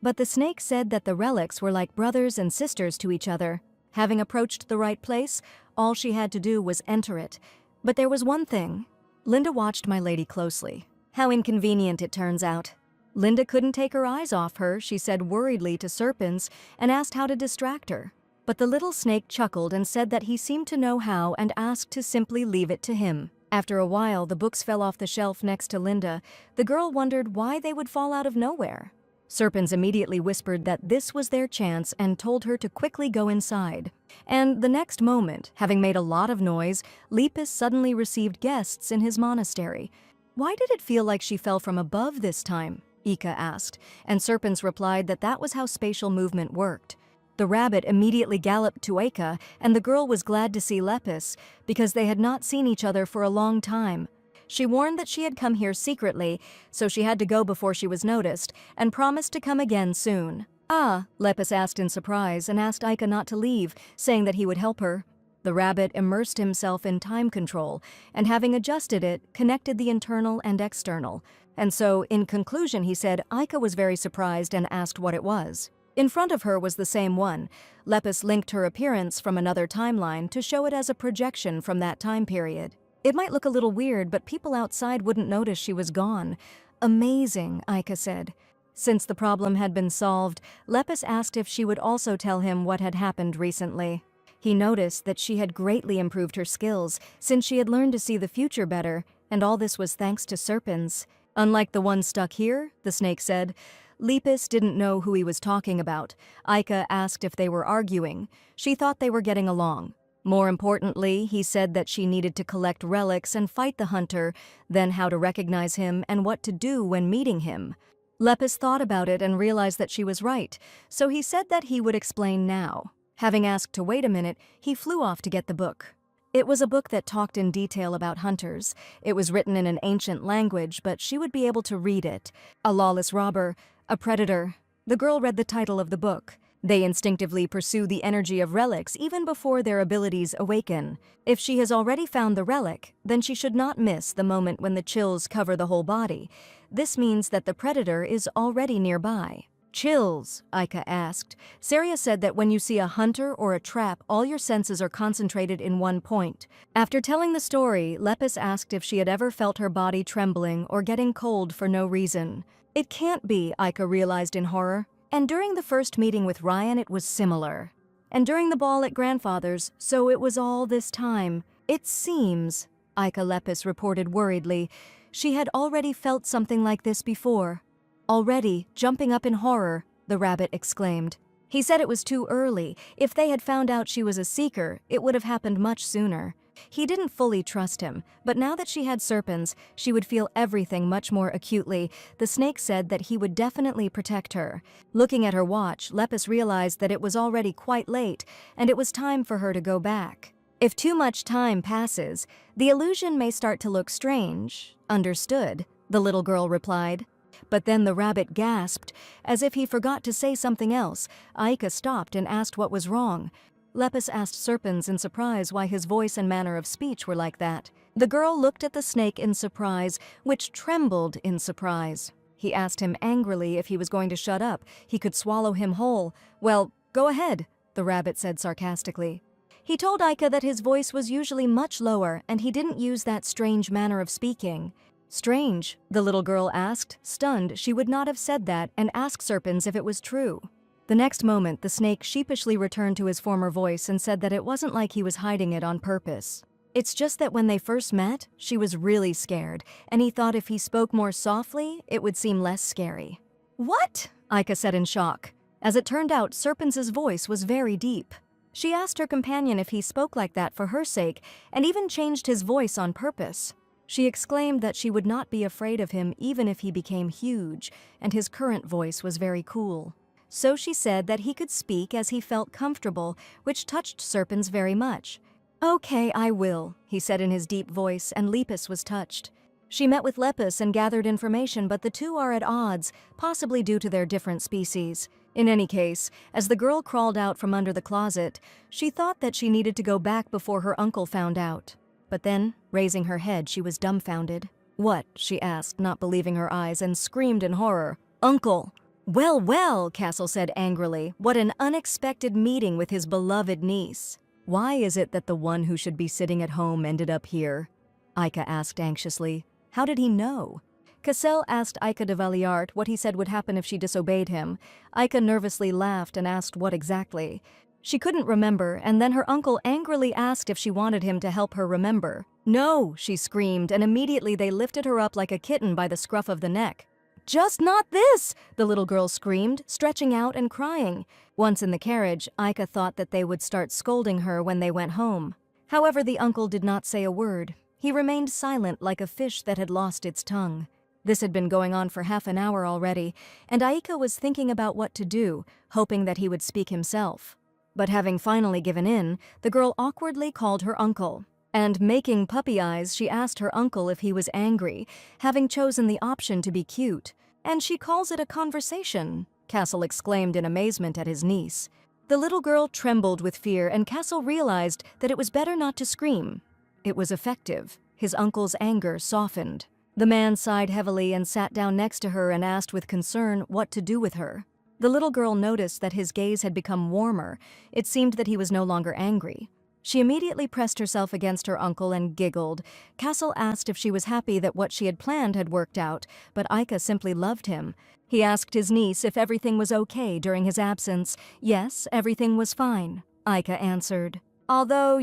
but the snake said that the relics were like brothers and sisters to each other. Having approached the right place, all she had to do was enter it. But there was one thing. Linda watched my lady closely. How inconvenient it turns out. Linda couldn't take her eyes off her, she said worriedly to Serpens, and asked how to distract her. But the little snake chuckled and said that he seemed to know how and asked to simply leave it to him. After a while, the books fell off the shelf next to Linda. The girl wondered why they would fall out of nowhere. Serpens immediately whispered that this was their chance and told her to quickly go inside. And the next moment, having made a lot of noise, Lepus suddenly received guests in his monastery. "Why did it feel like she fell from above this time?" Aika asked, and Serpens replied that that was how spatial movement worked. The rabbit immediately galloped to Aika, and the girl was glad to see Lepus, because they had not seen each other for a long time. She warned that she had come here secretly, so she had to go before she was noticed, and promised to come again soon. "Ah," Lepus asked in surprise, and asked Aika not to leave, saying that he would help her. The rabbit immersed himself in time control, and having adjusted it, connected the internal and external. And so, in conclusion, he said Aika was very surprised and asked what it was. In front of her was the same one. Lepus linked her appearance from another timeline to show it as a projection from that time period. It might look a little weird, but people outside wouldn't notice she was gone. Amazing, Aika said. Since the problem had been solved, Lepus asked if she would also tell him what had happened recently. He noticed that she had greatly improved her skills since she had learned to see the future better, and all this was thanks to serpents. Unlike the one stuck here, the snake said. Lepus didn't know who he was talking about. Aika asked if they were arguing. She thought they were getting along. More importantly, he said that she needed to collect relics and fight the hunter, then how to recognize him and what to do when meeting him. Lepus thought about it and realized that she was right, so he said that he would explain now. Having asked to wait a minute, he flew off to get the book. It was a book that talked in detail about hunters. It was written in an ancient language, but she would be able to read it. A lawless robber, a predator. The girl read the title of the book. They instinctively pursue the energy of relics even before their abilities awaken. If she has already found the relic, then she should not miss the moment when the chills cover the whole body. This means that the predator is already nearby. Chills, Aika asked. Saria said that when you see a hunter or a trap, all your senses are concentrated in one point. After telling the story, Lepus asked if she had ever felt her body trembling or getting cold for no reason. It can't be, Aika realized in horror. And during the first meeting with Ryan, it was similar. And during the ball at grandfather's, so it was all this time. It seems, Aika Lepus reported worriedly, she had already felt something like this before. Already, jumping up in horror, the rabbit exclaimed. He said it was too early. If they had found out she was a seeker, it would have happened much sooner. He didn't fully trust him, but now that she had serpents, she would feel everything much more acutely. The snake said that he would definitely protect her. Looking at her watch, Lepus realized that it was already quite late, and it was time for her to go back. If too much time passes, the illusion may start to look strange. Understood, the little girl replied. But then the rabbit gasped, as if he forgot to say something else. Aika stopped and asked what was wrong. Lepus asked Serpens in surprise why his voice and manner of speech were like that. The girl looked at the snake in surprise, which trembled in surprise. He asked him angrily if he was going to shut up. He could swallow him whole. Well, go ahead, the rabbit said sarcastically. He told Aika that his voice was usually much lower and he didn't use that strange manner of speaking. Strange, the little girl asked, stunned she would not have said that, and asked Serpens if it was true. The next moment, the snake sheepishly returned to his former voice and said that it wasn't like he was hiding it on purpose. It's just that when they first met, she was really scared, and he thought if he spoke more softly, it would seem less scary. What? Aika said in shock. As it turned out, Serpens' voice was very deep. She asked her companion if he spoke like that for her sake, and even changed his voice on purpose. She exclaimed that she would not be afraid of him even if he became huge, and his current voice was very cool. So she said that he could speak as he felt comfortable, which touched Serpens very much. Okay, I will, he said in his deep voice, and Lepus was touched. She met with Lepus and gathered information, but the two are at odds, possibly due to their different species. In any case, as the girl crawled out from under the closet, she thought that she needed to go back before her uncle found out. But then, raising her head, she was dumbfounded. What? She asked, not believing her eyes, and screamed in horror. Uncle! Well, well, Cassell said angrily, what an unexpected meeting with his beloved niece. Why is it that the one who should be sitting at home ended up here? Aika asked anxiously. How did he know? Cassell asked Aika de Valliart what he said would happen if she disobeyed him. Aika nervously laughed and asked what exactly. She couldn't remember, and then her uncle angrily asked if she wanted him to help her remember. No, she screamed, and immediately they lifted her up like a kitten by the scruff of the neck. Just not this, the little girl screamed, stretching out and crying. Once in the carriage, Aika thought that they would start scolding her when they went home. However, the uncle did not say a word. He remained silent like a fish that had lost its tongue. This had been going on for half an hour already, and Aika was thinking about what to do, hoping that he would speak himself. But having finally given in, the girl awkwardly called her uncle. And making puppy eyes, she asked her uncle if he was angry, having chosen the option to be cute. And she calls it a conversation, Cassell exclaimed in amazement at his niece. The little girl trembled with fear, and Cassell realized that it was better not to scream. It was effective. His uncle's anger softened. The man sighed heavily and sat down next to her and asked with concern what to do with her. The little girl noticed that his gaze had become warmer. It seemed that he was no longer angry. She immediately pressed herself against her uncle and giggled. Cassell asked if she was happy that what she had planned had worked out, but Aika simply loved him. He asked his niece if everything was okay during his absence. Yes, everything was fine, Aika answered. Although,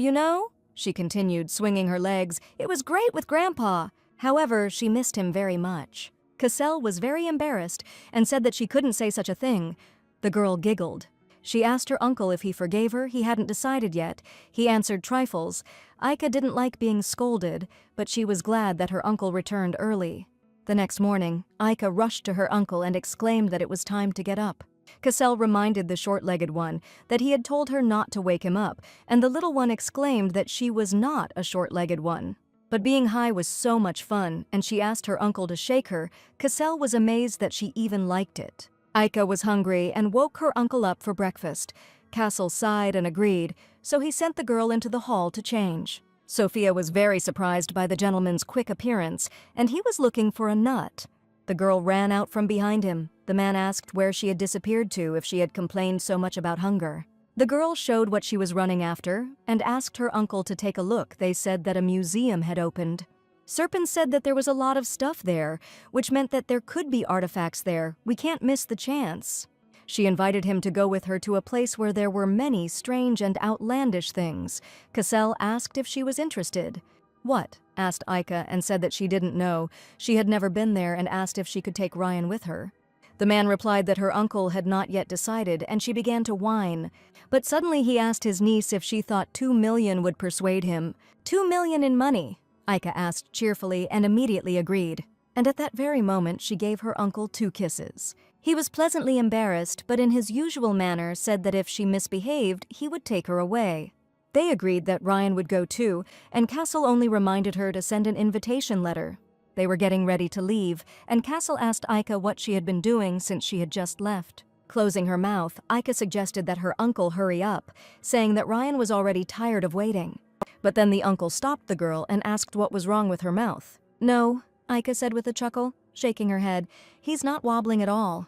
she continued, swinging her legs, it was great with Grandpa. However, she missed him very much. Cassell was very embarrassed and said that she couldn't say such a thing. The girl giggled. She asked her uncle if he forgave her. He hadn't decided yet. He answered trifles. Aika didn't like being scolded, but she was glad that her uncle returned early. The next morning, Aika rushed to her uncle and exclaimed that it was time to get up. Cassell reminded the short-legged one that he had told her not to wake him up, and the little one exclaimed that she was not a short-legged one. But being high was so much fun, and she asked her uncle to shake her. Cassell was amazed that she even liked it. Aika was hungry and woke her uncle up for breakfast. Cassell sighed and agreed, so he sent the girl into the hall to change. Sophia was very surprised by the gentleman's quick appearance, and he was looking for a nut. The girl ran out from behind him. The man asked where she had disappeared to if she had complained so much about hunger. The girl showed what she was running after and asked her uncle to take a look. They said that a museum had opened. Serpent said that there was a lot of stuff there, which meant that there could be artifacts there. We can't miss the chance. She invited him to go with her to a place where there were many strange and outlandish things. Cassell asked if she was interested. What? Asked Aika and said that she didn't know. She had never been there and asked if she could take Ryan with her. The man replied that her uncle had not yet decided, and she began to whine. But suddenly he asked his niece if she thought 2 million would persuade him. 2 million in money, Aika asked cheerfully and immediately agreed. And at that very moment she gave her uncle 2 kisses. He was pleasantly embarrassed, but in his usual manner said that if she misbehaved, he would take her away. They agreed that Ryan would go too, and Cassell only reminded her to send an invitation letter. They were getting ready to leave, and Cassell asked Aika what she had been doing since she had just left. Closing her mouth, Aika suggested that her uncle hurry up, saying that Ryan was already tired of waiting. But then the uncle stopped the girl and asked what was wrong with her mouth. No, Aika said with a chuckle, shaking her head. He's not wobbling at all.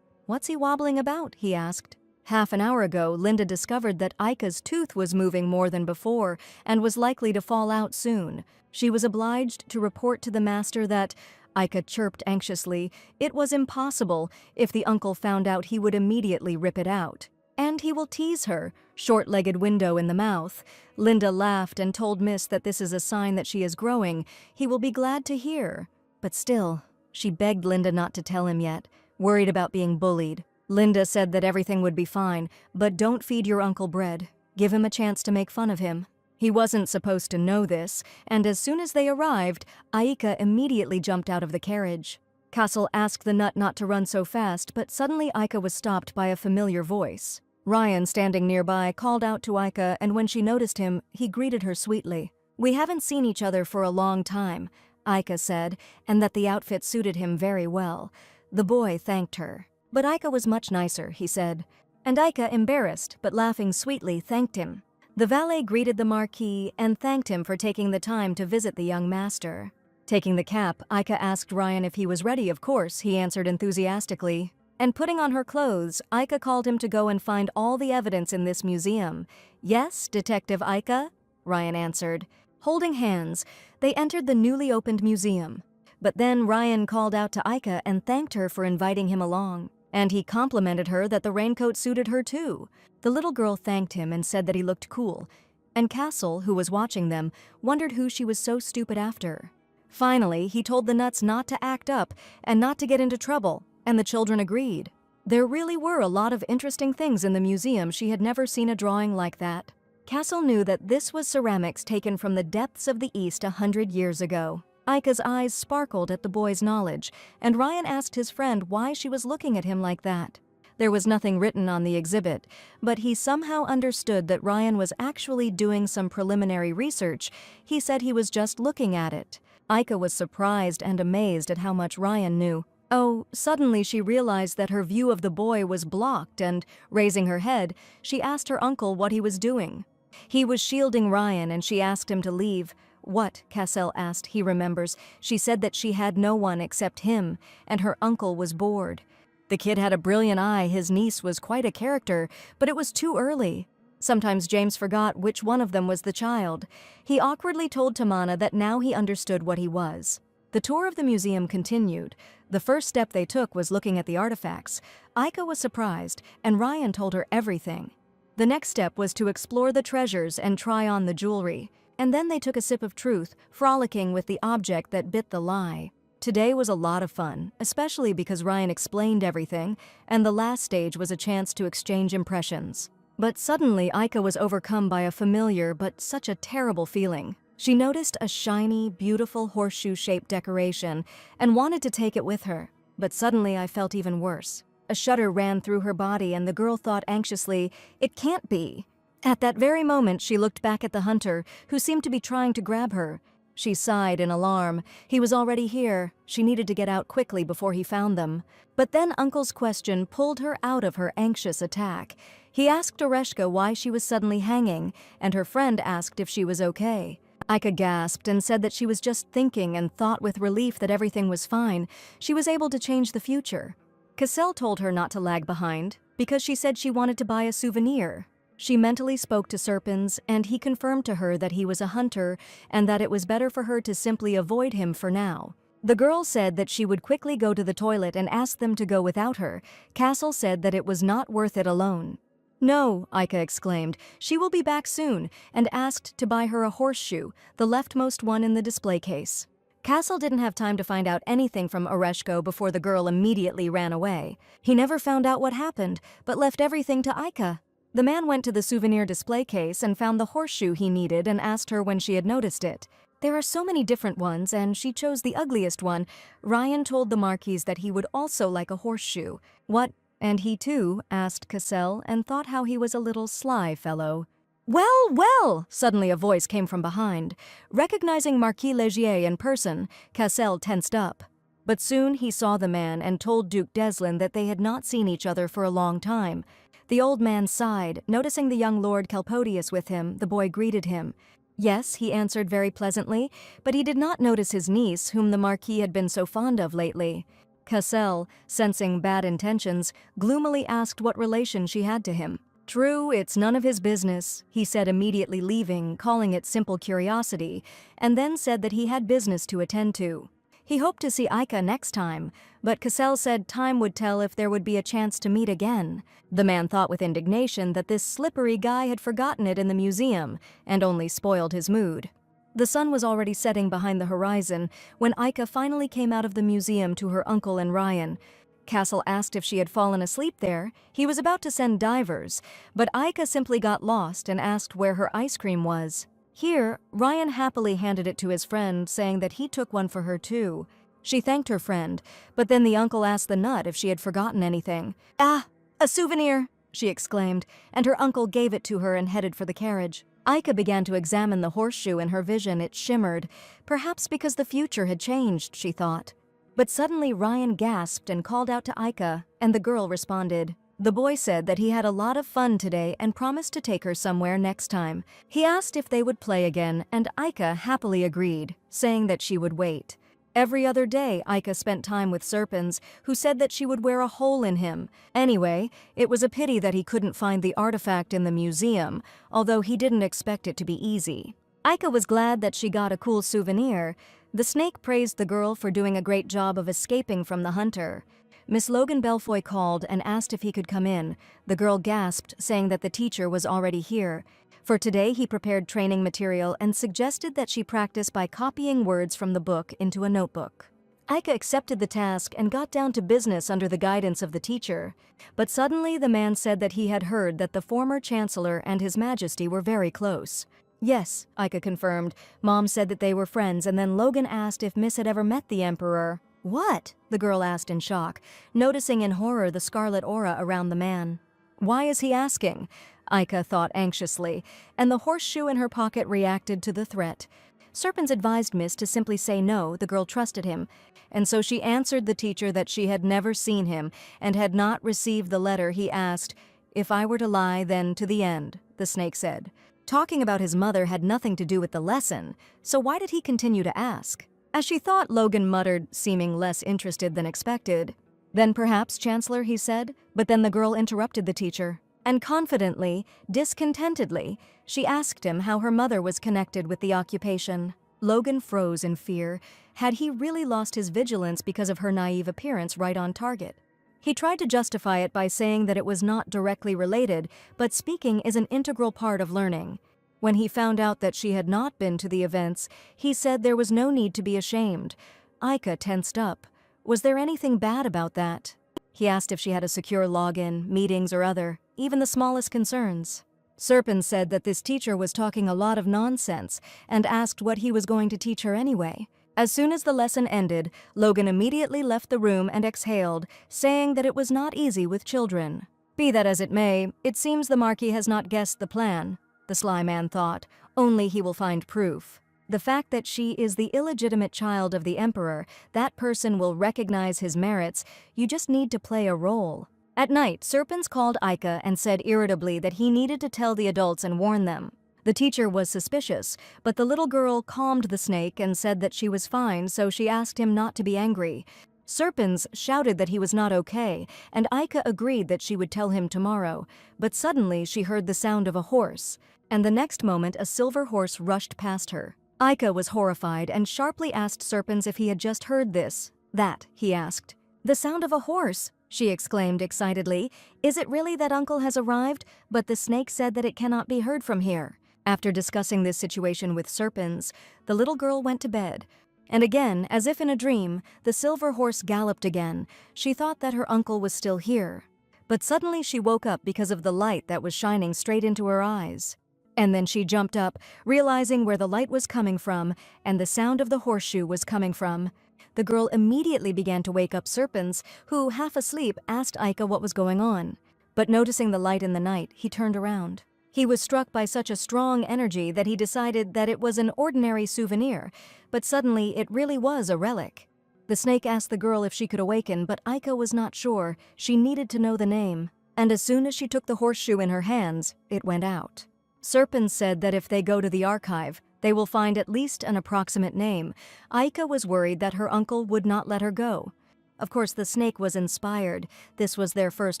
What's he wobbling about? He asked. Half an hour ago, Linda discovered that Aika's tooth was moving more than before and was likely to fall out soon. She was obliged to report to the master that, Aika chirped anxiously, it was impossible. If the uncle found out, he would immediately rip it out. And he will tease her, short-legged window in the mouth. Linda laughed and told Miss that this is a sign that she is growing. He will be glad to hear. But still, she begged Linda not to tell him yet, worried about being bullied. Linda said that everything would be fine, but don't feed your uncle bread. Give him a chance to make fun of him. He wasn't supposed to know this, and as soon as they arrived, Aika immediately jumped out of the carriage. Cassell asked the nut not to run so fast, but suddenly Aika was stopped by a familiar voice. Ryan, standing nearby, called out to Aika, and when she noticed him, he greeted her sweetly. We haven't seen each other for a long time, Aika said, and that the outfit suited him very well. The boy thanked her. But Aika was much nicer, he said. And Aika, embarrassed but laughing sweetly, thanked him. The valet greeted the Marquis and thanked him for taking the time to visit the young master. Taking the cap, Aika asked Ryan if he was ready. Of course, he answered enthusiastically. And putting on her clothes, Aika called him to go and find all the evidence in this museum. Yes, Detective Aika, Ryan answered. Holding hands, they entered the newly opened museum. But then Ryan called out to Aika and thanked her for inviting him along. And he complimented her that the raincoat suited her too. The little girl thanked him and said that he looked cool. And Cassell, who was watching them, wondered who she was so stupid after. Finally, he told the nuts not to act up and not to get into trouble, and the children agreed. There really were a lot of interesting things in the museum. She had never seen a drawing like that. Cassell knew that this was ceramics taken from the depths of the East 100 years ago. Aika's eyes sparkled at the boy's knowledge, and Ryan asked his friend why she was looking at him like that. There was nothing written on the exhibit, but he somehow understood that Ryan was actually doing some preliminary research. He said he was just looking at it. Aika was surprised and amazed at how much Ryan knew. Oh, suddenly she realized that her view of the boy was blocked and, raising her head, she asked her uncle what he was doing. He was shielding Ryan and she asked him to leave. What? Cassell asked. He remembers. She said that she had no one except him, and her uncle was bored. The kid had a brilliant eye. His niece was quite a character, but it was too early. Sometimes James forgot which one of them was the child. He awkwardly told Tamana that now he understood what he was. The tour of the museum continued. The first step they took was looking at the artifacts. Aika was surprised, and Ryan told her everything. The next step was to explore the treasures and try on the jewelry. And then they took a sip of truth, frolicking with the object that bit the lie. Today was a lot of fun, especially because Ryan explained everything, and the last stage was a chance to exchange impressions. But suddenly Aika was overcome by a familiar but such a terrible feeling. She noticed a shiny, beautiful horseshoe-shaped decoration and wanted to take it with her. But suddenly I felt even worse. A shudder ran through her body and the girl thought anxiously, "It can't be." At that very moment she looked back at the hunter, who seemed to be trying to grab her. She sighed in alarm. He was already here. She needed to get out quickly before he found them. But then Uncle's question pulled her out of her anxious attack. He asked Oreshka why she was suddenly hanging, and her friend asked if she was okay. Aika gasped and said that she was just thinking and thought with relief that everything was fine. She was able to change the future. Cassell told her not to lag behind, because she said she wanted to buy a souvenir. She mentally spoke to Serpens, and he confirmed to her that he was a hunter and that it was better for her to simply avoid him for now. The girl said that she would quickly go to the toilet and ask them to go without her. Cassell said that it was not worth it alone. "No," Aika exclaimed, "she will be back soon," and asked to buy her a horseshoe, the leftmost one in the display case. Cassell didn't have time to find out anything from Oreshko before the girl immediately ran away. He never found out what happened, but left everything to Aika. The man went to the souvenir display case and found the horseshoe he needed and asked her when she had noticed it. There are so many different ones, and she chose the ugliest one. Ryan told the Marquise that he would also like a horseshoe. What? And he too asked Cassell and thought how he was a little sly fellow. "Well, well!" Suddenly a voice came from behind. Recognizing Marquis Legier in person, Cassell tensed up. But soon he saw the man and told Duke Deslin that they had not seen each other for a long time. The old man sighed. Noticing the young Lord Calpodius with him, the boy greeted him. "Yes," he answered very pleasantly, but he did not notice his niece, whom the Marquis had been so fond of lately. Cassell, sensing bad intentions, gloomily asked what relation she had to him. "True, it's none of his business," he said, immediately leaving, calling it simple curiosity, and then said that he had business to attend to. He hoped to see Aika next time, but Cassell said time would tell if there would be a chance to meet again. The man thought with indignation that this slippery guy had forgotten it in the museum and only spoiled his mood. The sun was already setting behind the horizon when Aika finally came out of the museum to her uncle and Ryan. Cassell asked if she had fallen asleep there. He was about to send divers, but Aika simply got lost and asked where her ice cream was. Here, Ryan happily handed it to his friend, saying that he took one for her too. She thanked her friend, but then the uncle asked the nut if she had forgotten anything. "Ah, a souvenir!" she exclaimed, and her uncle gave it to her and headed for the carriage. Aika began to examine the horseshoe in her vision. It shimmered, perhaps because the future had changed, she thought. But suddenly Ryan gasped and called out to Aika, and the girl responded. The boy said that he had a lot of fun today and promised to take her somewhere next time. He asked if they would play again, and Aika happily agreed, saying that she would wait. Every other day, Aika spent time with Serpens, who said that she would wear a hole in him. Anyway, it was a pity that he couldn't find the artifact in the museum, although he didn't expect it to be easy. Aika was glad that she got a cool souvenir. The snake praised the girl for doing a great job of escaping from the hunter. Miss Logan Belfoy called and asked if he could come in. The girl gasped, saying that the teacher was already here. For today, he prepared training material and suggested that she practice by copying words from the book into a notebook. Aika accepted the task and got down to business under the guidance of the teacher. But suddenly the man said that he had heard that the former chancellor and His Majesty were very close. Yes, Aika confirmed. Mom said that they were friends, and then Logan asked if Miss had ever met the Emperor. "What?" the girl asked in shock, noticing in horror the scarlet aura around the man. "Why is he asking?" Aika thought anxiously, and the horseshoe in her pocket reacted to the threat. Serpens advised Miss to simply say no. The girl trusted him, and so she answered the teacher that she had never seen him and had not received the letter he asked. "If I were to lie, then to the end," the snake said. Talking about his mother had nothing to do with the lesson, so why did he continue to ask? As she thought, Logan muttered, seeming less interested than expected. "Then perhaps, Chancellor," he said, but then the girl interrupted the teacher. And confidently, discontentedly, she asked him how her mother was connected with the occupation. Logan froze in fear. Had he really lost his vigilance because of her naive appearance right on target? He tried to justify it by saying that it was not directly related, but speaking is an integral part of learning. When he found out that she had not been to the events, he said there was no need to be ashamed. Aika tensed up. Was there anything bad about that? He asked if she had a secure login, meetings or other, even the smallest concerns. Serpent said that this teacher was talking a lot of nonsense and asked what he was going to teach her anyway. As soon as the lesson ended, Logan immediately left the room and exhaled, saying that it was not easy with children. Be that as it may, it seems the Marquis has not guessed the plan, the sly man thought. Only he will find proof. The fact that she is the illegitimate child of the Emperor, that person will recognize his merits. You just need to play a role. At night, Serpens called Aika and said irritably that he needed to tell the adults and warn them. The teacher was suspicious, but the little girl calmed the snake and said that she was fine, so she asked him not to be angry. Serpens shouted that he was not okay, and Aika agreed that she would tell him tomorrow. But suddenly she heard the sound of a horse, and the next moment a silver horse rushed past her. Aika was horrified and sharply asked Serpens if he had just heard this. That, he asked. The sound of a horse, she exclaimed excitedly. Is it really that Uncle has arrived? But the snake said that it cannot be heard from here. After discussing this situation with Serpens, the little girl went to bed. And again, as if in a dream, the silver horse galloped again. She thought that her uncle was still here. But suddenly she woke up because of the light that was shining straight into her eyes. And then she jumped up, realizing where the light was coming from and the sound of the horseshoe was coming from. The girl immediately began to wake up Serpens, who, half asleep, asked Aika what was going on. But noticing the light in the night, he turned around. He was struck by such a strong energy that he decided that it was an ordinary souvenir, but suddenly it really was a relic. The snake asked the girl if she could awaken, but Aika was not sure. She needed to know the name. And as soon as she took the horseshoe in her hands, it went out. Serpens said that if they go to the archive, they will find at least an approximate name. Aika was worried that her uncle would not let her go. Of course, the snake was inspired. This was their first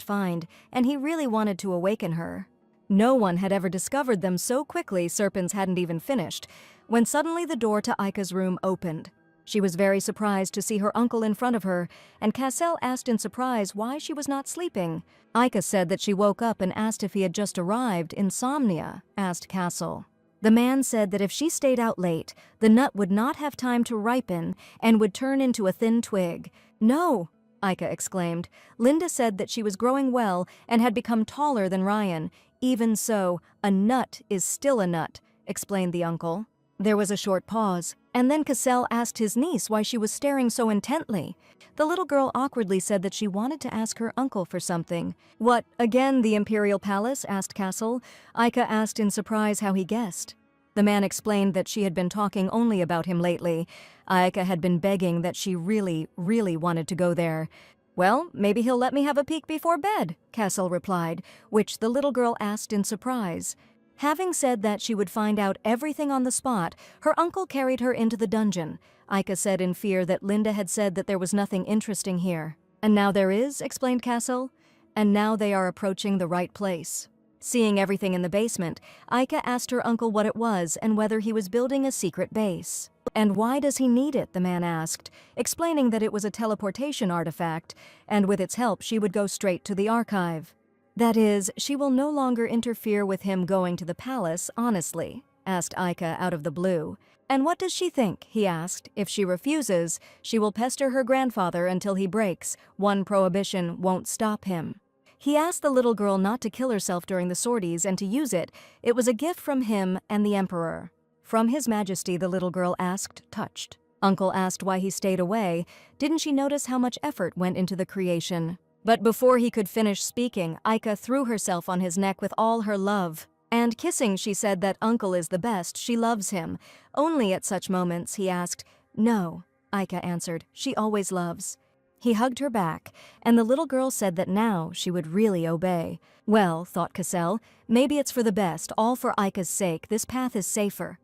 find, and he really wanted to awaken her. No one had ever discovered them so quickly. Serpens hadn't even finished, when suddenly the door to Aika's room opened. She was very surprised to see her uncle in front of her, and Cassell asked in surprise why she was not sleeping. Aika said that she woke up and asked if he had just arrived. Insomnia, asked Cassell. The man said that if she stayed out late, the nut would not have time to ripen and would turn into a thin twig. No, Aika exclaimed. Linda said that she was growing well and had become taller than Ryan. Even so, a nut is still a nut, explained the uncle. There was a short pause, and then Cassell asked his niece why she was staring so intently. The little girl awkwardly said that she wanted to ask her uncle for something. What, again, the Imperial Palace? Asked Cassell. Aika asked in surprise how he guessed. The man explained that she had been talking only about him lately. Aika had been begging that she really wanted to go there. Well, maybe he'll let me have a peek before bed, Cassell replied, which the little girl asked in surprise. Having said that she would find out everything on the spot, her uncle carried her into the dungeon. Aika said in fear that Linda had said that there was nothing interesting here. And now there is, explained Cassell. And now they are approaching the right place. Seeing everything in the basement, Aika asked her uncle what it was and whether he was building a secret base. And why does he need it, the man asked, explaining that it was a teleportation artifact, and with its help she would go straight to the archive. That is, she will no longer interfere with him going to the palace, honestly, asked Aika out of the blue. And what does she think, he asked. If she refuses, she will pester her grandfather until he breaks. One prohibition won't stop him. He asked the little girl not to kill herself during the sorties and to use it. It was a gift from him and the Emperor. From His Majesty, the little girl asked, touched. Uncle asked why he stayed away. Didn't she notice how much effort went into the creation? But before he could finish speaking, Aika threw herself on his neck with all her love. And kissing, she said that Uncle is the best, she loves him. Only at such moments, he asked. No, Aika answered, she always loves. He hugged her back, and the little girl said that now she would really obey. Well, thought Cassell, maybe it's for the best, all for Aika's sake, this path is safer.